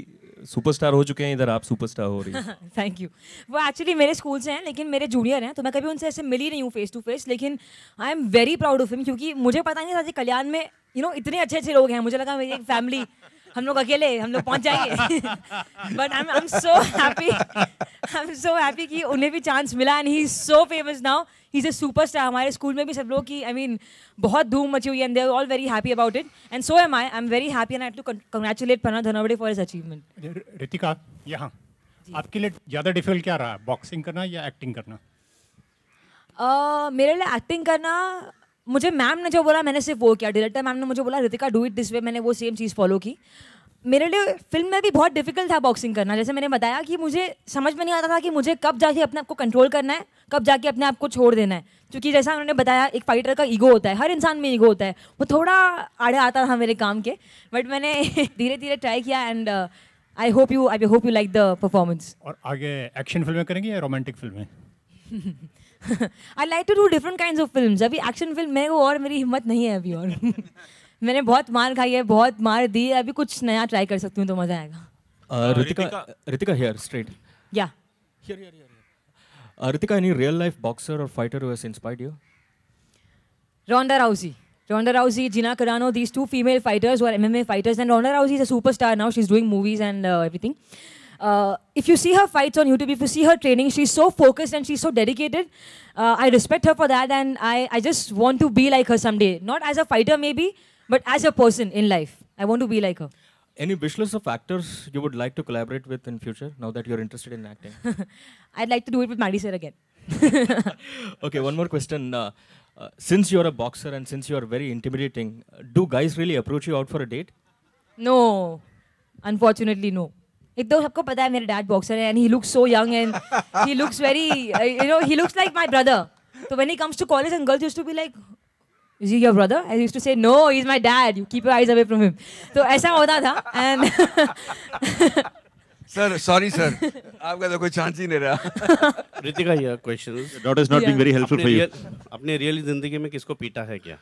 Speaker 8: सुपरस्टार हो चुके हैं, इधर आप सुपरस्टार हो रही हैं।
Speaker 22: Thank you. वो एक्चुअली मेरे स्कूल से हैं लेकिन मेरे जूनियर हैं, तो मैं कभी उनसे ऐसे मिली नहीं हूँ फेस टू फेस, लेकिन आई am very proud of him क्योंकि मुझे पता नहीं था कि कल्याण में इतने अच्छे अच्छे लोग हैं। मुझे लगा मेरी एक फैमिली, हम लोग अकेले हम लोग पहुंच जाएंगे, but I am so happy कि उन्हें भी चांस मिला and he is so famous now, he is a superstar. हमारे स्कूल में भी सब लोग की बहुत धूम मची हुई है and they are all very happy about it and so am I am very happy and I have to congratulate Pranav Dhanawade for his achievement.
Speaker 13: Ritika, यहाँ आपके लिए ज़्यादा डिफिकल्ट क्या रहा, बॉक्सिंग करना या एक्टिंग करना?
Speaker 22: मेरे लिए एक्टिंग करना, मुझे मैम ने जो बोला मैंने सिर्फ वो किया। डायरेक्टर मैम ने मुझे बोला Ritika do it this way, मैंने वो सेम चीज़ फॉलो की। मेरे लिए फिल्म में भी बहुत डिफिकल्ट था बॉक्सिंग करना। जैसे मैंने बताया कि मुझे समझ में नहीं आता था कि मुझे कब जाके अपने आप को कंट्रोल करना है, कब जाके अपने आप को छोड़ देना है, क्योंकि जैसा उन्होंने बताया एक फाइटर का ईगो होता है, हर इंसान में ईगो होता है, वो थोड़ा आड़े आता था मेरे काम के, बट मैंने धीरे धीरे ट्राई किया and I hope you like the performance.
Speaker 13: और आगे एक्शन फिल्में करेंगे या रोमांटिक फिल्में?
Speaker 22: I like to do different kinds of films. अभी एक्शन फिल्म में वो और मेरी हिम्मत नहीं है अभी, और मैंने बहुत मार खाई है, बहुत मार दी है, अभी कुछ नया ट्राई कर सकती हूँ तो मजा आएगा।
Speaker 8: Ritika here straight.
Speaker 22: या
Speaker 8: Ritika, any real life boxer or fighter who has inspired you?
Speaker 22: Ronda Rousey, Gina Carano, these two female fighters who are MMA fighters, and Ronda Rousey is a superstar now. She's doing movies and everything. If you see her fights on YouTube, if you see her training, she's so focused and she's so dedicated. I respect her for that, and I just want to be like her someday. Not as a fighter maybe, but as a person in life. I want to be like her.
Speaker 8: Any wish list of actors you would like to collaborate with in future, now that you're interested in acting?
Speaker 22: I'd like to do it with Maddie sir again.
Speaker 8: Okay, one more question. Since you're a boxer and since you're very intimidating, do guys really approach you out for a date?
Speaker 22: No, unfortunately no. एक तो सबको पता है मेरे dad boxer है and he looks so young and he looks very, he looks like my brother. So when he comes to college and girls used to be like, is he your brother? I used to say, no, he's my dad. You keep your eyes away from him. तो ऐसा होता था and
Speaker 4: sir sorry sir, आपका तो कोई chance ही नहीं रहा।
Speaker 14: रितिका, ये question
Speaker 1: Daughter is not being very helpful for you.
Speaker 14: अपने रियल जिंदगी में किसको पीटा है क्या?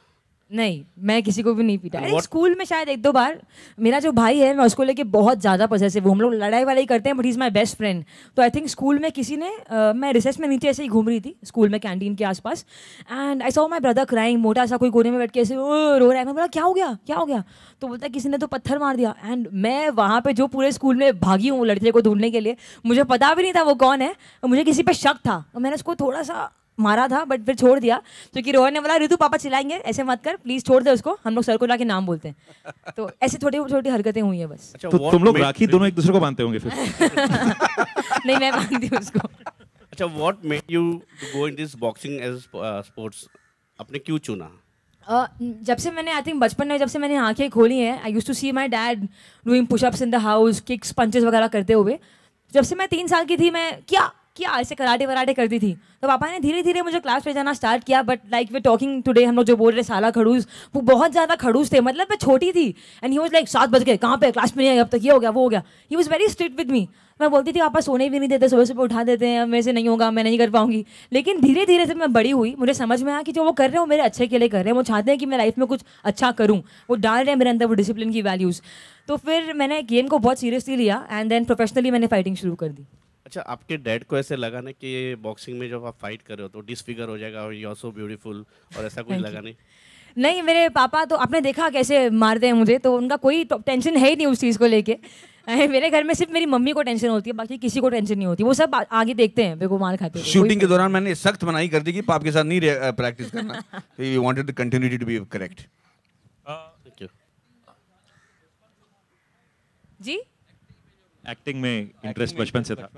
Speaker 22: नहीं, मैं किसी को भी नहीं पीटा। अरे स्कूल में शायद एक दो बार। मेरा जो भाई है मैं उसको लेके बहुत ज़्यादा पॉसेसिव हूँ, हम लोग लड़ाई वड़ाई करते हैं, but he is my best friend. तो आई थिंक स्कूल में किसी ने मैं रिसेस में नीचे ऐसे ही घूम रही थी स्कूल में कैंटीन के आसपास, and I saw my brother crying, मोटा सा कोई कोने में बैठ के ऐसे रो रहा है। मैं बोला क्या हो गया? तो बोलता है किसी ने तो पत्थर मार दिया। एंड मैं वहाँ पे जो पूरे स्कूल में भागी हूँ लड़के को ढूंढने के लिए, मुझे पता भी नहीं था वो कौन है, और मुझे किसी पे शक था, और मैंने उसको थोड़ा सा मारा था बट फिर छोड़ दिया, क्योंकि रोहन ने बोला ऋतु पापा चिल्लाएंगे, ऐसे मत कर प्लीज, छोड़ दे उसको, हम लोग सर को लाके नाम बोलते हैं। तो ऐसी छोटी छोटी हरकतें हुई है बस।
Speaker 1: तो तुम लोग राखी दोनों एक दूसरे को बांधते होंगे फिर?
Speaker 22: नहीं, मैं बांधती हूँ उसको।
Speaker 14: अच्छा, what made you go in this boxing as sports? आपने क्यों चुना?
Speaker 22: जब से मैंने आई थिंक बचपन में जब से मैंने आंखें खोली हैं, I used to see my dad doing pushups in the house, kicks punches वगैरह करते हुए। जब से मैं 3 साल की थी मैं क्या ऐसे कराटे वराटे करती थी, तो पापा ने धीरे धीरे मुझे क्लास ले जाना स्टार्ट किया। But like way talking today, हम लोग जो बोल रहे साला खड़ूस, वो बहुत ज़्यादा खड़ूस थे, मतलब मैं छोटी थी एंड ही वाज लाइक 7 बज गए, कहाँ पे, क्लास में नहीं आई अब तक, ये हो गया वो हो गया। He was very strict with me. मैं बोलती थी पापा सोने भी नहीं देते, सुबह सुबह उठा देते हैं, मेरे से नहीं होगा, मैं नहीं कर पाऊंगी। लेकिन धीरे धीरे जब मैं बड़ी हुई मुझे समझ में आया कि जो वो कर रहे हैं वो मेरे अच्छे के लिए कर रहे हैं, वो चाहते हैं कि मैं लाइफ में कुछ अच्छा करूँ, वो डाल रहे हैं मेरे अंदर वो डिसिप्लिन की वैल्यूज़। तो फिर मैंने गेम को बहुत सीरियसली लिया एंड देन प्रोफेशनली मैंने फाइटिंग शुरू कर दी।
Speaker 14: अच्छा, आपके डैड को ऐसे लगा ना कि बॉक्सिंग में जब आप फाइट कर रहे हो तो डिसफिगर हो जाएगा और यू आर सो ब्यूटीफुल, और ऐसा कुछ लगा नहीं?
Speaker 22: नहीं, मेरे पापा तो आपने देखा कैसे मारते हैं मुझे, तो उनका कोई टेंशन है ही नहीं उस चीज़ को लेके। मेरे घर में सिर्फ मेरी मम्मी को टेंशन होती है, बाकी किसी को टेंशन नहीं होती। वो सब आगे देखते हैं मेरे को मार खाते हुए।
Speaker 4: शूटिंग के दौरान मैंने सख्त मनाही कर दी कि पाप के साथ नहीं प्रैक्टिस करना। We wanted the continuity to be correct.
Speaker 22: जी,
Speaker 1: एक्टिंग में इंटरेस्ट बचपन से था?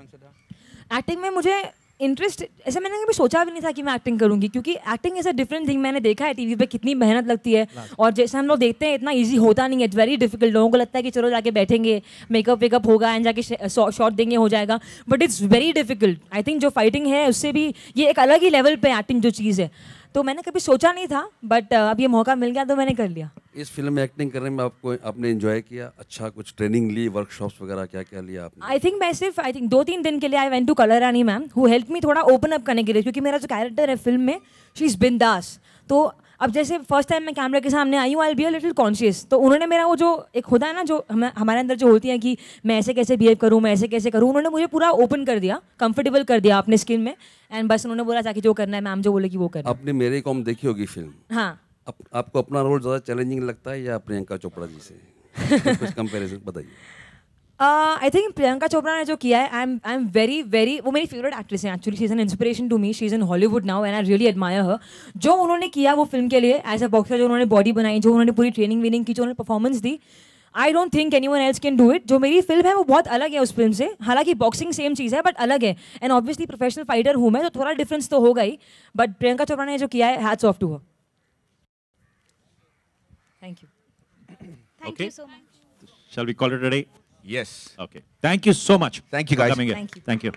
Speaker 22: एक्टिंग में मुझे इंटरेस्ट ऐसे मैंने कभी सोचा भी नहीं था कि मैं एक्टिंग करूंगी, क्योंकि acting is a different thing. मैंने देखा है टीवी पे कितनी मेहनत लगती है, और जैसे हम लोग देखते हैं इतना इजी होता नहीं है। It's very difficult. लोगों को लगता है कि चलो जाके बैठेंगे, मेकअप वेकअप होगा एंड जाके शॉट देंगे, हो जाएगा, but it's very difficult. I think जो फाइटिंग है उससे भी ये एक अलग ही लेवल पे एक्टिंग जो चीज़ है, तो मैंने कभी सोचा नहीं था, बट अब ये मौका मिल गया तो मैंने कर लिया।
Speaker 15: इस फिल्म में एक्टिंग करने में आपने एंजॉय किया? अच्छा, कुछ ट्रेनिंग ली, वर्कशॉप्स वगैरह क्या क्या लिया आपने?
Speaker 22: आई थिंक मैं सिर्फ 2-3 दिन के लिए I went to Kalrani ma'am, who help me थोड़ा ओपन अप करने के लिए, क्योंकि मेरा जो कैरेक्टर है फिल्म में, शी इज़ बिंदास। तो अब जैसे फर्स्ट टाइम मैं कैमरे के सामने आई हूँ, आई बी अ लिटिल कॉन्शियस। तो उन्होंने मेरा वो जो एक होता है ना, जो हमारे अंदर जो होती है कि मैं ऐसे कैसे बिहेव करूँ, मैं ऐसे कैसे करूँ, उन्होंने मुझे पूरा ओपन कर दिया, कंफर्टेबल कर दिया अपने स्किन में, एंड बस उन्होंने बोला जाके जो करना है, मैम जो बोले कि वो करना है।
Speaker 15: आपने मेरे कॉम देखी होगी फिल्म?
Speaker 22: हाँ।
Speaker 15: आपको अपना रोल ज़्यादा चैलेंजिंग लगता है या प्रियंका चोपड़ा जी से? कुछ कंपैरिजन बताइए।
Speaker 22: आई थिंक प्रियंका चोपड़ा ने जो किया है, आई एम वेरी वेरी, वो मेरी फेवरेट एक्ट्रेस है actually. She is an inspiration to me. She is in Hollywood now and I really admire her. जो उन्होंने किया वो फिल्म के लिए एज अ बॉक्सर, जो उन्होंने बॉडी बनाई, जो उन्होंने पूरी ट्रेनिंग वीनिंग की, जो उन्होंने performance the, I don't think anyone else can do it. जो मेरी फिल्म है वो बहुत अलग है उस फिल्म से। हालांकि बॉक्सिंग सेम चीज़ है बट अलग है, एंड ऑब्वियसली प्रोफेशनल फाइटर हूँ मैं, तो थोड़ा डिफरेंस तो होगा ही, बट प्रियंका चोपड़ा ने जो किया है, hats off to her. Thank you.
Speaker 10: Thank you so much.
Speaker 1: Shall we call it a day?
Speaker 4: Yes.
Speaker 1: Okay. Thank you so much.
Speaker 4: Thank you,
Speaker 1: for
Speaker 4: guys.
Speaker 1: coming here.
Speaker 22: Thank you.
Speaker 1: Thank you.